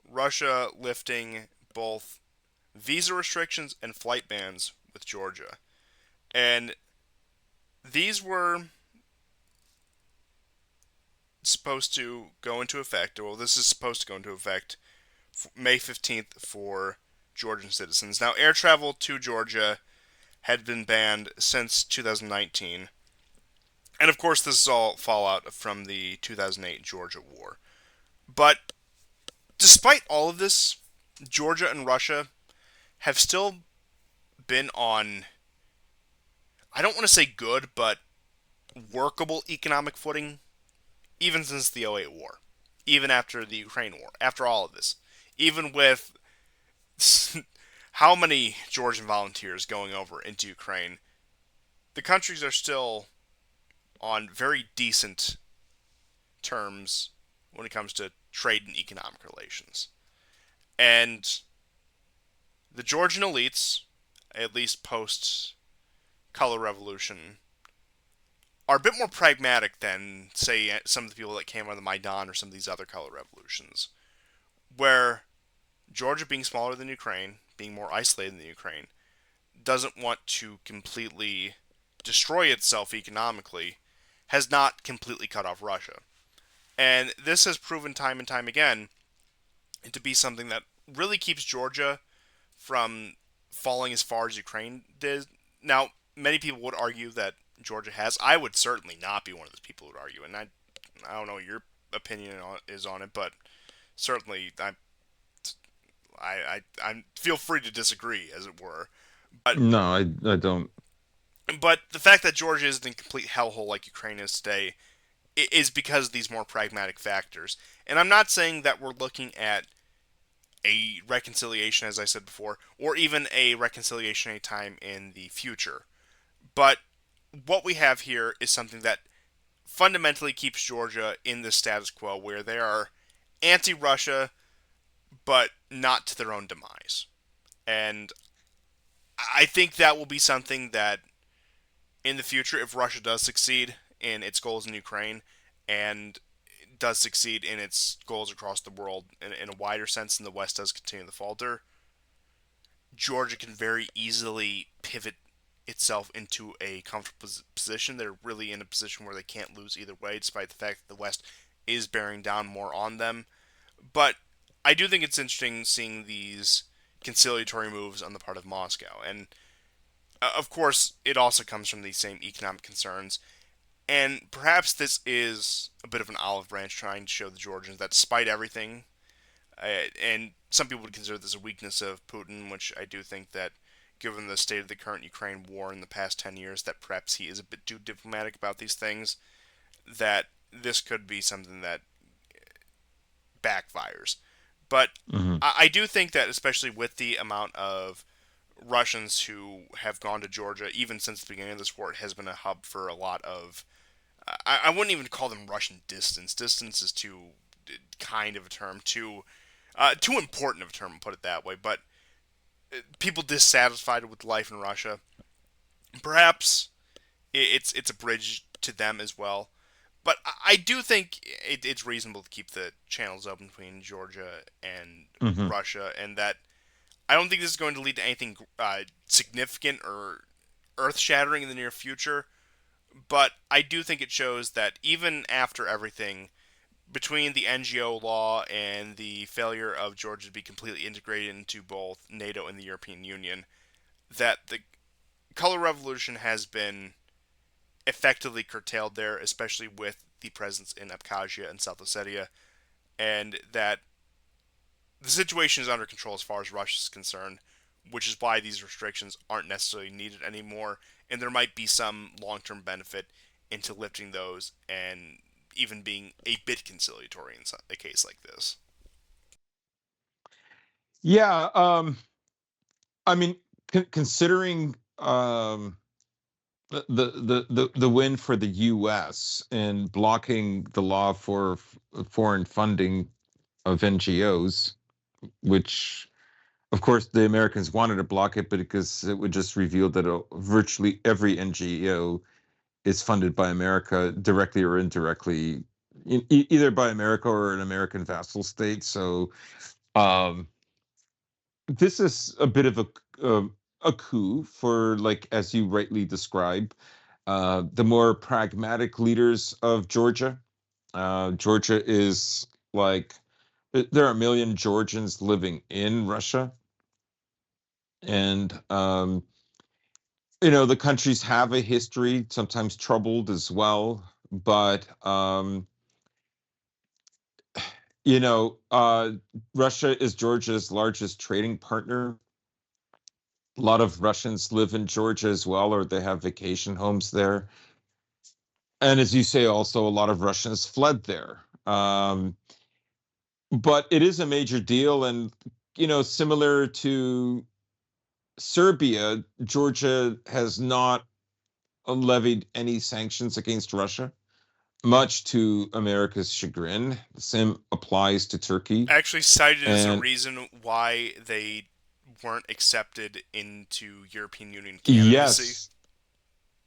Speaker 1: Russia lifting both visa restrictions and flight bans with Georgia. And these were supposed to go into effect, well, this is supposed to go into effect May 15th for Georgian citizens. Now, air travel to Georgia had been banned since 2019. And of course, this is all fallout from the 2008 Georgia War. But despite all of this, Georgia and Russia have still been on, I don't want to say good, but workable economic footing even since the '08 war, even after the Ukraine war, after all of this, even with how many Georgian volunteers going over into Ukraine, the countries are still on very decent terms when it comes to trade and economic relations. And the Georgian elites, at least post color revolution, are a bit more pragmatic than, say, some of the people that came out of the Maidan or some of these other color revolutions, where Georgia, being smaller than Ukraine, being more isolated than Ukraine, doesn't want to completely destroy itself economically, has not completely cut off Russia. And this has proven time and time again to be something that really keeps Georgia from falling as far as Ukraine did. Now, many people would argue that Georgia has. I would certainly not be one of those people who would argue, and I don't know what your opinion is on it, but certainly I feel free to disagree, as it were. But
Speaker 2: No, I don't.
Speaker 1: the fact that Georgia isn't in complete hellhole like Ukraine is today is because of these more pragmatic factors. And I'm not saying that we're looking at a reconciliation, as I said before, or even a reconciliation anytime in the future. But what we have here is something that fundamentally keeps Georgia in the status quo where they are anti Russia, but not to their own demise. And I think that will be something that in the future, if Russia does succeed in its goals in Ukraine and does succeed in its goals across the world in a wider sense, and the West does continue to falter, Georgia can very easily pivot itself into a comfortable position. They're really in a position where they can't lose either way, despite the fact that the West is bearing down more on them. But I do think it's interesting seeing these conciliatory moves on the part of Moscow. And of course, it also comes from these same economic concerns. And perhaps this is a bit of an olive branch trying to show the Georgians that despite everything, and some people would consider this a weakness of Putin, which I do think that, given the state of the current Ukraine war in the past 10 years, that perhaps he is a bit too diplomatic about these things, that this could be something that backfires. But
Speaker 2: Hmm.
Speaker 1: I do think that, especially with the amount of Russians who have gone to Georgia, even since the beginning of this war, it has been a hub for a lot of. I wouldn't even call them Russian distance. Distance is too kind of a term, too important of a term, put it that way. But people dissatisfied with life in Russia, perhaps it's a bridge to them as well. But I do think it's reasonable to keep the channels open between Georgia and
Speaker 2: Hmm.
Speaker 1: Russia, and that I don't think this is going to lead to anything significant or earth-shattering in the near future. But I do think it shows that even after everything, between the NGO law and the failure of Georgia to be completely integrated into both NATO and the European Union, that the color revolution has been effectively curtailed there, especially with the presence in Abkhazia and South Ossetia, and that the situation is under control as far as Russia is concerned, which is why these restrictions aren't necessarily needed anymore, and there might be some long-term benefit into lifting those and even being a bit conciliatory in a case like this.
Speaker 2: Yeah. I mean, considering the win for the U.S. in blocking the law for foreign funding of NGOs, which of course the Americans wanted to block it, but because it would just reveal that virtually every NGO is funded by America directly or indirectly, either by America or an American vassal state. So um, this is a bit of a coup for, like as you rightly describe, the more pragmatic leaders of Georgia. Georgia is like there are a million Georgians living in Russia, and the countries have a history, sometimes troubled as well, but you know, uh, Russia is Georgia's largest trading partner. A lot of Russians live in Georgia as well, or they have vacation homes there. And as you say, also a lot of Russians fled there. But it is a major deal, and similar to Serbia, Georgia has not levied any sanctions against Russia, much to America's chagrin. The same applies to Turkey.
Speaker 1: Actually cited as a
Speaker 2: And
Speaker 1: reason why they weren't accepted into European Union candidacy.
Speaker 2: yes,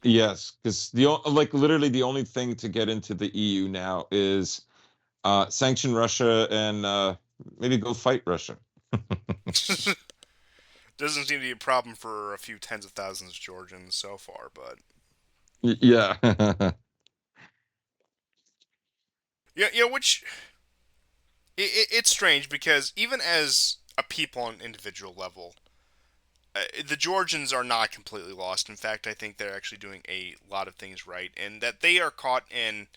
Speaker 2: yes, because like literally the only thing to get into the EU now is sanction Russia and maybe go fight Russia.
Speaker 1: Doesn't seem to be a problem for a few tens of thousands of Georgians so far, but
Speaker 2: Yeah.
Speaker 1: yeah, which it's strange because even as a people on an individual level, the Georgians are not completely lost. In fact, I think they're actually doing a lot of things right, and that they are caught in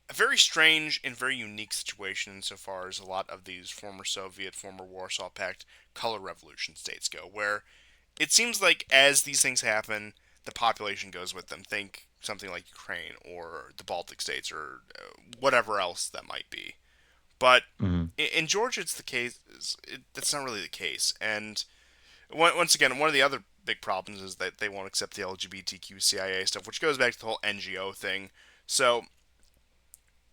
Speaker 1: a very strange and very unique situation insofar as a lot of these former Soviet, former Warsaw Pact color revolution states go, where it seems like as these things happen, the population goes with them. Think something like Ukraine or the Baltic states or whatever else that might be. But
Speaker 2: Mhm.
Speaker 1: in Georgia, it's the case. That's not really the case. And once again, one of the other big problems is that they won't accept the LGBTQ CIA stuff, which goes back to the whole NGO thing. So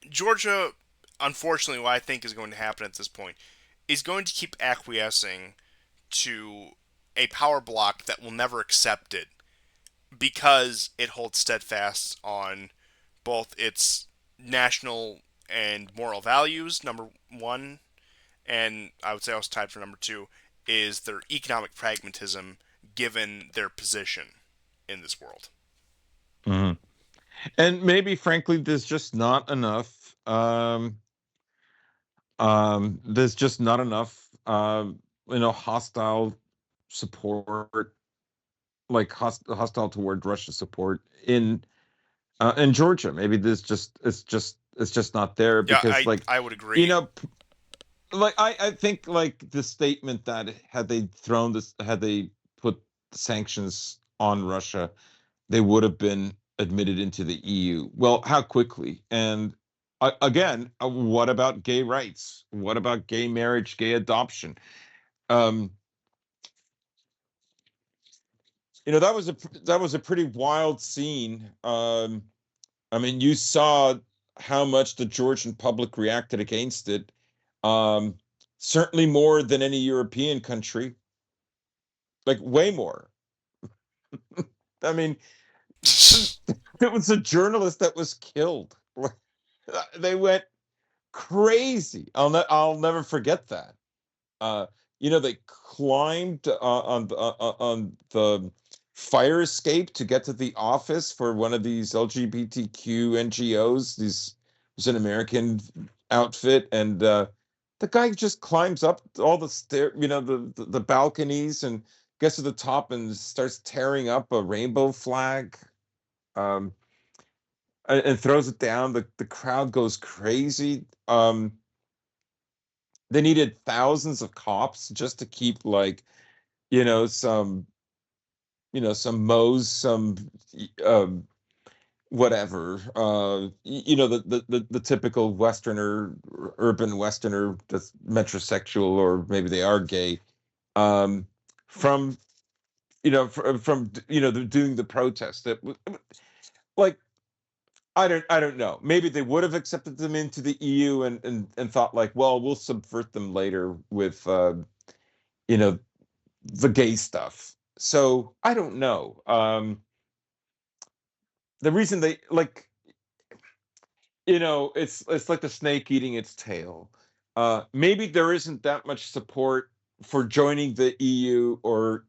Speaker 1: Georgia, unfortunately, what I think is going to happen at this point is going to keep acquiescing to a power block that will never accept it because it holds steadfast on both its national and moral values, number one, and I would say also tied for number two, is their economic pragmatism given their position in this world.
Speaker 2: Mhm. And maybe, frankly, there's just not enough. There's just not enough, hostile support, like hostile toward Russia support in Georgia. Maybe there's just it's just not there
Speaker 1: Yeah,
Speaker 2: because, like,
Speaker 1: I would
Speaker 2: you
Speaker 1: agree.
Speaker 2: know, like I think like the statement that had they put sanctions on Russia, they would have been admitted into the EU. Well, how quickly? And again, what about gay rights? What about gay marriage, gay adoption? Um, that was a pretty wild scene. I mean, you saw how much the Georgian public reacted against it. Um, Certainly more than any European country, like way more. I mean, it was a journalist that was killed. They went crazy. I'll never forget that. Uh, they climbed on the fire escape to get to the office for one of these LGBTQ NGOs. These was an American outfit, and the guy just climbs up all the stair, the balconies, and gets to the top and starts tearing up a rainbow flag. Um, and throws it down. The crowd goes crazy. They needed thousands of cops just to keep, like, some some mows, some um whatever, the typical westerner, urban westerner that's metrosexual, or maybe they are gay, um from from doing the protest. Like I don't know. Maybe they would have accepted them into the EU and thought like, well, we'll subvert them later with you know the gay stuff. So I don't know. The reason they like it's like the snake eating its tail. Maybe there isn't that much support for joining the EU or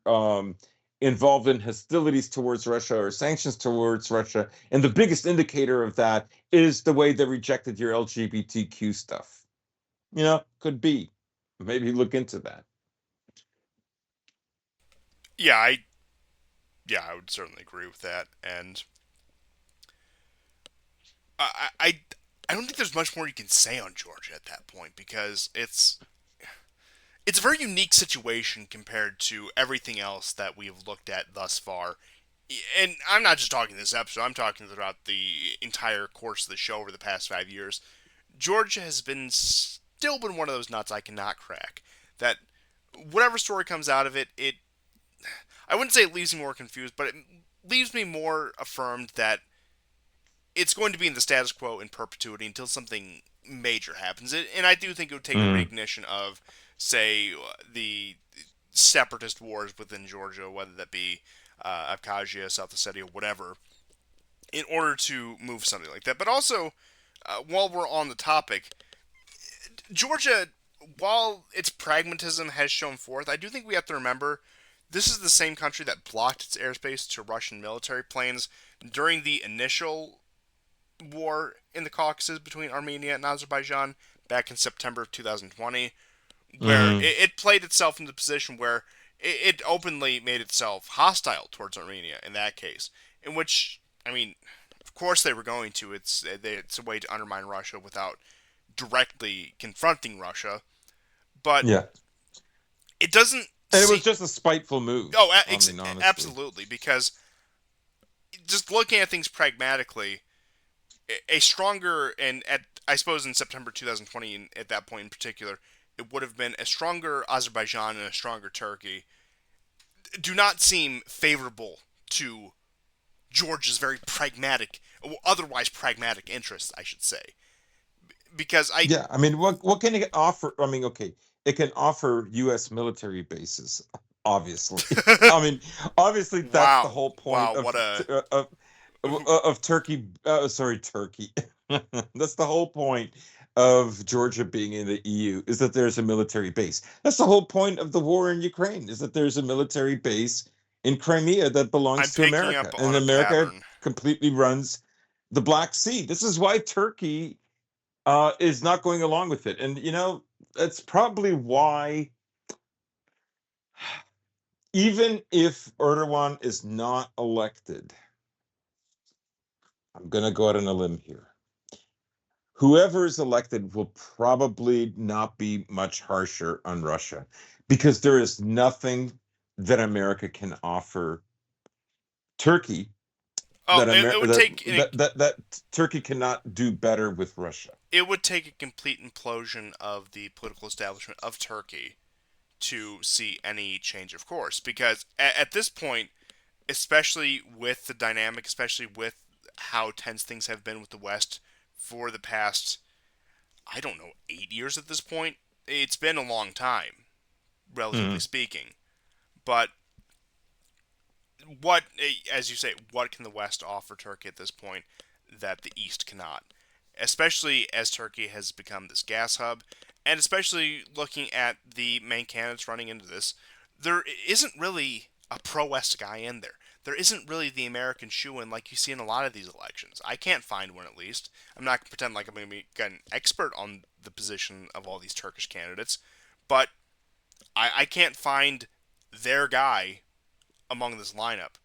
Speaker 2: involved in hostilities towards Russia or sanctions towards Russia. And the biggest indicator of that is the way they rejected your LGBTQ stuff. Could be. Maybe look into that.
Speaker 1: Yeah, I would certainly agree with that, and I, I, I don't think there's much more you can say on Georgia at that point because it's a very unique situation compared to everything else that we've looked at thus far. And I'm not just talking this episode, I'm talking throughout the entire course of the show over the past 5 years. Georgia has been still been one of those nuts I cannot crack. That whatever story comes out of it, I wouldn't say it leaves me more confused, but it leaves me more affirmed that it's going to be in the status quo in perpetuity until something major happens. And I do think it would take a
Speaker 2: Mm,
Speaker 1: reignition of, say, the separatist wars within Georgia, whether that be Abkhazia, South Ossetia, whatever, in order to move something like that. But also, while we're on the topic, Georgia, while its pragmatism has shown forth, I do think we have to remember this is the same country that blocked its airspace to Russian military planes during the initial war in the Caucasus between Armenia and Azerbaijan back in September of 2020, where
Speaker 2: mm,
Speaker 1: it played itself into the position where it openly made itself hostile towards Armenia in that case, in which, I mean, of course they were going to. It's a way to undermine Russia without directly confronting Russia, but
Speaker 2: yeah.
Speaker 1: it doesn't
Speaker 2: And it was
Speaker 1: seem.
Speaker 2: just a spiteful move.
Speaker 1: Oh,
Speaker 2: I mean, honestly.
Speaker 1: absolutely, because just looking at things pragmatically, a stronger and at I suppose in September 2020 at that point in particular, it would have been a stronger Azerbaijan and a stronger Turkey do not seem favorable to Georgia's very pragmatic, otherwise pragmatic interests, I should say, because I.
Speaker 2: Yeah, I mean, what can it offer? I mean, okay, it can offer U.S. military bases, obviously. I mean, obviously that's the
Speaker 1: Wow,
Speaker 2: whole point
Speaker 1: wow, what a.
Speaker 2: of Turkey. Sorry, Turkey. That's the whole point of Georgia being in the EU is that there's a military base. That's the whole point of the war in Ukraine is that there's a military base in Crimea that
Speaker 1: I'm
Speaker 2: belongs to
Speaker 1: picking
Speaker 2: America,
Speaker 1: up on
Speaker 2: and
Speaker 1: a
Speaker 2: America
Speaker 1: pattern.
Speaker 2: completely runs the Black Sea. This is why Turkey is not going along with it. And, that's probably why, even if Erdogan is not elected, I'm going to go out on a limb here. Whoever is elected will probably not be much harsher on Russia because there is nothing that America can offer Turkey
Speaker 1: Oh, it would take
Speaker 2: that Turkey cannot do better with Russia.
Speaker 1: it would take a complete implosion of the political establishment of Turkey to see any change of course. Because at this point, especially with the dynamic, especially with how tense things have been with the West for the past, I don't know, 8 years at this point, it's been a long time, relatively
Speaker 2: Mhm.
Speaker 1: speaking. But what, as you say, what can the West offer Turkey at this point that the East cannot? Especially as Turkey has become this gas hub, and especially looking at the main candidates running into this, there isn't really a pro-West guy in there. There isn't really the American shoe-in like you see in a lot of these elections. I can't find one at least. I'm not going to pretend like I'm going to be an expert on the position of all these Turkish candidates, but I can't find their guy among this lineup,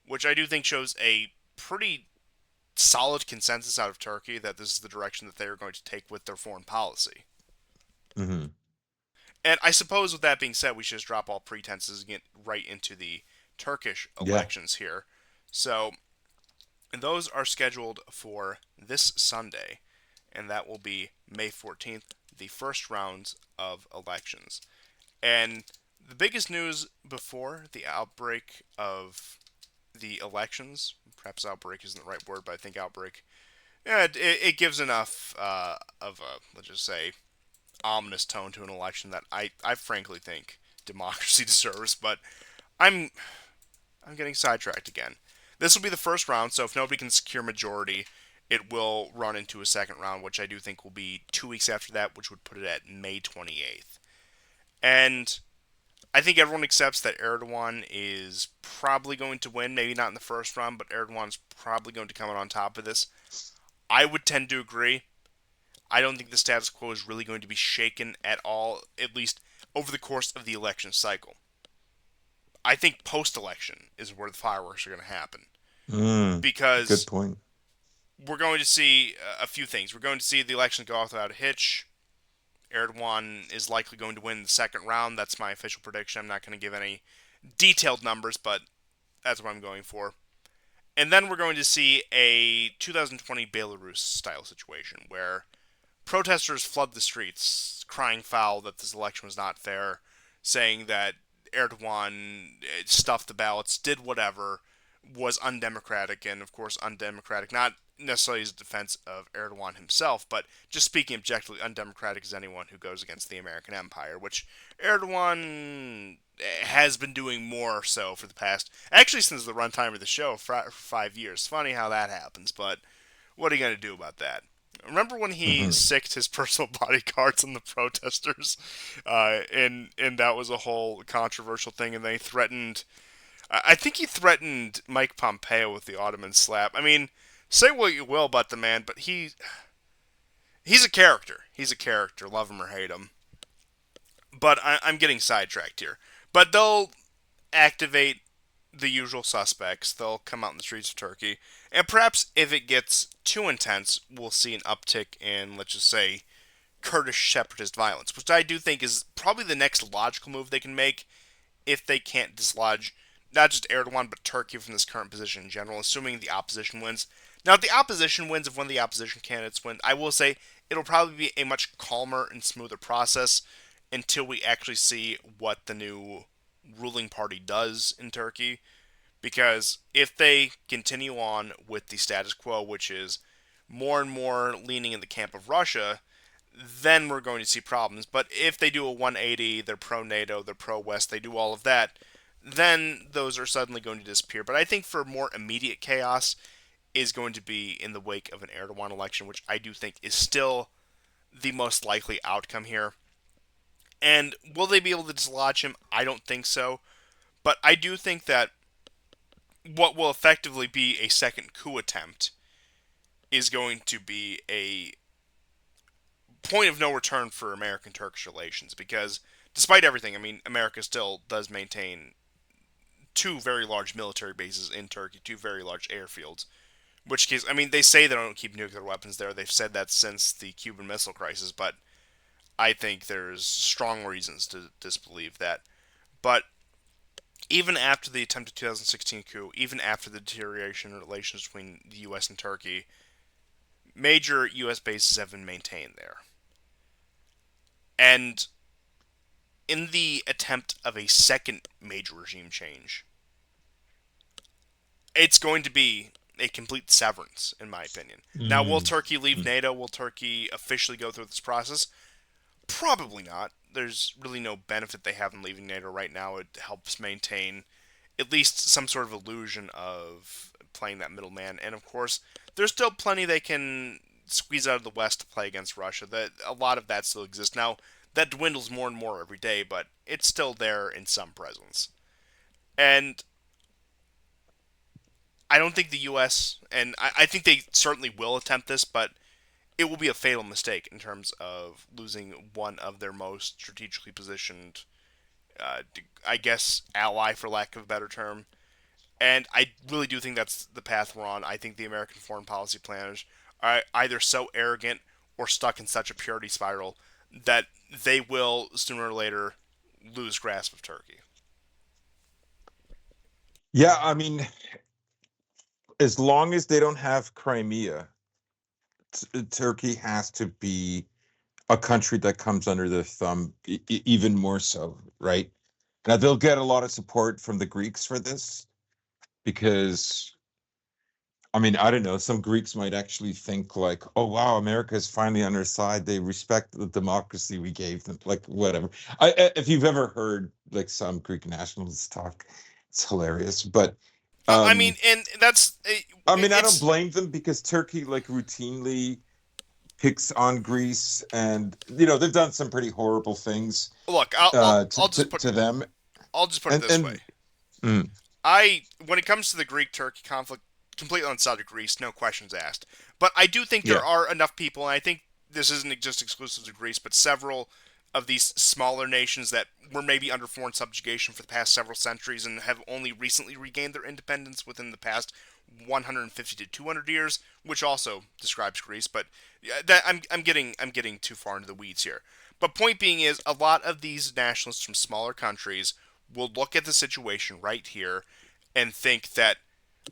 Speaker 1: which I do think shows a pretty solid consensus out of Turkey that this is the direction that they are going to take with their foreign policy.
Speaker 2: Mhm.
Speaker 1: And I suppose with that being said, we should just drop all pretenses and get right into the Turkish
Speaker 2: Yeah.
Speaker 1: elections here. So those are scheduled for this Sunday, and that will be May 14th, the first rounds of elections. And The biggest news before the outbreak of the elections, perhaps outbreak isn't the right word, but I think outbreak, yeah, it gives enough of a, let's just say, ominous tone to an election that I frankly think democracy deserves. But I'm I'm getting sidetracked again. This will be the first round, so if nobody can secure majority, it will run into a second round, which I do think will be 2 weeks after that, which would put it at May 28th. And I think everyone accepts that Erdogan is probably going to win. Maybe not in the first round, but Erdogan's probably going to come out on top of this. I would tend to agree. I don't think the status quo is really going to be shaken at all, at least over the course of the election cycle. I think post election is where the fireworks are going to happen
Speaker 2: Good
Speaker 1: because
Speaker 2: point.
Speaker 1: we're going to see a few things. We're going to see the election go off without a hitch. Erdogan is likely going to win the second round. That's my official prediction. I'm not going to give any detailed numbers, but that's what I'm going for. And then we're going to see a 2020 Belarus style situation where protesters flood the streets, crying foul that this election was not fair, saying that Erdogan stuffed the ballots, did whatever, was undemocratic, and of course, undemocratic, not necessarily as a defense of Erdogan himself, but just speaking objectively, undemocratic as anyone who goes against the American empire, which Erdogan has been doing more so for the past, actually, since the runtime of the show for 5 years. Funny how that happens, but what are you going to do about that? Remember when he
Speaker 2: Hmm.
Speaker 1: sicked his personal bodyguards on the protesters, and that was a whole controversial thing. And they threatened, I think he threatened Mike Pompeo with the Ottoman slap. I mean, say what you will about the man, but he's a character. He's a character, love him or hate him. But I'm getting sidetracked here. But they'll activate the usual suspects. They'll come out in the streets of Turkey. And perhaps if it gets too intense, we'll see an uptick in, let's just say, Kurdish separatist violence, which I do think is probably the next logical move they can make if they can't dislodge not just Erdogan, but Turkey from this current position in general, assuming the opposition wins. Now, if the opposition wins, if one of the opposition candidates win, I will say it'll probably be a much calmer and smoother process until we actually see what the new ruling party does in Turkey. Because if they continue on with the status quo, which is more and more leaning in the camp of Russia, then we're going to see problems. But if they do a 180, they're pro NATO, they're pro West, they do all of that, then those are suddenly going to disappear. But I think for more immediate chaos is going to be in the wake of an Erdogan election, which I do think is still the most likely outcome here. And will they be able to dislodge him? I don't think so. But I do think that what will effectively be a second coup attempt is going to be a point of no return for American Turkish relations because despite everything, I mean, America still does maintain two very large military bases in Turkey, two very large airfields. Which case, I mean, they say they don't keep nuclear weapons there. They've said that since the Cuban Missile Crisis, but I think there's strong reasons to disbelieve that. But even after the attempted 2016 coup, even after the deterioration in relations between the U.S. and Turkey, major U.S. bases have been maintained there. And in the attempt of a second major regime change, it's going to be a complete severance, in my opinion. Now, will
Speaker 2: Mm.
Speaker 1: Turkey leave NATO? Will Turkey officially go through this process? Probably not. There's really no benefit they have in leaving NATO right now. It helps maintain at least some sort of illusion of playing that middleman. And of course, there's still plenty they can squeeze out of the West to play against Russia. That a lot of that still exists now. That dwindles more and more every day, but it's still there in some presence. And I don't think the U.S. and I think they certainly will attempt this, but it will be a fatal mistake in terms of losing one of their most strategically positioned, I guess, ally, for lack of a better term. And I really do think that's the path we're on. I think the American foreign policy planners are either so arrogant or stuck in such a purity spiral that they will sooner or later lose grasp of Turkey.
Speaker 2: Yeah, I mean, as long as they don't have Crimea, Turkey has to be a country that comes under their thumb even more so, right? Now they'll get a lot of support from the Greeks for this because I mean, I don't know, some Greeks might actually think like, oh wow, America is finally on our side. They respect the democracy we gave them, like whatever. If you've ever heard like some Greek nationalists talk, it's hilarious. But
Speaker 1: I mean,
Speaker 2: um
Speaker 1: and that's
Speaker 2: I mean, I don't
Speaker 1: it's
Speaker 2: blame them because Turkey like routinely picks on Greece, and they've done some pretty horrible things
Speaker 1: look. I'll just put
Speaker 2: to them,
Speaker 1: I'll just put it
Speaker 2: and
Speaker 1: this way.
Speaker 2: mm,
Speaker 1: When it comes to the Greek-Turkey conflict, completely on the side of Greece, no questions asked. But I do think there
Speaker 2: yeah,
Speaker 1: are enough people, and I think this isn't just exclusive to Greece, but several of these smaller nations that were maybe under foreign subjugation for the past several centuries and have only recently regained their independence within the past 150 to 200 years, which also describes Greece. But I'm getting too far into the weeds here. But point being is, a lot of these nationalists from smaller countries will look at the situation right here and think that,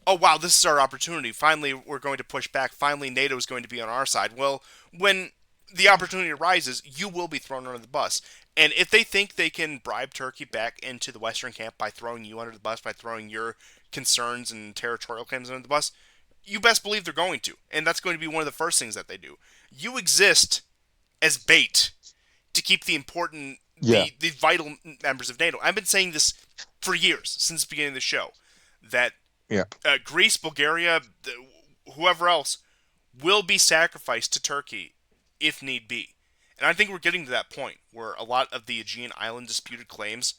Speaker 1: oh wow, this is our opportunity. Finally, we're going to push back. Finally, NATO is going to be on our side. Well, when the opportunity arises, you will be thrown under the bus. And if they think they can bribe Turkey back into the Western camp by throwing you under the bus, by throwing your concerns and territorial claims under the bus, you best believe they're going to. And that's going to be one of the first things that they do. You exist as bait to keep the important,
Speaker 2: yeah,
Speaker 1: the vital members of NATO. I've been saying this for years since the beginning of the show that
Speaker 2: yeah,
Speaker 1: Greece, Bulgaria, whoever else will be sacrificed to Turkey if need be. And I think we're getting to that point where a lot of the Aegean island disputed claims,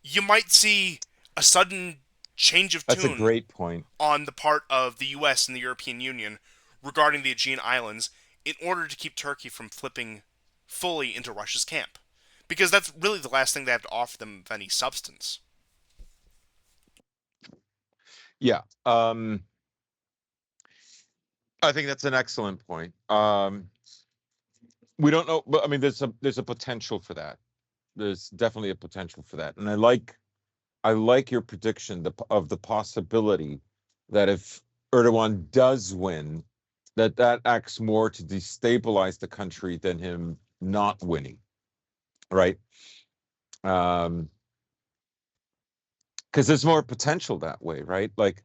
Speaker 1: you might see a sudden change of
Speaker 2: that's a
Speaker 1: tune
Speaker 2: great point.
Speaker 1: on the part of the US and the European Union regarding the Aegean islands in order to keep Turkey from flipping fully into Russia's camp. Because that's really the last thing they have to offer them of any substance.
Speaker 2: Yeah, I think that's an excellent point. We don't know, but I mean, there's a potential for that. There's definitely a potential for that, and I like your prediction of the possibility that if Erdogan does win, that acts more to destabilize the country than him not winning, right? Um, because there's more potential that way, right? Like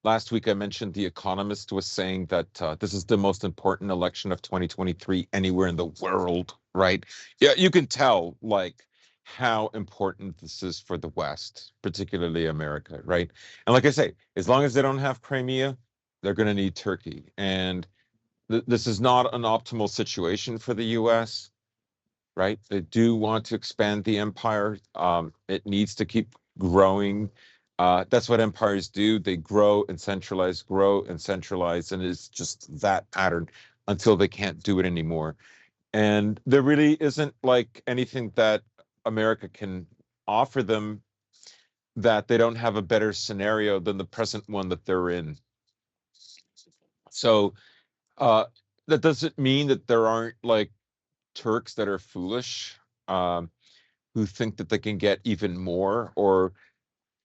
Speaker 2: last week, I mentioned The Economist was saying that this is the most important election of 2023 anywhere in the world, right? Yeah, you can tell like how important this is for the West, particularly America, right? And like I say, as long as they don't have Crimea, they're going to need Turkey. And this is not an optimal situation for the US, right? They do want to expand the empire. It needs to keep growing. That's what empires do. They grow and centralize, and it's just that pattern until they can't do it anymore. And there really isn't like anything that America can offer them that they don't have a better scenario than the present one that they're in. So uh, that doesn't mean that there aren't like Turks that are foolish. Um, who think that they can get even more, or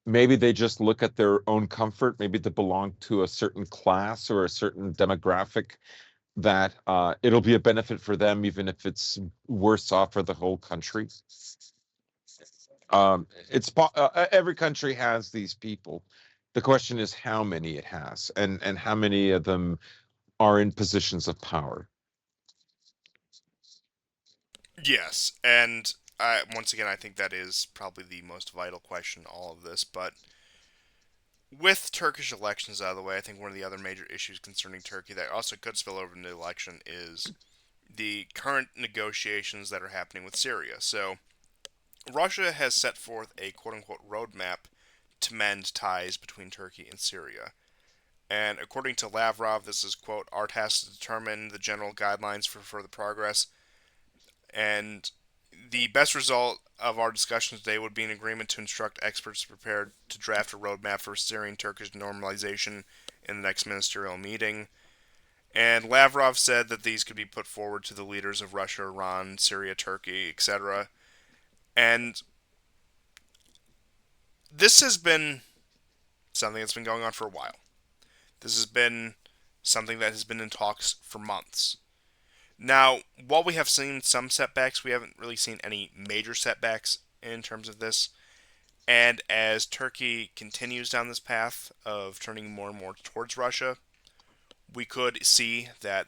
Speaker 2: maybe they just look at their own comfort. Maybe they belong to a certain class or a certain demographic that it'll be a benefit for them, even if it's worse off for the whole country. Every country has these people. The question is how many it has, and how many of them are in positions of power.
Speaker 1: Yes, and once again, I think that is probably the most vital question in all of this. But with Turkish elections out of the way, I think one of the other major issues concerning Turkey that also could spill over into the election is the current negotiations that are happening with Syria. So, Russia has set forth a quote unquote roadmap to mend ties between Turkey and Syria. And according to Lavrov, this is, quote, our task to determine the general guidelines for further progress. And the best result of our discussion today would be an agreement to instruct experts prepared to draft a roadmap for Syrian Turkish normalization in the next ministerial meeting. And Lavrov said that these could be put forward to the leaders of Russia, Iran, Syria, Turkey, etc. And this has been something that's been going on for a while. This has been something that has been in talks for months. Now, while we have seen some setbacks, we haven't really seen any major setbacks in terms of this. And as Turkey continues down this path of turning more and more towards Russia, we could see that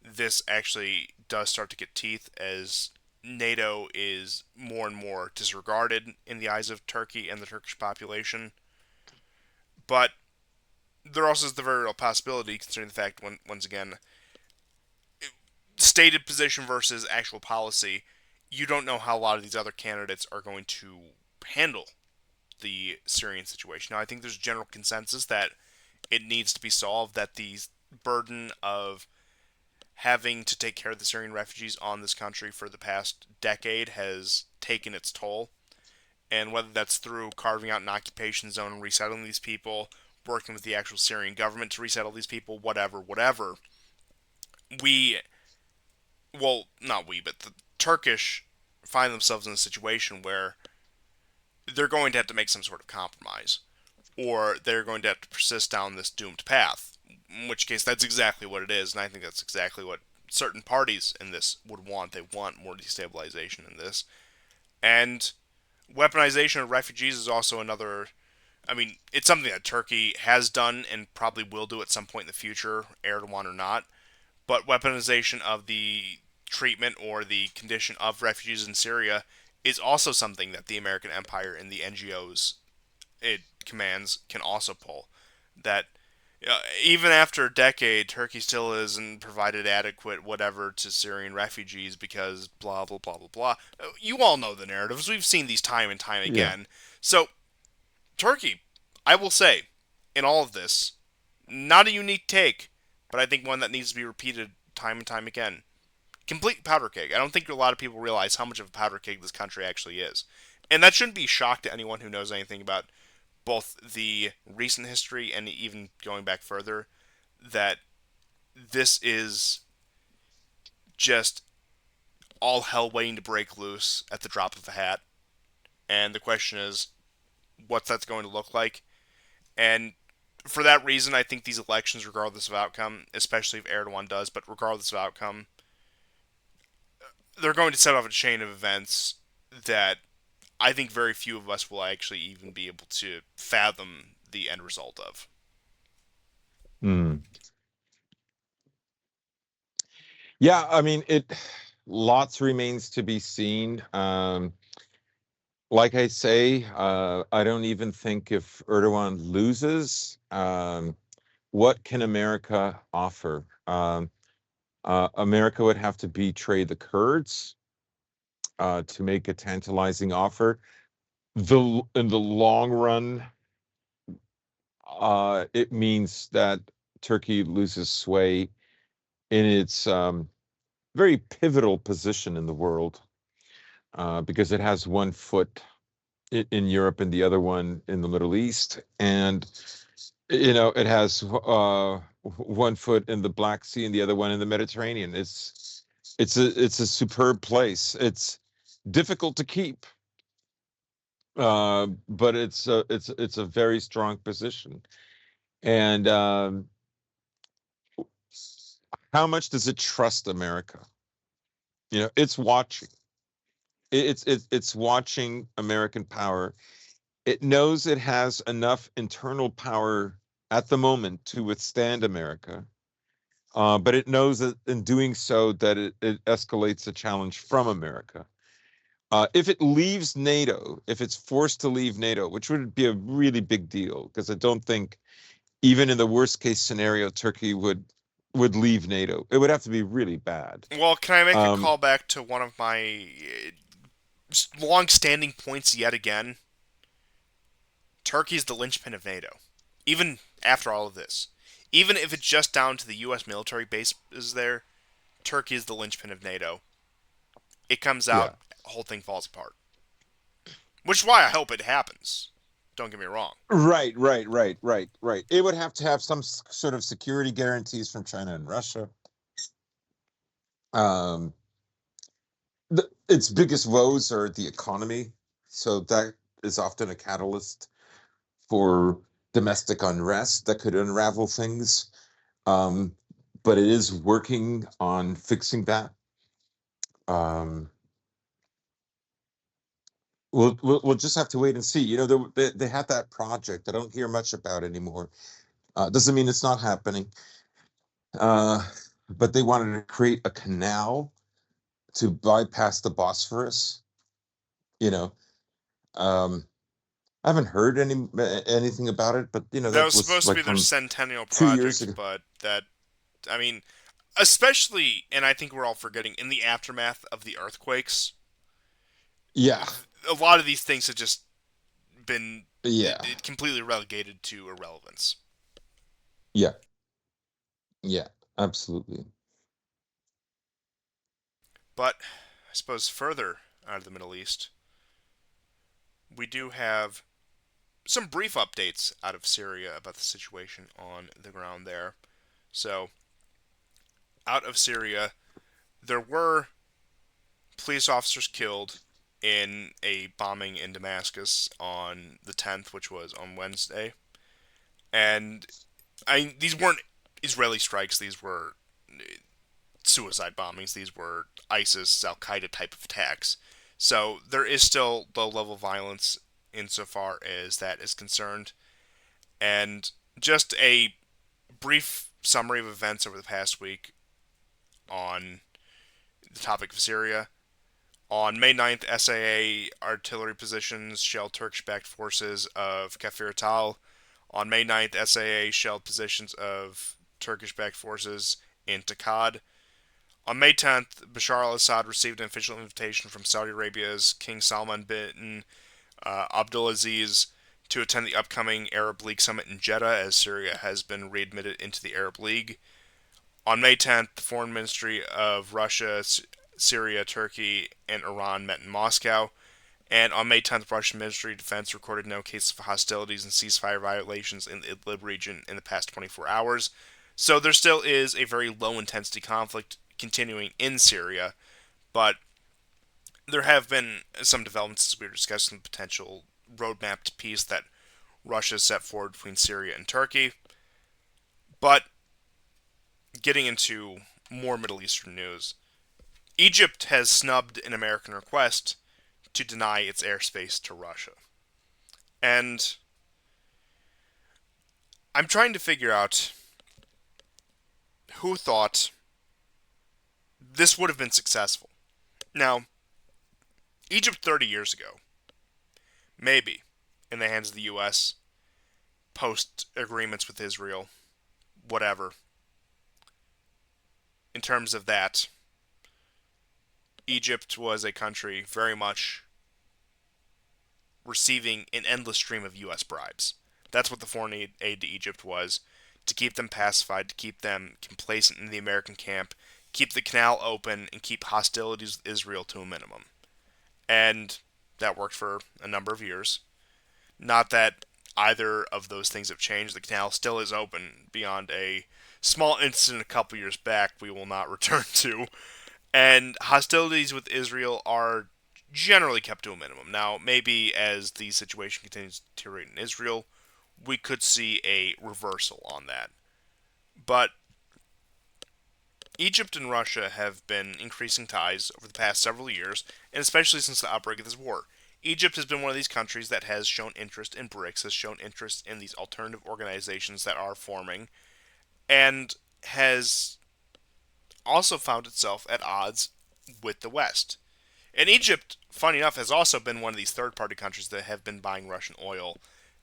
Speaker 1: this actually does start to get teeth as NATO is more and more disregarded in the eyes of Turkey and the Turkish population. But there also is the very real possibility, considering the fact, once again, stated position versus actual policy, you don't know how a lot of these other candidates are going to handle the Syrian situation. Now, I think there's general consensus that it needs to be solved, that the burden of having to take care of the Syrian refugees on this country for the past decade has taken its toll. And whether that's through carving out an occupation zone and resettling these people, working with the actual Syrian government to resettle these people, whatever, we, well, not we, but the Turkish find themselves in a situation where they're going to have to make some sort of compromise, or they're going to have to persist down this doomed path. In which case, that's exactly what it is, and I think that's exactly what certain parties in this would want. They want more destabilization in this, and weaponization of refugees is also another. I mean, it's something that Turkey has done and probably will do at some point in the future, Erdogan or not. But weaponization of the treatment or the condition of refugees in Syria is also something that the American empire and the NGOs it commands can also pull. That even after a decade, Turkey still isn't provided adequate whatever to Syrian refugees because blah blah blah blah blah. You all know the narratives. We've seen these time and time
Speaker 2: Yeah.
Speaker 1: again. So Turkey, I will say, in all of this, not a unique take, but I think one that needs to be repeated time and time again. Complete powder keg. I don't think a lot of people realize how much of a powder keg this country actually is. And that shouldn't be a shock to anyone who knows anything about both the recent history and even going back further, that this is just all hell waiting to break loose at the drop of a hat. And the question is, what's that going to look like? And for that reason, I think these elections, regardless of outcome, especially if Erdogan does, but regardless of outcome, they're going to set off a chain of events that I think very few of us will actually even be able to fathom the end result of.
Speaker 2: Mm. Yeah, I mean, it lots remains to be seen. Like I say, I don't even think if Erdogan loses, what can America offer? America would have to betray the Kurds to make a tantalizing offer. In the long run, it means that Turkey loses sway in its very pivotal position in the world because it has one foot in Europe and the other one in the Middle East, and it has one foot in the Black Sea and the other one in the Mediterranean. It's a superb place. It's difficult to keep, but it's a very strong position. And how much does it trust America? It's watching. It's watching American power. It knows it has enough internal power at the moment to withstand America, but it knows that in doing so that it escalates the challenge from America. If it leaves NATO, if it's forced to leave NATO, which would be a really big deal, because I don't think even in the worst case scenario, Turkey would leave NATO. It would have to be really bad.
Speaker 1: Well, can I make a
Speaker 2: Um,
Speaker 1: call back to one of my long-standing points yet again? Turkey's the linchpin of NATO. Even after all of this, even if it's just down to the U.S. military bases there, Turkey is the linchpin of NATO. It comes out,
Speaker 2: yeah.
Speaker 1: whole thing falls apart. Which is why I hope it happens. Don't get me wrong.
Speaker 2: Right. It would have to have some sort of security guarantees from China and Russia. Um, its biggest woes are the economy, so that is often a catalyst for domestic unrest that could unravel things. Um, but it is working on fixing that. Um, we'll just have to wait and see. They had that project. I don't hear much about anymore. Doesn't mean it's not happening. Uh, but they wanted to create a canal to bypass the Bosphorus. You know, um, I haven't heard anything about it, but
Speaker 1: That
Speaker 2: that
Speaker 1: was
Speaker 2: was
Speaker 1: supposed to
Speaker 2: like
Speaker 1: be their
Speaker 2: from
Speaker 1: centennial
Speaker 2: 2 years
Speaker 1: project,
Speaker 2: ago.
Speaker 1: but that, I mean, especially, and I think we're all forgetting, in the aftermath of the earthquakes,
Speaker 2: Yeah,
Speaker 1: a lot of these things have just been
Speaker 2: yeah,
Speaker 1: completely relegated to irrelevance.
Speaker 2: yeah, yeah, absolutely.
Speaker 1: But I suppose further out of the Middle East, we do have some brief updates out of Syria about the situation on the ground there. So, out of Syria, there were police officers killed in a bombing in Damascus on the 10th, which was on Wednesday. And these weren't Israeli strikes, these were suicide bombings, these were ISIS, Al Qaeda type of attacks. So there is still low level violence insofar as that is concerned. And just a brief summary of events over the past week on the topic of Syria. On May 9th, SAA artillery positions shelled Turkish backed forces of Kafir Tal. On May 9th, SAA shelled positions of Turkish backed forces in Takad. On May 10th, Bashar al Assad received an official invitation from Saudi Arabia's King Salman bin Abdulaziz to attend the upcoming Arab League summit in Jeddah as Syria has been readmitted into the Arab League. On May 10th, the Foreign Ministry of Russia, Syria, Turkey, and Iran met in Moscow. And on May 10th, the Russian Ministry of Defense recorded no cases of hostilities and ceasefire violations in the Idlib region in the past 24 hours. So there still is a very low intensity conflict continuing in Syria, but there have been some developments as we were discussing the potential roadmap to peace that Russia set forward between Syria and Turkey. But getting into more Middle Eastern news, Egypt has snubbed an American request to deny its airspace to Russia. And I'm trying to figure out who thought this would have been successful. Now, Egypt 30 years ago, maybe, in the hands of the US, post agreements with Israel, whatever, in terms of that, Egypt was a country very much receiving an endless stream of U.S. bribes. That's what the foreign aid to Egypt was, to keep them pacified, to keep them complacent in the American camp, keep the canal open, and keep hostilities with Israel to a minimum. And that worked for a number of years. Not that either of those things have changed. The canal still is open beyond a small incident a couple years back we will not return to. And hostilities with Israel are generally kept to a minimum. Now, maybe as the situation continues to deteriorate in Israel, we could see a reversal on that. But Egypt and Russia have been increasing ties over the past several years, and especially since the outbreak of this war. Egypt has been one of these countries that has shown interest in BRICS, has shown interest in these alternative organizations that are forming, and has also found itself at odds with the West. And Egypt, funny enough, has also been one of these third party countries that have been buying Russian oil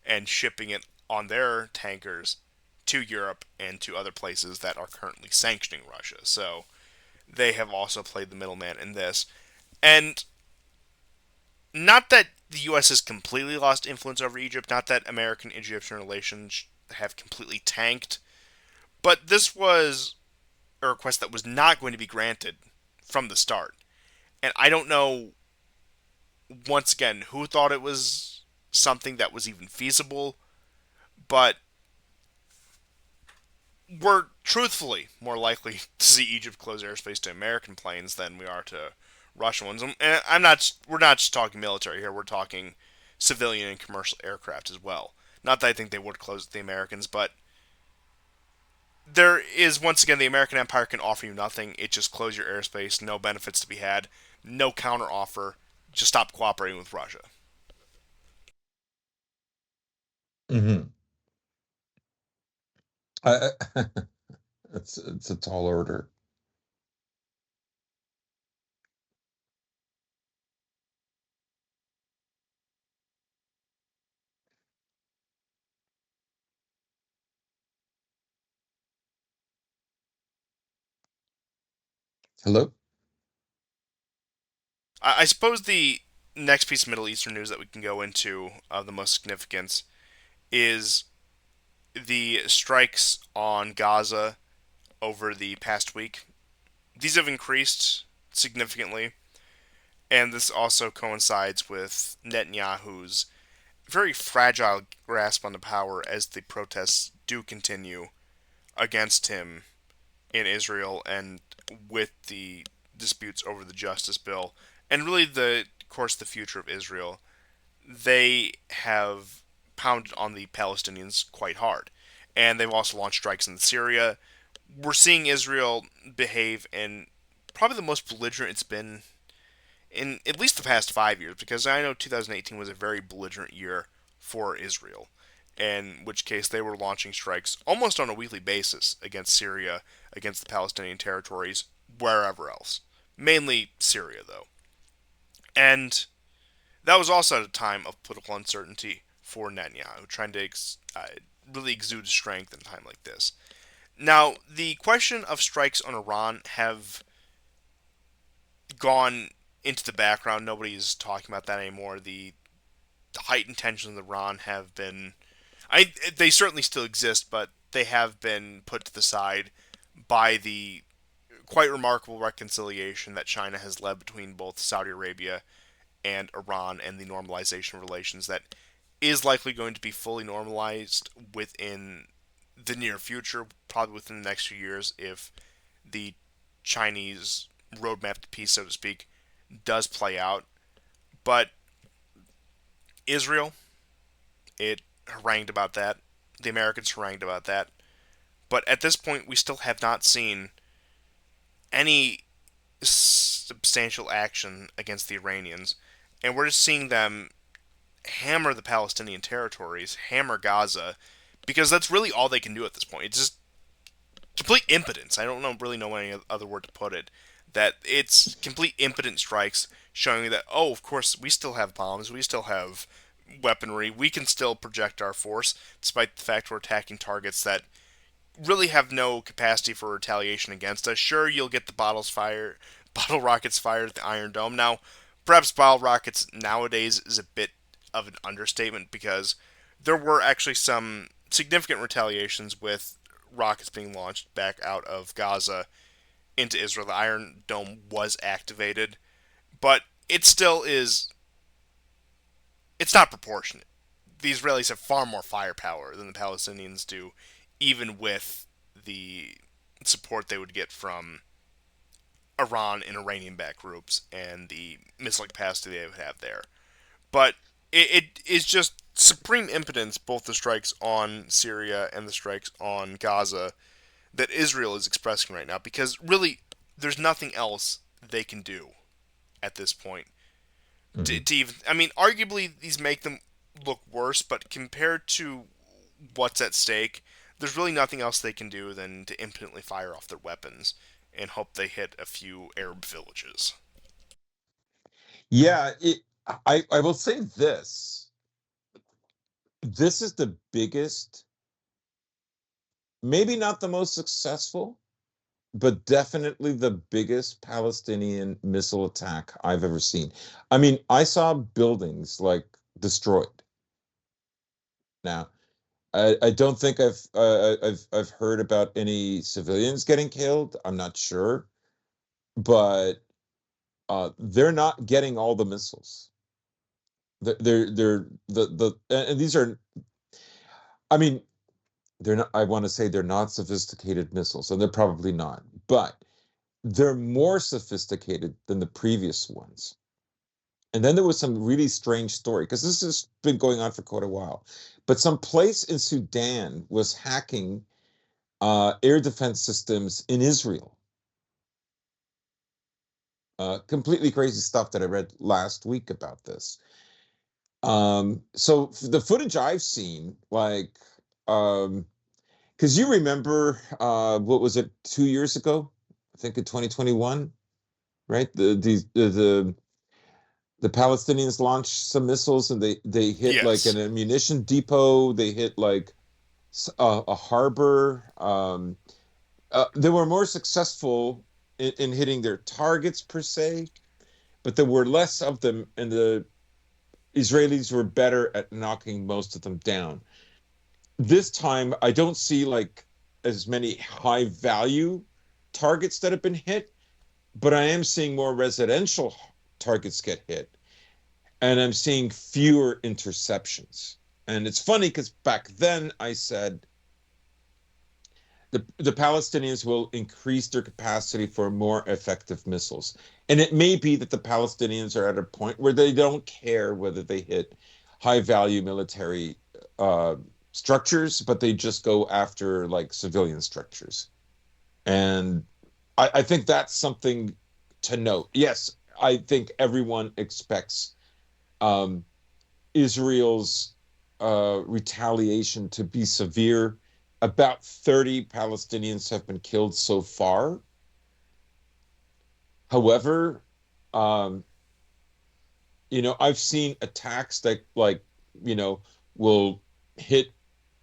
Speaker 1: and shipping it on their tankers to Europe and to other places that are currently sanctioning Russia. So they have also played the middleman in this. And not that the U.S. has completely lost influence over Egypt, not that American Egyptian relations have completely tanked, but this was a request that was not going to be granted from the start. And I don't know, once again, who thought it was something that was even feasible, but we're truthfully more likely to see Egypt close airspace to American planes than we are to Russian ones. And I'm not. We're not just talking military here. We're talking civilian and commercial aircraft as well. Not that I think they would close to the Americans, but there is once again the American empire can offer you nothing. It just close your airspace, no benefits to be had, no counter offer. Just stop cooperating with Russia.
Speaker 2: Hmm. It's a tall order. Hello?
Speaker 1: I suppose the next piece of Middle Eastern news that we can go into of the most significance is the strikes on Gaza over the past week. These have increased significantly, and this also coincides with Netanyahu's very fragile grasp on the power as the protests do continue against him in Israel and with the disputes over the justice bill and really the of course the future of Israel. They have pounded on the Palestinians quite hard. And they've also launched strikes in Syria. We're seeing Israel behave in probably the most belligerent it's been in at least the past 5 years, because I know 2018 was a very belligerent year for Israel, in which case they were launching strikes almost on a weekly basis against Syria, against the Palestinian territories, wherever else. Mainly Syria, though. And that was also at a time of political uncertainty for Netanyahu, trying to really exude strength in a time like this. Now, the question of strikes on Iran have gone into the background. Nobody's talking about that anymore. The heightened tensions in Iran have been, they certainly still exist, but they have been put to the side by the quite remarkable reconciliation that China has led between both Saudi Arabia and Iran, and the normalization of relations that is likely going to be fully normalized within the near future, probably within the next few years, if the Chinese roadmap to peace, so to speak, does play out. But Israel, it harangued about that. The Americans harangued about that. But at this point, we still have not seen any substantial action against the Iranians. And we're just seeing them hammer the Palestinian territories, hammer Gaza, because that's really all they can do at this point. It's just complete impotence. I don't know, really know any other word to put it. That it's complete impotent strikes showing that, oh, of course, we still have bombs, we still have weaponry, we can still project our force, despite the fact we're attacking targets that really have no capacity for retaliation against us. Sure, you'll get the bottle rockets fired at the Iron Dome. Now, perhaps bottle rockets nowadays is a bit of an understatement, because there were actually some significant retaliations with rockets being launched back out of Gaza into Israel. The Iron Dome was activated, but it still is. It's not proportionate. The Israelis have far more firepower than the Palestinians do, even with the support they would get from Iran and Iranian backed groups and the missile capacity they would have there. But it is just supreme impotence, both the strikes on Syria and the strikes on Gaza, that Israel is expressing right now, because really there's nothing else they can do at this point.
Speaker 2: Hmm.
Speaker 1: To even, I mean, arguably these make them look worse, but compared to what's at stake, there's really nothing else they can do than to impotently fire off their weapons and hope they hit a few Arab villages.
Speaker 2: Yeah, I will say this. This is the biggest, maybe not the most successful, but definitely the biggest Palestinian missile attack I've ever seen. I mean, I saw buildings like destroyed. Now, I don't think I've heard about any civilians getting killed. I'm not sure, but they're not getting all the missiles. They're the and these are, I mean, they're not, I want to say they're not sophisticated missiles, and they're probably not, but they're more sophisticated than the previous ones. And then there was some really strange story, because this has been going on for quite a while. But some place in Sudan was hacking air defense systems in Israel. Completely crazy stuff that I read last week about this. So the footage I've seen, like, because you remember, what was it, 2 years ago? I think in 2021, right? The Palestinians launched some missiles and they hit like
Speaker 1: Yes.
Speaker 2: an ammunition depot. They hit like a harbor. They were more successful in hitting their targets per se, but there were less of them, and the Israelis were better at knocking most of them down. This time, I don't see like as many high value targets that have been hit, but I am seeing more residential targets get hit, and I'm seeing fewer interceptions. And it's funny because back then I said the Palestinians will increase their capacity for more effective missiles. And it may be that the Palestinians are at a point where they don't care whether they hit high value military uh, structures, but they just go after like civilian structures. And I think that's something to note. Yes, I think everyone expects um, Israel's retaliation to be severe. About 30 Palestinians have been killed so far. However, um, I've seen attacks that, like, you know, will hit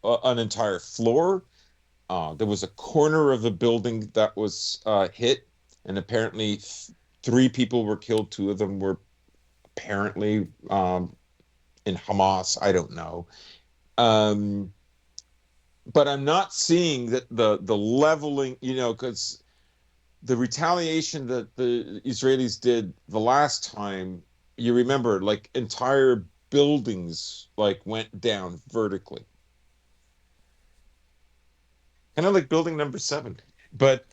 Speaker 2: an entire floor. There was a corner of a building that was hit, and apparently three people were killed. Two of them were apparently in Hamas. I don't know. Um, but I'm not seeing that the leveling, because the retaliation that the Israelis did the last time, you remember, like entire buildings like went down vertically, kind of like building number seven. But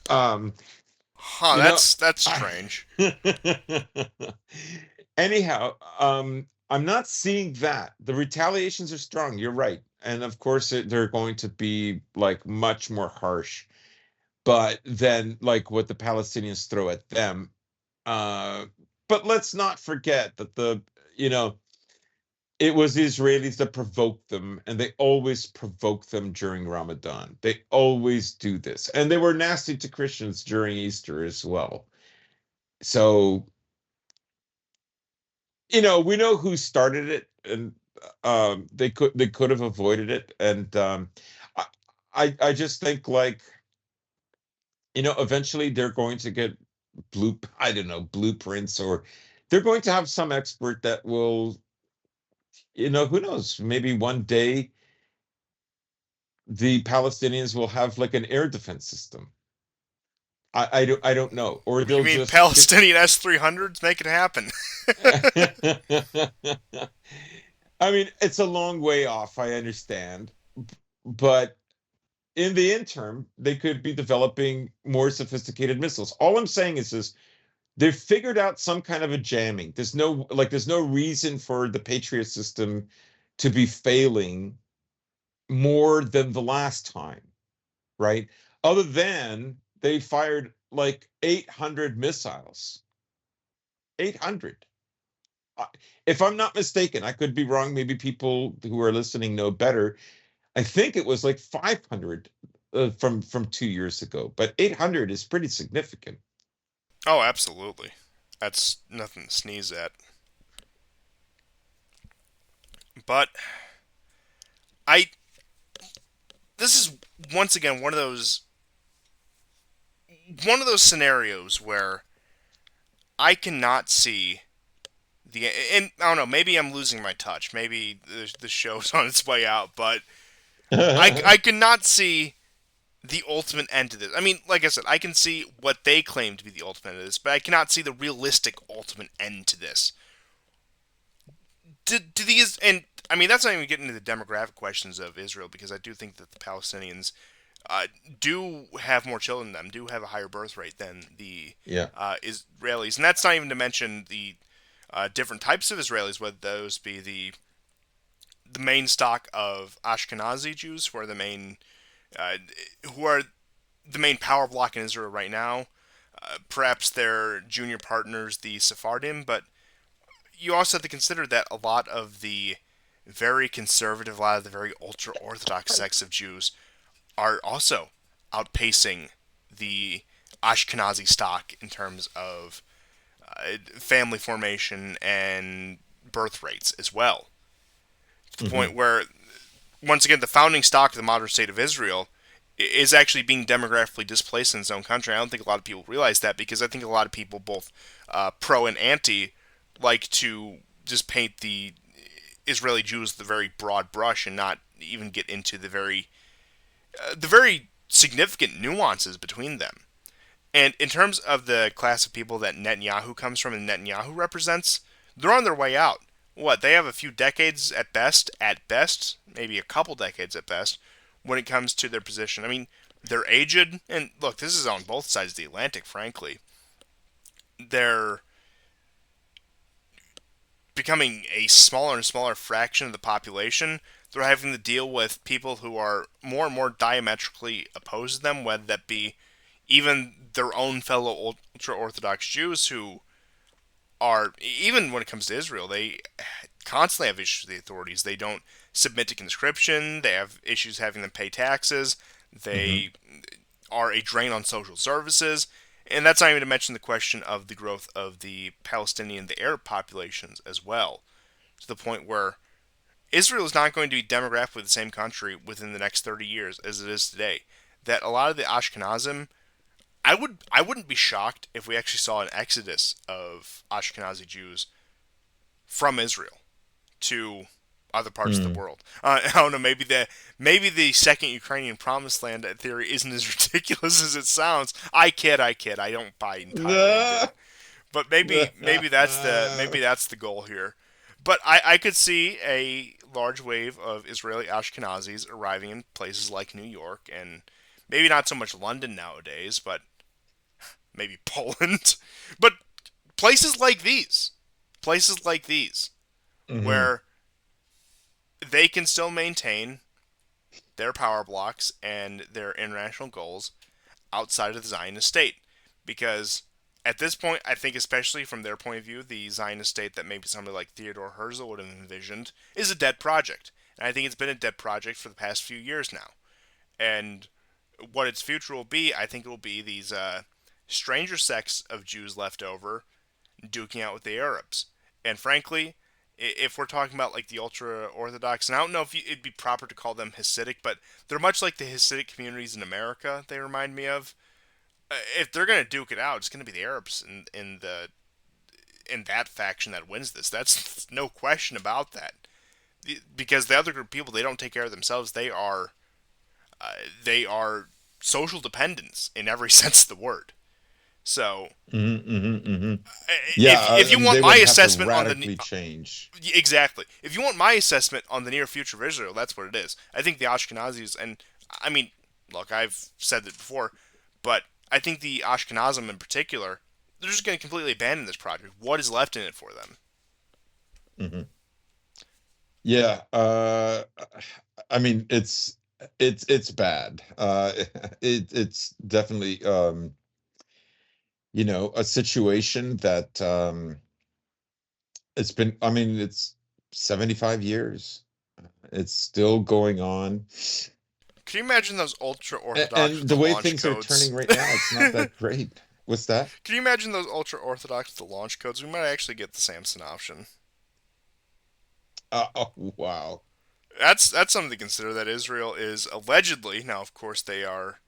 Speaker 1: Huh,
Speaker 2: you know,
Speaker 1: that's
Speaker 2: I,
Speaker 1: strange.
Speaker 2: anyhow, I'm not seeing that. The retaliations are strong. You're right, and of course they're going to be like much more harsh. But then like what the Palestinians throw at them. Uh, but let's not forget that you know, it was the Israelis that provoked them, and they always provoke them during Ramadan. They always do this, and they were nasty to Christians during Easter as well. So, we know who started it, and they could have avoided it, and I I just think like eventually they're going to get I don't know, blueprints, or they're going to have some expert that will, who knows, maybe one day the Palestinians will have like an air defense system. I don't know, or
Speaker 1: You
Speaker 2: they'll
Speaker 1: mean
Speaker 2: just get.
Speaker 1: Palestinian S-300s? Make it happen.
Speaker 2: I mean, it's a long way off, I understand, but in the interim, they could be developing more sophisticated missiles. All I'm saying is this: they've figured out some kind of a jamming. There's no reason for the Patriot system to be failing more than the last time, right? Other than they fired like 800 missiles. 800. Uh, If I'm not mistaken, I could be wrong. Maybe people who are listening know better. I think it was like 500 from 2 years ago, but 800 is pretty significant.
Speaker 1: Oh, absolutely. That's nothing to sneeze at. But I this is once again one of those scenarios where I cannot see and I don't know, maybe I'm losing my touch. Maybe the show's on its way out, but I cannot see the ultimate end to this. I mean, like I said, I can see what they claim to be the ultimate end to this, but I cannot see the realistic ultimate end to this. Do these and I mean that's not even getting into the demographic questions of Israel because I do think that the Palestinians do have more children than them, do have a higher birth rate than the
Speaker 2: Yeah.
Speaker 1: Israelis, and that's not even to mention the different types of Israelis, whether those be the main stock of Ashkenazi Jews, uh, who are the main power block in Israel right now. Perhaps their junior partners, the Sephardim, but you also have to consider that a lot of the very conservative, a lot of the very ultra orthodox sects of Jews are also outpacing the Ashkenazi stock in terms of family formation and birth rates as well. To the
Speaker 2: Hmm.
Speaker 1: point where, once again, the founding stock of the modern state of Israel is actually being demographically displaced in its own country. I don't think a lot of people realize that, because I think a lot of people, both pro and anti, like to just paint the Israeli Jews with a very broad brush and not even get into the very significant nuances between them. And in terms of the class of people that Netanyahu comes from and Netanyahu represents, they're on their way out. What, they have a few decades at best, maybe a couple decades at best, when it comes to their position. I mean, they're aged, and look, this is on both sides of the Atlantic, frankly. They're becoming a smaller and smaller fraction of the population. They're having to deal with people who are more and more diametrically opposed to them, whether that be even their own fellow ultra Orthodox Jews who are, even when it comes to Israel, they constantly have issues with the authorities. They don't submit to conscription. They have issues having them pay taxes.
Speaker 2: Hmm.
Speaker 1: They are a drain on social services. And that's not even to mention the question of the growth of the Palestinian, the Arab populations as well, to the point where Israel is not going to be demographically the same country within the next 30 years as it is today. That a lot of the Ashkenazim, I wouldn't be shocked if we actually saw an exodus of Ashkenazi Jews from Israel to other parts of the
Speaker 2: Mm.
Speaker 1: world. I don't know. Maybe the second Ukrainian promised land theory isn't as ridiculous as it sounds. I kid. I don't buy entirely into it. But maybe that's the goal here. But I could see a large wave of Israeli Ashkenazis arriving in places like New York, and maybe not so much London nowadays, but maybe Poland. But places like these,
Speaker 2: Hmm.
Speaker 1: where they can still maintain their power blocks and their international goals outside of the Zionist state. Because at this point, I think, especially from their point of view, the Zionist state that maybe somebody like Theodore Herzl would have envisioned is a dead project. And I think it's been a dead project for the past few years now. And what its future will be, I think it will be these stranger sects of Jews left over duking out with the Arabs. And frankly, if we're talking about like the ultra orthodox, and I don't know if it'd be proper to call them Hasidic, but they're much like the Hasidic communities in America. They remind me of. If they're gonna duke it out, it's gonna be the Arabs in that faction that wins this. That's no question about that. Because the other group of people, they don't take care of themselves. They are social dependents in every sense of the word. So
Speaker 2: Hmm. Hmm. Hmm. Yeah,
Speaker 1: if you want
Speaker 2: they
Speaker 1: my
Speaker 2: would have to
Speaker 1: assessment on the
Speaker 2: radically change.
Speaker 1: exactly, if you want my assessment on the near future of Israel, that's what it is. I think the Ashkenazis, and I mean, look, I've said it before, but I think the Ashkenazim in particular, they're just going to completely abandon this project. What is left in it for them?
Speaker 2: Hmm. Yeah, I mean, it's bad. It's definitely a situation that it's been. I mean, it's 75 years. It's still going on.
Speaker 1: Can you imagine those ultra orthodox with
Speaker 2: And
Speaker 1: the
Speaker 2: the way
Speaker 1: launch
Speaker 2: things are
Speaker 1: codes?
Speaker 2: turning right now, it's not that great. What's that?
Speaker 1: Can you imagine those ultra orthodox with the launch codes? We might actually get the Samson option.
Speaker 2: Oh, wow.
Speaker 1: That's something to consider. That Israel is allegedly, now of course they are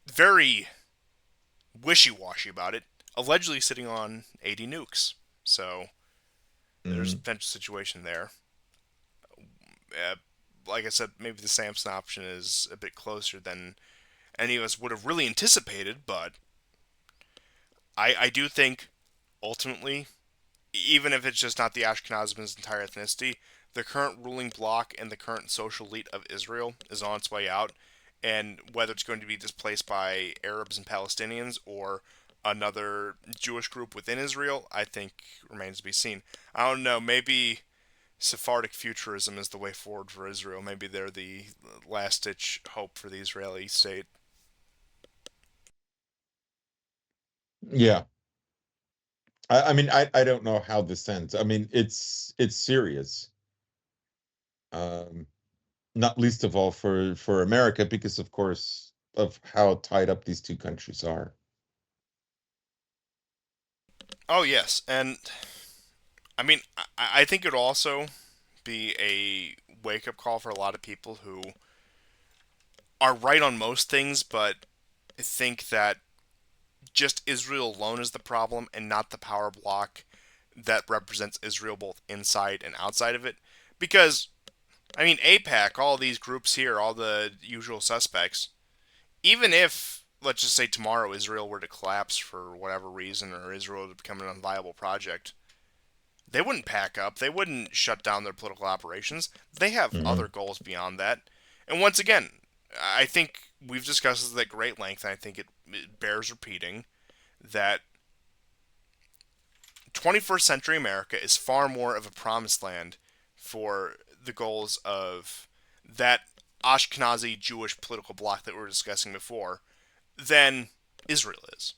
Speaker 1: very wishy-washy about it, allegedly sitting on 80 nukes. So there's a
Speaker 2: Hmm.
Speaker 1: potential situation there. Uh, like I said, maybe the Samson option is a bit closer than any of us would have really anticipated, but I do think ultimately, even if it's just not the Ashkenazim's entire ethnicity, the current ruling bloc and the current social elite of Israel is on its way out. And whether it's going to be displaced by Arabs and Palestinians or another Jewish group within Israel, I think remains to be seen. I don't know. Maybe Sephardic futurism is the way forward for Israel. Maybe they're the last ditch hope for the Israeli state.
Speaker 2: Yeah. I mean, I don't know how this ends. I mean, it's serious. Um, Not least of all for America, because of course of how tied up these two countries are.
Speaker 1: Oh yes, and I mean, I think it would also be a wake up call for a lot of people who are right on most things, but think that just Israel alone is the problem and not the power block that represents Israel both inside and outside of it. Because, I mean, APAC, all these groups here, all the usual suspects, even if, let's just say tomorrow Israel were to collapse for whatever reason or Israel to become an unviable project, they wouldn't pack up. They wouldn't shut down their political operations. They have
Speaker 2: Hmm.
Speaker 1: other goals beyond that. And once again, I think we've discussed this at great length, and I think it bears repeating that 21st century America is far more of a promised land for the goals of that Ashkenazi Jewish political bloc that we were discussing before than Israel is.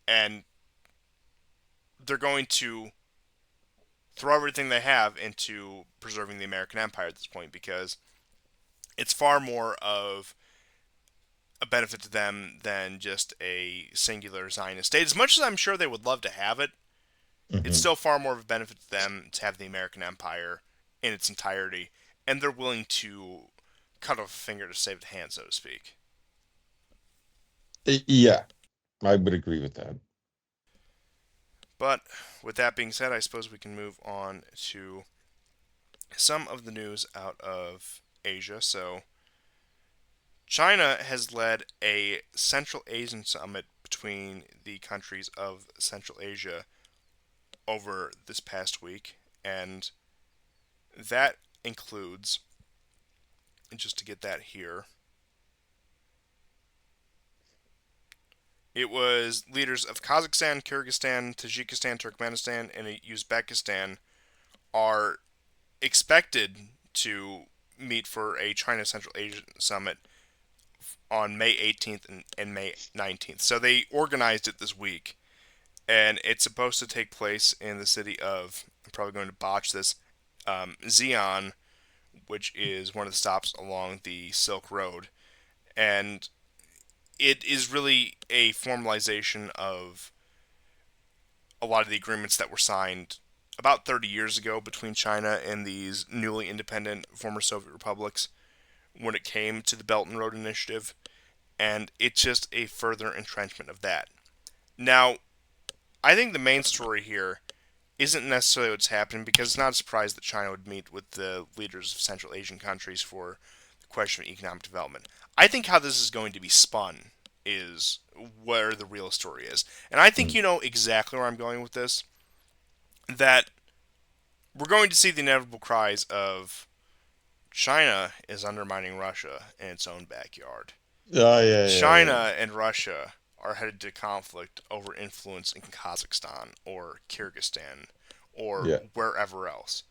Speaker 1: And they're going to throw everything they have into preserving the American empire at this point because it's far more of a benefit to them than just a singular Zionist state. As much as I'm sure they would love to have it, it's
Speaker 2: Hmm.
Speaker 1: still far more of a benefit to them to have the American empire in its entirety, and they're willing to cut off a finger to save the hand, so to speak.
Speaker 2: Yeah, I would agree with that.
Speaker 1: But with that being said, I suppose we can move on to some of the news out of Asia. So, China has led a Central Asian summit between the countries of Central Asia over this past week, and that includes, just to get that here, it was leaders of Kazakhstan, Kyrgyzstan, Tajikistan, Turkmenistan, and Uzbekistan are expected to meet for a China Central Asia summit on May 18th and May 19th. So they organized it this week, and it's supposed to take place in the city of, I'm probably going to botch this, Xi'an, which is one of the stops along the Silk Road. And it is really a formalization of a lot of the agreements that were signed about 30 years ago between China and these newly independent former Soviet republics when it came to the Belt and Road Initiative. And it's just a further entrenchment of that. Now, I think the main story here isn't necessarily what's happening because it's not a surprise that China would meet with the leaders of Central Asian countries for the question of economic development. I think how this is going to be spun is where the real story is. And I think
Speaker 2: Mm.
Speaker 1: you know exactly where I'm going with this. That we're going to see the inevitable cries of China is undermining Russia in its own backyard.
Speaker 2: Oh, yeah, yeah, yeah,
Speaker 1: China and Russia are headed to conflict over influence in Kazakhstan or Kyrgyzstan or
Speaker 2: yeah.
Speaker 1: wherever else.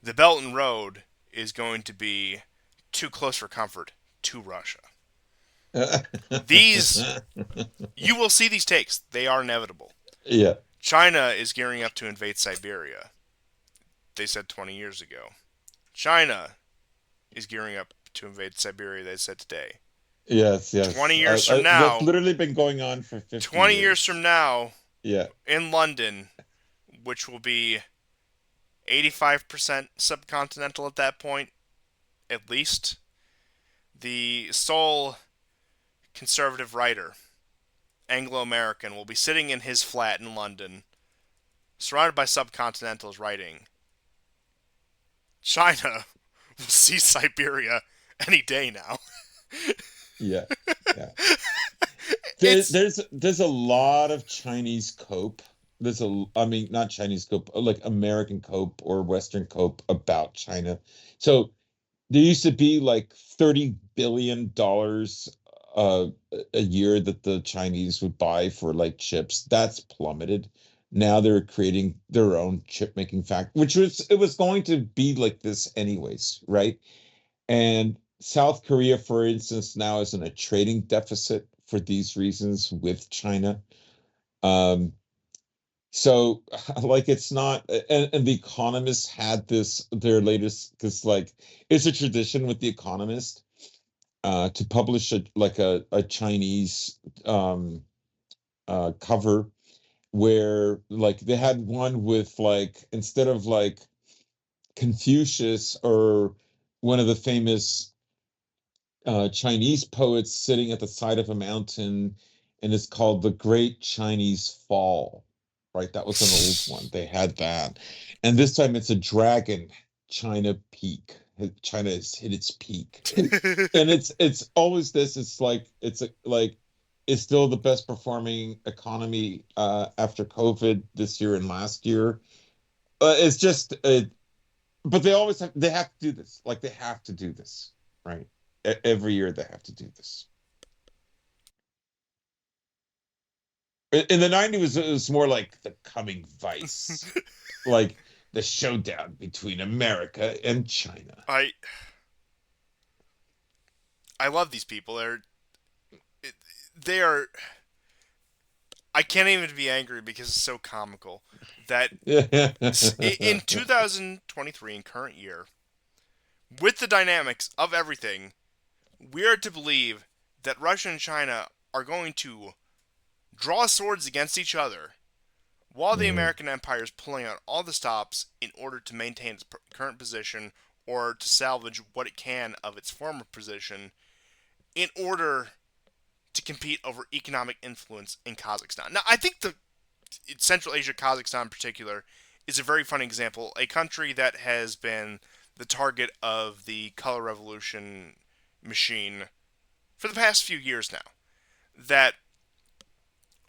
Speaker 1: The Belt and Road is going to be too close for comfort to Russia. These, you will see these takes. They are inevitable.
Speaker 2: Yeah.
Speaker 1: China is gearing up to invade Siberia. They said 20 years ago. China is gearing up to invade Siberia. They said today.
Speaker 2: Yes,
Speaker 1: 20
Speaker 2: yes.
Speaker 1: years from
Speaker 2: That's
Speaker 1: now,
Speaker 2: literally been going on for 50
Speaker 1: 20 years
Speaker 2: years.
Speaker 1: from now,
Speaker 2: Yeah.
Speaker 1: in London, which will be 85% subcontinental at that point, at least, the sole conservative writer, Anglo American, will be sitting in his flat in London, surrounded by subcontinentals, writing, China will see Siberia any day now.
Speaker 2: Yeah. Yeah.
Speaker 1: It's
Speaker 2: There's a lot of Chinese cope. I mean, not Chinese cope, like American cope or Western cope about China. So there used to be like $30 billion a year that the Chinese would buy for like chips. That's plummeted. Now they're creating their own chip making factory, which was it was going to be like this anyways, right? And South Korea, for instance, now is in a trading deficit for these reasons with China. Um, So like it's not, and the Economist had this their latest, because like it's a tradition with the Economist to publish a Chinese um cover, where like they had one with, like, instead of like Confucius or one of the famous Chinese poets sitting at the side of a mountain, and it's called The Great Chinese Fall. Right, that was an old one. They had that, and this time it's a dragon. China peak. China has hit its peak, and it's always this. It's like it's still the best performing economy after COVID this year and last year. It's just but they have to do this. Like they have to do this, right? Every year they have to do this. In the 90s, it was more like the coming vice, like the showdown between America and China.
Speaker 1: I I love these people. They are. I can't even be angry because it's so comical that in 2023, in current year, with the dynamics of everything, we are to believe that Russia and China are going to draw swords against each other while the
Speaker 2: Mhm.
Speaker 1: American empire is pulling out all the stops in order to maintain its current position or to salvage what it can of its former position in order to compete over economic influence in Kazakhstan. Now, I think the Central Asia, Kazakhstan in particular, is a very funny example. A country that has been the target of the color revolution machine for the past few years now. That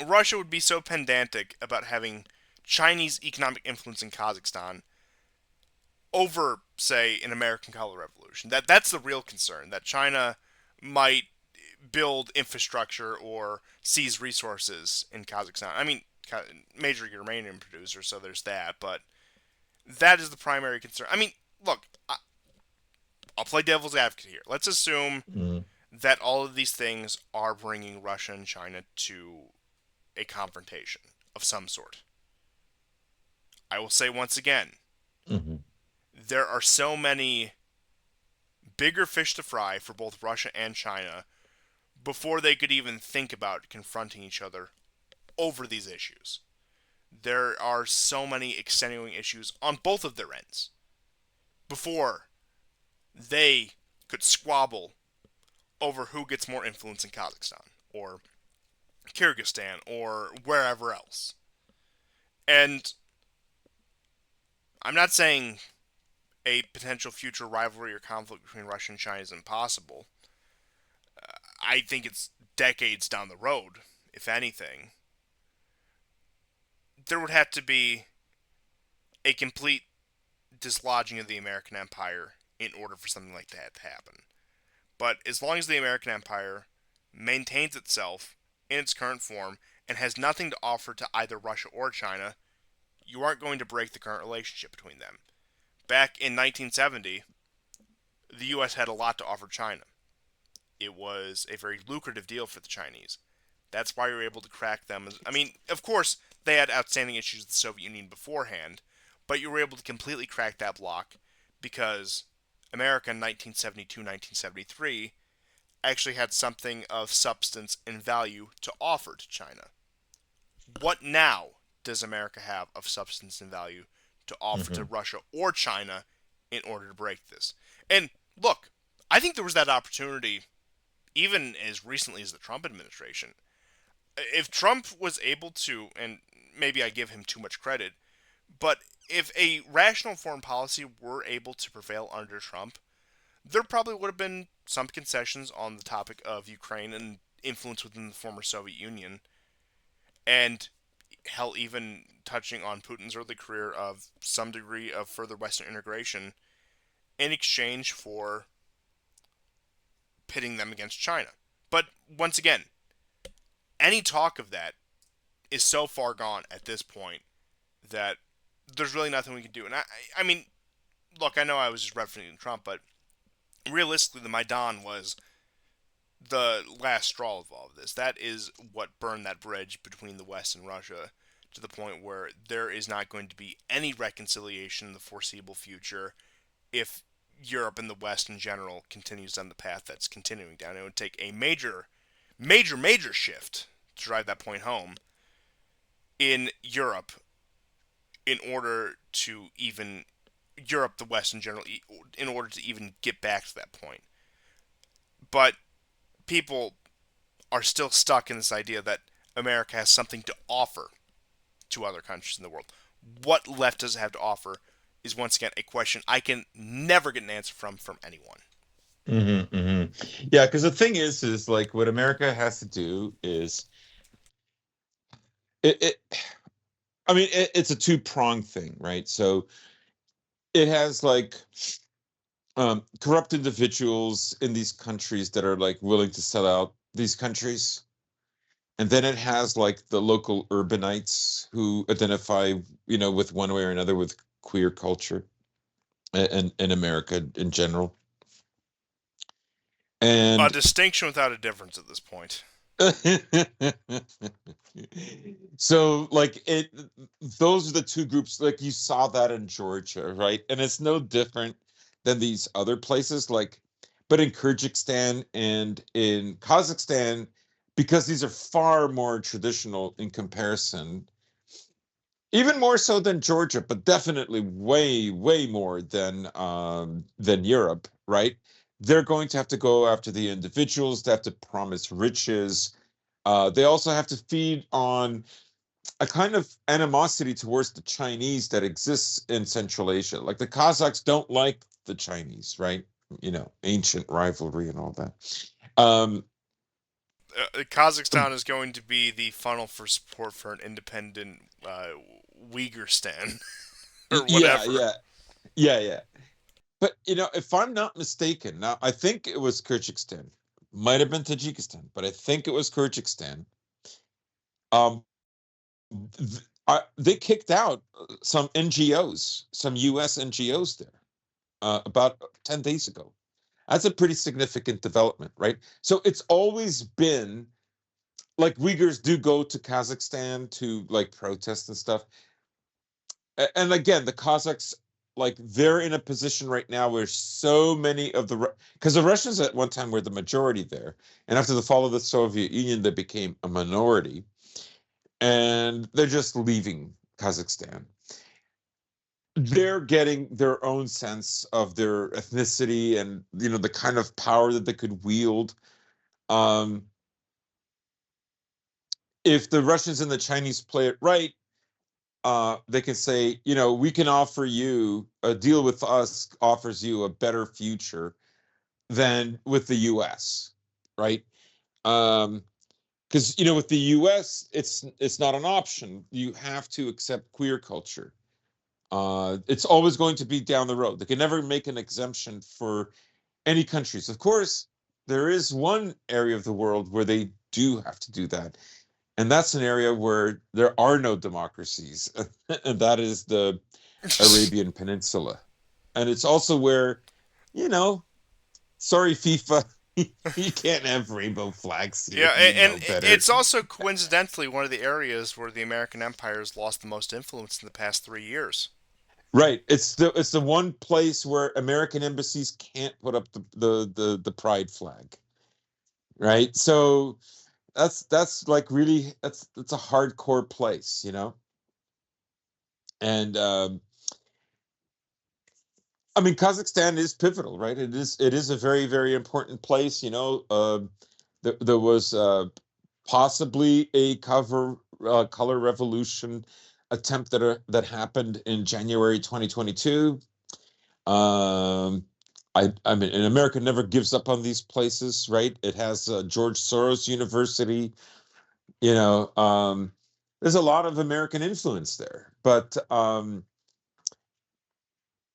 Speaker 1: Russia would be so pedantic about having Chinese economic influence in Kazakhstan over, say, an American color revolution. That's the real concern. That China might build infrastructure or seize resources in Kazakhstan. I mean, major uranium producer, so there's that. But that is the primary concern. I mean, look, I'll play devil's advocate here. Let's assume
Speaker 2: Mhm.
Speaker 1: that all of these things are bringing Russia and China to a confrontation of some sort. I will say once again,
Speaker 2: Mhm.
Speaker 1: there are so many bigger fish to fry for both Russia and China before they could even think about confronting each other over these issues. There are so many extenuating issues on both of their ends before they could squabble over who gets more influence in Kazakhstan or Kyrgyzstan or wherever else. And I'm not saying a potential future rivalry or conflict between Russia and China is impossible. I think it's decades down the road, if anything. There would have to be a complete dislodging of the American Empire in order for something like that to happen. But as long as the American Empire maintains itself in its current form and has nothing to offer to either Russia or China, you aren't going to break the current relationship between them. Back in 1970, the US had a lot to offer China. It was a very lucrative deal for the Chinese. That's why we were able to crack them. I mean, of course, they had outstanding issues with the Soviet Union beforehand, but you were able to completely crack that block because America in 1972, 1973 actually had something of substance and value to offer to China. What now does America have of substance and value to offer to
Speaker 2: Mhm.
Speaker 1: Russia or China in order to break this? And look, I think there was that opportunity even as recently as the Trump administration. If Trump was able to, and maybe I give him too much credit, but if a rational foreign policy were able to prevail under Trump, there probably would have been some concessions on the topic of Ukraine and influence within the former Soviet Union, and hell, even touching on Putin's early career of some degree of further Western integration in exchange for pitting them against China. But once again, any talk of that is so far gone at this point that there's really nothing we can do. And I mean, look, I know I was just referencing Trump, but realistically, the Maidan was the last straw of all of this. That is what burned that bridge between the West and Russia to the point where there is not going to be any reconciliation in the foreseeable future if Europe and the West in general continues on the path that's continuing down. It would take a major shift to drive that point home in Europe in order to even Europe, the West in general, in order to even get back to that point. But people are still stuck in this idea that America has something to offer to other countries in the world. What left does it have to offer is once again a question I can never get an answer from anyone.
Speaker 2: Yeah, because the thing is like what America has to do is it I mean, it's a two-pronged thing, right? So it has like corrupt individuals in these countries that are like willing to sell out these countries. And then it has like the local urbanites who identify, with one way or another with queer culture and in America in general.
Speaker 1: A
Speaker 2: And
Speaker 1: distinction without a difference at this point.
Speaker 2: so like those are the two groups, like you saw that in Georgia, right? And it's no different than these other places, like, but in Kyrgyzstan and in Kazakhstan, because these are far more traditional in comparison, even more so than Georgia, but definitely way more than Europe, right? They're going to have to go after the individuals. They have to promise riches. They also have to feed on a kind of animosity towards the Chinese that exists in Central Asia. Like the Kazakhs don't like the Chinese, right? Ancient rivalry and all that. Um,
Speaker 1: Kazakhstan is going to be the funnel for support for an independent Uyghur or
Speaker 2: yeah,
Speaker 1: whatever.
Speaker 2: yeah, yeah. But if I'm not mistaken, now I think it was Kyrgyzstan, might have been Tajikistan, but I think it was Kyrgyzstan. Um, they kicked out some NGOs, some U.S. NGOs there about 10 days ago. That's a pretty significant development, right? So it's always been like Uyghurs do go to Kazakhstan to like protest and stuff. And again, the Kazakhs, like they're in a position right now where so many of because the Russians at one time were the majority there, and after the fall of the Soviet Union, they became a minority, and they're just leaving Kazakhstan. They're getting their own sense of their ethnicity and the kind of power that they could wield. Um, if the Russians and the Chinese play it right, they can say, we can offer you a deal with us offers you a better future than with the U.S. Right? Because with the U.S. it's not an option. You have to accept queer culture. It's always going to be down the road. They can never make an exemption for any countries. Of course, there is one area of the world where they do have to do that, and that's an area where there are no democracies, and that is the Arabian Peninsula. And it's also where, you know, sorry, FIFA, you can't have rainbow flags here.
Speaker 1: Yeah,
Speaker 2: You
Speaker 1: and
Speaker 2: know better.
Speaker 1: it's also coincidentally one of the areas where the American Empire has lost the most influence in the past 3 years.
Speaker 2: Right. It's the one place where American embassies can't put up the pride flag. Right. So that's like really that's a hardcore place. And I mean, Kazakhstan is pivotal, right? It is a very, very important place. There was possibly a color revolution attempt that happened in January 2022. Um, I mean, and America never gives up on these places, right? It has George Soros University. You know, there's a lot of American influence there, but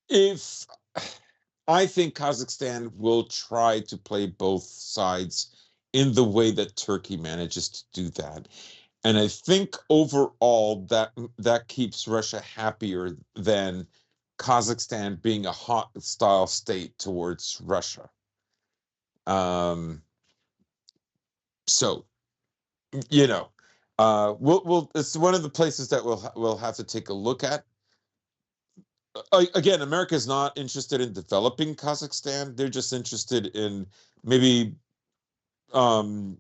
Speaker 2: if I think Kazakhstan will try to play both sides in the way that Turkey manages to do that. And I think overall that keeps Russia happier than Kazakhstan being a hostile state towards Russia. Um, so, you know, We'll it's one of the places that we'll have to take a look at. Again, America is not interested in developing Kazakhstan. They're just interested in maybe um,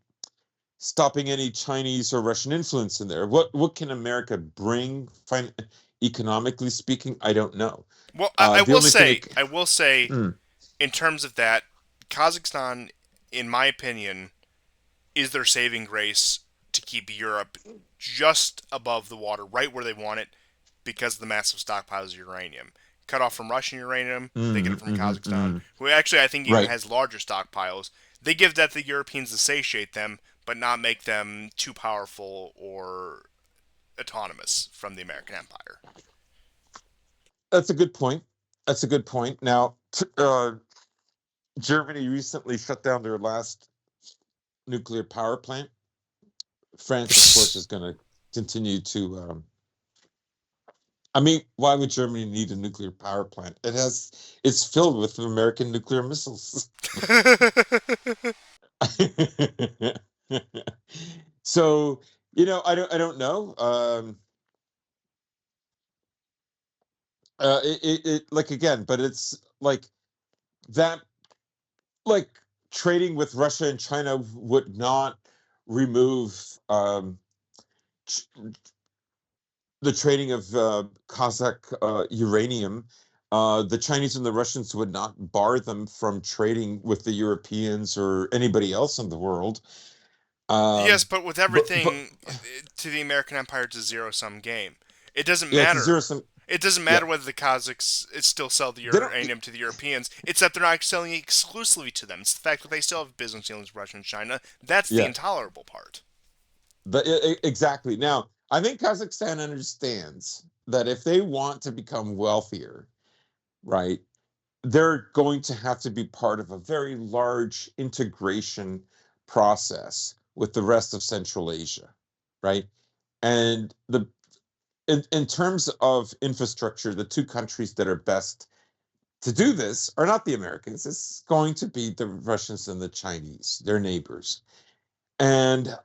Speaker 2: stopping any Chinese or Russian influence in there. What can America bring, economically speaking? I don't know.
Speaker 1: Well, I
Speaker 2: The
Speaker 1: will
Speaker 2: only thing
Speaker 1: say,
Speaker 2: it,
Speaker 1: I will say,
Speaker 2: mm,
Speaker 1: in terms of that, Kazakhstan, in my opinion, is their saving grace to keep Europe just above the water, right where they want it, because of the massive stockpiles of uranium. Cut off from Russian uranium, they get it from Kazakhstan, who actually I think even
Speaker 2: right.
Speaker 1: has larger stockpiles. They give that to the Europeans to satiate them, but not make them too powerful or autonomous from the American Empire.
Speaker 2: That's a good point. That's a good point. Now, Germany recently shut down their last nuclear power plant. France, of course, is going to continue to. I mean, why would Germany need a nuclear power plant? It's filled with American nuclear missiles. So, I don't know. Like again, but it's like that, like trading with Russia and China would not remove ch- the trading of Kazakh uranium. The Chinese and the Russians would not bar them from trading with the Europeans or anybody else in the world.
Speaker 1: Yes,
Speaker 2: Um,
Speaker 1: but with
Speaker 2: but
Speaker 1: everything to the American Empire, it's a zero-sum game. It doesn't
Speaker 2: yeah, it's a zero
Speaker 1: matter.
Speaker 2: sum.
Speaker 1: It doesn't
Speaker 2: Yeah,
Speaker 1: matter whether the Kazakhs still sell the
Speaker 2: they don't.
Speaker 1: uranium to the Europeans. It's that they're not selling it exclusively to them. It's the fact that they still have business dealings with Russia and China. That's the
Speaker 2: Yeah,
Speaker 1: intolerable part.
Speaker 2: exactly. Now, I think Kazakhstan understands that if they want to become wealthier, right, they're going to have to be part of a very large integration process with the rest of Central Asia, right? And in terms of infrastructure, the two countries that are best to do this are not the Americans. It's going to be the Russians and the Chinese, their neighbors. And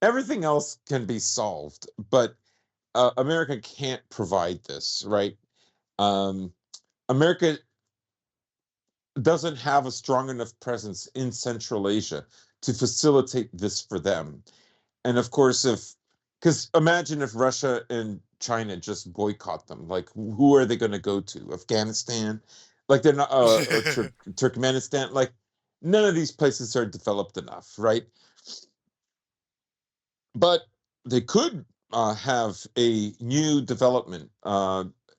Speaker 2: everything else can be solved, but America can't provide this, right? Um, America doesn't have a strong enough presence in Central Asia to facilitate this for them. And of course, because imagine if Russia and China just boycott them, like who are they going to go to? Afghanistan? Like they're not, Turkmenistan? Like none of these places are developed enough, right? But they could have a new development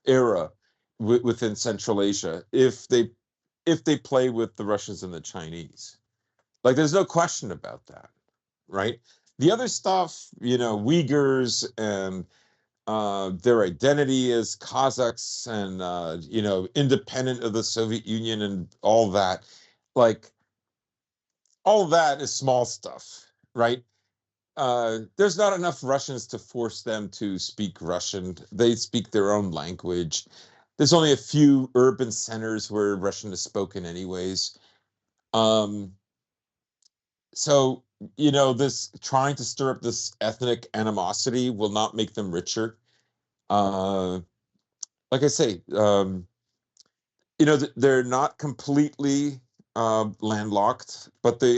Speaker 2: era within Central Asia if they play with the Russians and the Chinese. Like, there's no question about that, right? The other stuff, Uyghurs and their identity as Kazakhs and, independent of the Soviet Union and all that, like, all that is small stuff, right? There's not enough Russians to force them to speak Russian. They speak their own language. There's only a few urban centers where Russian is spoken, anyways. Um, so, this trying to stir up this ethnic animosity will not make them richer. Uh, like I say, they're not completely landlocked, but they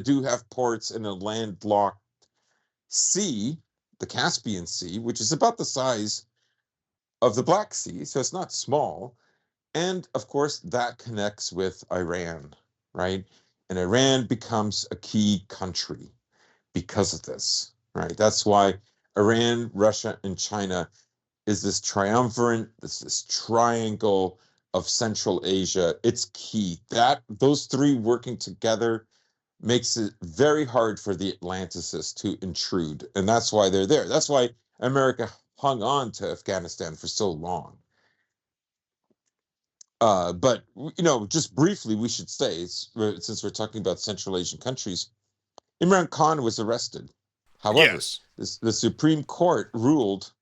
Speaker 2: do have ports in a landlocked sea, the Caspian Sea, which is about the size of the Black Sea, so it's not small. And of course, that connects with Iran, right? And Iran becomes a key country because of this, right? That's why Iran, Russia, and China is this triumvirate, this triangle of Central Asia. It's key that those three working together makes it very hard for the Atlanticists to intrude, and that's why they're there. That's why America hung on to Afghanistan for so long. But just briefly, we should say, since we're talking about Central Asian countries, Imran Khan was arrested. However,
Speaker 1: Yes.
Speaker 2: the Supreme Court ruled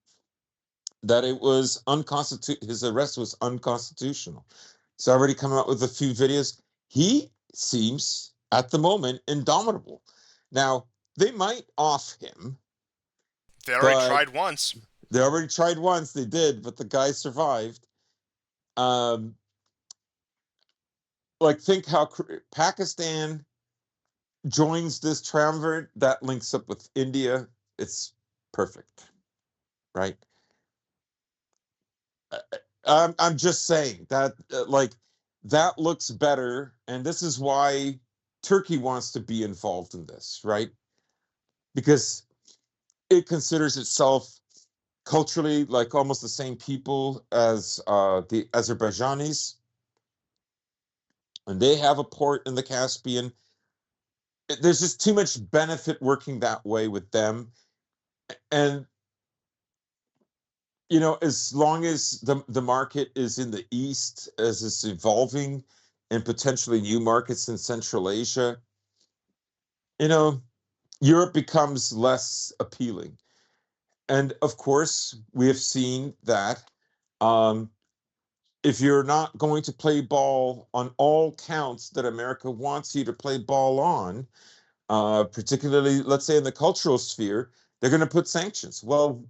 Speaker 2: that it was unconstitutional. His arrest was unconstitutional. He's already come out with a few videos. He seems, at the moment, indomitable. Now, they might off him,
Speaker 1: They already
Speaker 2: but
Speaker 1: tried once.
Speaker 2: they already tried once. They did, but the guy survived. Um, like think how Pakistan joins this triumvirate that links up with India. It's perfect, right? I'm just saying that like that looks better, and this is why Turkey wants to be involved in this, right? Because it considers itself culturally like almost the same people as the Azerbaijanis, and they have a port in the Caspian. There's just too much benefit working that way with them, and as long as the market is in the east, as it's evolving, and potentially new markets in Central Asia, you know, Europe becomes less appealing. And of course, we have seen that um, if you're not going to play ball on all counts that America wants you to play ball on, particularly, let's say, in the cultural sphere, they're going to put sanctions. Well,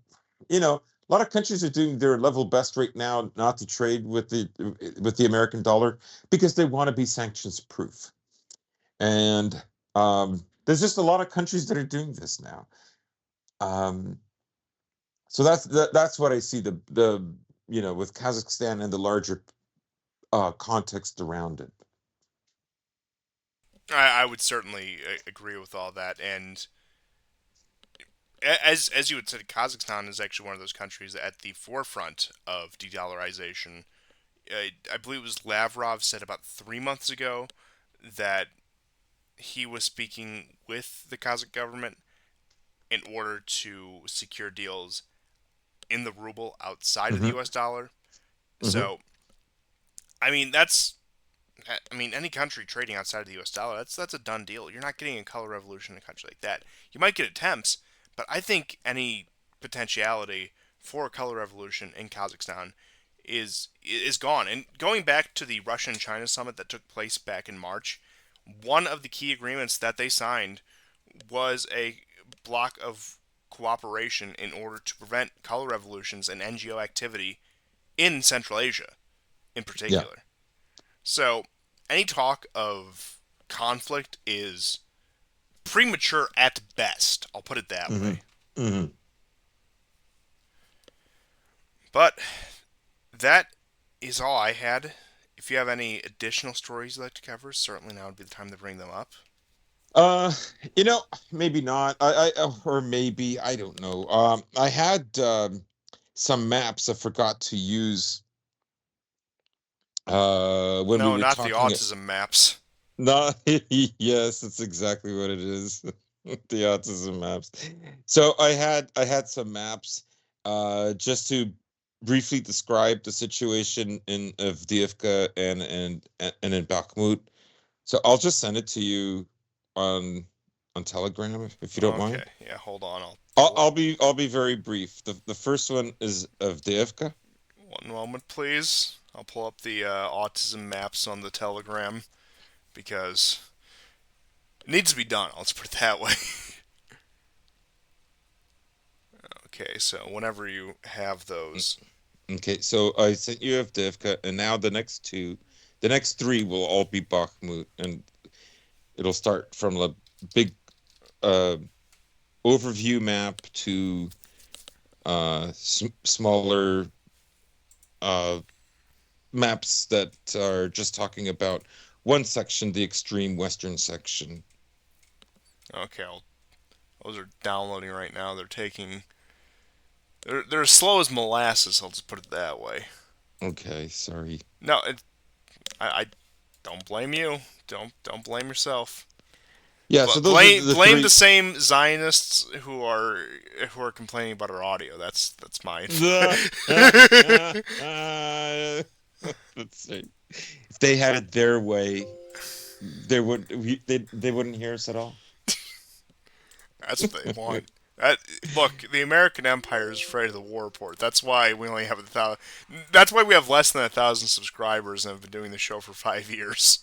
Speaker 2: a lot of countries are doing their level best right now not to trade with the American dollar because they want to be sanctions proof. And there's just a lot of countries that are doing this now. Um, so that's what I see with Kazakhstan and the larger context around it.
Speaker 1: I would certainly agree with all that. And as you had said, Kazakhstan is actually one of those countries at the forefront of de-dollarization. I believe it was Lavrov said about 3 months ago that he was speaking with the Kazakh government in order to secure deals in the ruble outside of the
Speaker 2: Hmm.
Speaker 1: U.S. dollar.
Speaker 2: Hmm.
Speaker 1: So, I mean, any country trading outside of the U.S. dollar, that's a done deal. You're not getting a color revolution in a country like that. You might get attempts, but I think any potentiality for a color revolution in Kazakhstan is gone. And going back to the Russian China summit that took place back in March, one of the key agreements that they signed was a block of cooperation in order to prevent color revolutions and NGO activity in Central Asia in
Speaker 2: Yeah.
Speaker 1: particular. So, any talk of conflict is premature at best. I'll put it that
Speaker 2: Hmm.
Speaker 1: way.
Speaker 2: Hmm.
Speaker 1: But that is all I had. If you have any additional stories you'd like to cover, certainly now would be the time to bring them up.
Speaker 2: Uh, maybe not. Or maybe I don't know. I had some maps I forgot to use when we
Speaker 1: No,
Speaker 2: were
Speaker 1: not the
Speaker 2: talking.
Speaker 1: autism maps.
Speaker 2: No, yes, that's exactly what it is. The autism maps. So I had some maps just to briefly describe the situation in Avdiivka and in Bakhmut. So I'll just send it to you on on Telegram if you don't
Speaker 1: Okay,
Speaker 2: mind.
Speaker 1: yeah, hold on. I'll
Speaker 2: I'll,
Speaker 1: pull up.
Speaker 2: I'll be I'll be very brief. The first one is Avdiivka.
Speaker 1: One moment, please. I'll pull up the autism maps on the Telegram because it needs to be done. Let's put it that way. Okay, so whenever you have those.
Speaker 2: Okay, so I sent you Avdiivka, and now the next three will all be Bakhmut, and it'll start from a big uh, overview map to smaller uh, maps that are just talking about one section, the extreme western section.
Speaker 1: Okay, those are downloading right now. They're as slow as molasses. I'll just put it that way.
Speaker 2: Okay, sorry.
Speaker 1: No, I don't blame you. Don't blame yourself.
Speaker 2: Yeah, so those are the
Speaker 1: Blame the
Speaker 2: three.
Speaker 1: same Zionists who are complaining about our audio. That's mine.
Speaker 2: Let's see. If they had it their way, they wouldn't hear us at all.
Speaker 1: That's what they want. That, look, the American Empire is afraid of the war report. That's why we only have 1,000. That's why we have less than 1,000 subscribers and have been doing the show for 5 years.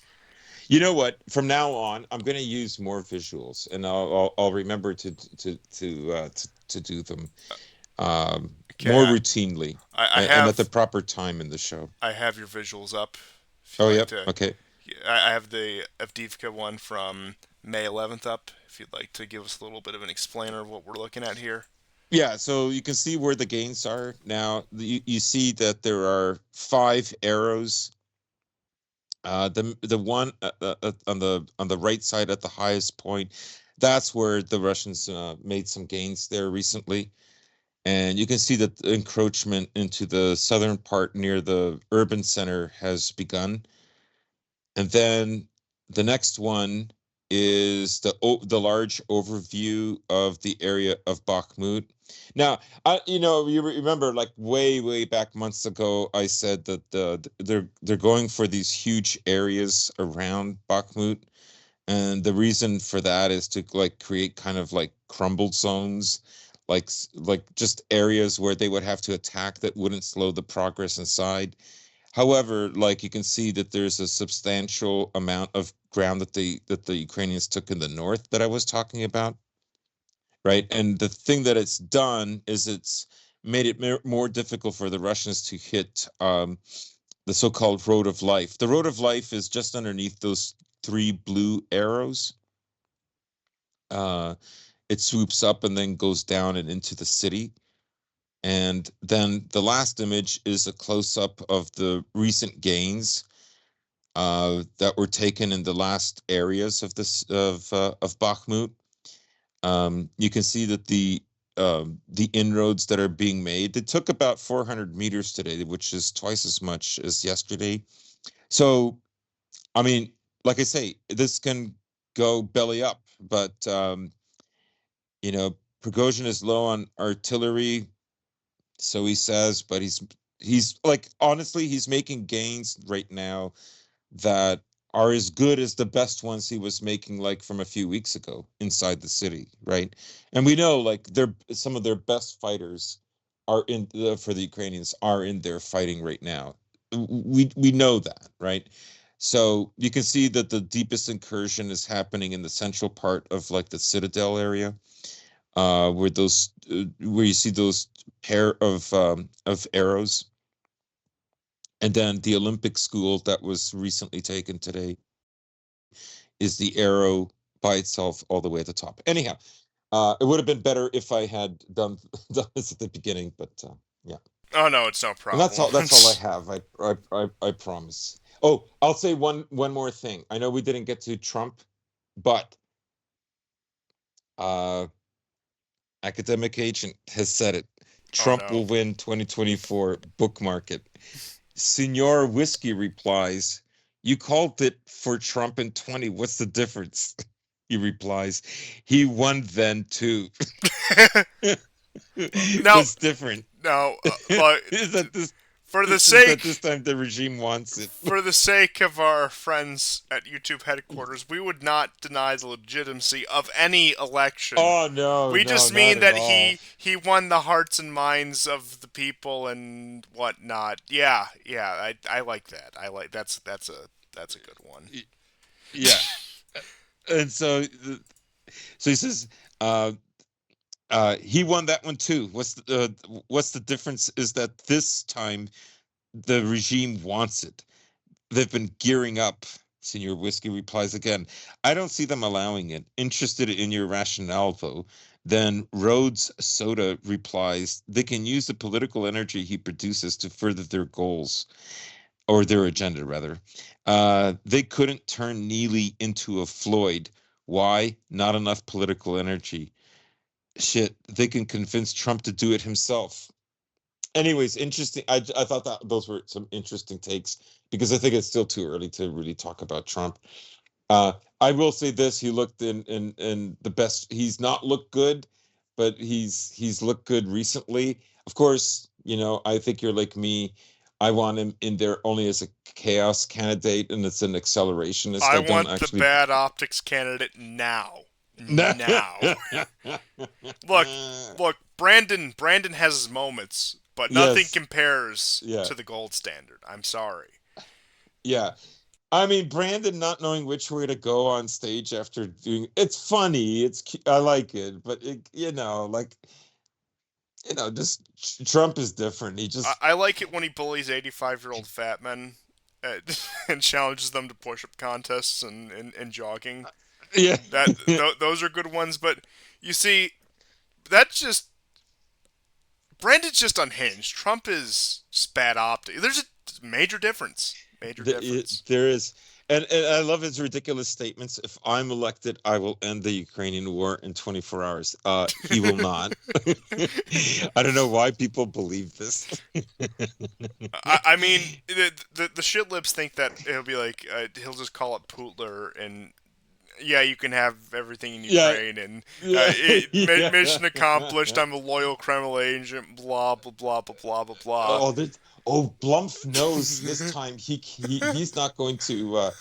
Speaker 2: You know what? From now on, I'm going to use more visuals, and I'll remember to do them
Speaker 1: Okay,
Speaker 2: more routinely
Speaker 1: I
Speaker 2: and at the
Speaker 1: have
Speaker 2: proper time in the show.
Speaker 1: I have your visuals up. If you'd
Speaker 2: Oh,
Speaker 1: like
Speaker 2: yep.
Speaker 1: to,
Speaker 2: Okay.
Speaker 1: I have the Avdiivka one from May 11th up. If you'd like to give us a little bit of an explainer of what we're looking at here.
Speaker 2: Yeah, so you can see where the gains are now. You see that there are five arrows. The one on the right side at the highest point, that's where the Russians made some gains there recently. And you can see that the encroachment into the southern part near the urban center has begun. And then the next one is the large overview of the area of Bakhmut. Now, you remember like way back months ago, I said that they're going for these huge areas around Bakhmut, and the reason for that is to like create kind of like crumble zones, like just areas where they would have to attack that wouldn't slow the progress inside. However, like you can see that there's a substantial amount of ground that the Ukrainians took in the north that I was talking about, right? And the thing that it's done is it's made it more difficult for the Russians to hit the so-called Road of Life. The Road of Life is just underneath those three blue arrows. Uh, it swoops up and then goes down and into the city. And then the last image is a close-up of the recent gains that were taken in the last areas of this of Bakhmut. You can see that the inroads that are being made. It took about 400 meters today, which is twice as much as yesterday. So, I mean, like I say, this can go belly up, but you know, Prigozhin is low on artillery, so he says, but he's like honestly, he's making gains right now that are as good as the best ones he was making like from a few weeks ago inside the city, right? And we know like they're some of their best fighters are in for the Ukrainians are in there fighting right now. We know that, right? So you can see that the deepest incursion is happening in the central part of like the citadel area, where you see those pair of arrows, and then the Olympic school that was recently taken today is the arrow by itself all the way at the top. Anyhow, it would have been better if I had done this at the beginning, but yeah.
Speaker 1: Oh no, it's no
Speaker 2: And that's
Speaker 1: problem.
Speaker 2: all. That's all I have. I promise. Oh, I'll say one more thing. I know we didn't get to Trump, but uh, academic agent has said it.
Speaker 1: Oh
Speaker 2: Trump
Speaker 1: no.
Speaker 2: will win 2024. Bookmark it. Senor Whiskey replies, "You called it for Trump in 20. What's the difference?" He replies, "He won then too."
Speaker 1: Now,
Speaker 2: What's different
Speaker 1: now, look,
Speaker 2: is that this
Speaker 1: for the
Speaker 2: is that
Speaker 1: sake
Speaker 2: this time the regime wants it.
Speaker 1: for the sake of our friends at YouTube headquarters, we would not deny the legitimacy of any election.
Speaker 2: Oh no,
Speaker 1: We
Speaker 2: no,
Speaker 1: just
Speaker 2: not
Speaker 1: mean
Speaker 2: at
Speaker 1: that
Speaker 2: all.
Speaker 1: he won the hearts and minds of the people and whatnot. Yeah, yeah, I like that. I like that's a good one.
Speaker 2: Yeah. And so he says uh he won that one too. What's the difference is that this time the regime wants it. They've been gearing up. Senior Whiskey replies again. I don't see them allowing it. Interested in your rationale, though. Then Rhodes Soda replies, they can use the political energy he produces to further their goals, or their agenda, rather. They couldn't turn Neely into a Floyd. Why? Not enough political energy. Shit, they can convince Trump to do it himself. Anyways, interesting. I thought that those were some interesting takes because I think it's still too early to really talk about Trump. Uh, I will say this: he looked in the best. He's not looked good, but he's looked good recently. Of course, you know I think you're like me. I want him in there only as a chaos candidate, and it's an accelerationist.
Speaker 1: I
Speaker 2: I don't
Speaker 1: want the
Speaker 2: actually.
Speaker 1: bad optics candidate now. Now. Look, look, Brandon has his moments, but nothing
Speaker 2: Yes,
Speaker 1: compares
Speaker 2: yeah,
Speaker 1: to the gold standard. I'm sorry.
Speaker 2: yeah. I mean, Brandon not knowing which way to go on stage after doing it's funny. I like it, but like just Trump is different. He just
Speaker 1: I like it when he bullies 85-year-old fat men and challenges them to push-up contests and jogging.
Speaker 2: yeah.
Speaker 1: Those are good ones, but you see, that's just Brandon's just unhinged. Trump is just bad optic. There's a major difference. Major difference.
Speaker 2: There is, and I love his ridiculous statements. If I'm elected, I will end the Ukrainian war in 24 hours. He will not. I don't know why people believe this.
Speaker 1: I mean, the shit lips think that he'll be like he'll just call it Putler and yeah, you can have everything in
Speaker 2: Yeah,
Speaker 1: Ukraine and
Speaker 2: yeah,
Speaker 1: mission accomplished.
Speaker 2: yeah.
Speaker 1: I'm a loyal Kremlin agent. Blah blah blah blah blah blah blah.
Speaker 2: Oh, Blumph knows this time he's not going to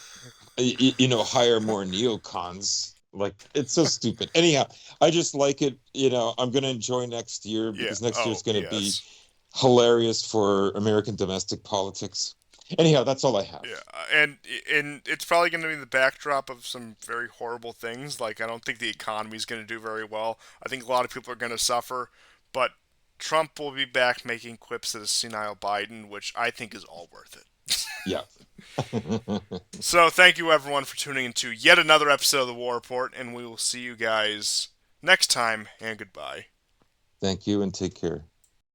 Speaker 2: hire more neocons. Like it's so stupid. Anyhow, I just like it. I'm going to enjoy next year
Speaker 1: Yeah.
Speaker 2: because next year is
Speaker 1: Oh
Speaker 2: going to be
Speaker 1: yes.
Speaker 2: hilarious for American domestic politics. Anyhow, that's all I have.
Speaker 1: Yeah, and it's probably going to be the backdrop of some very horrible things. Like I don't think the economy is going to do very well. I think a lot of people are going to suffer, but Trump will be back making quips at a senile Biden, which I think is all worth it.
Speaker 2: Yeah.
Speaker 1: So thank you everyone for tuning into yet another episode of the War Report, and we will see you guys next time. And goodbye.
Speaker 2: Thank you and take care.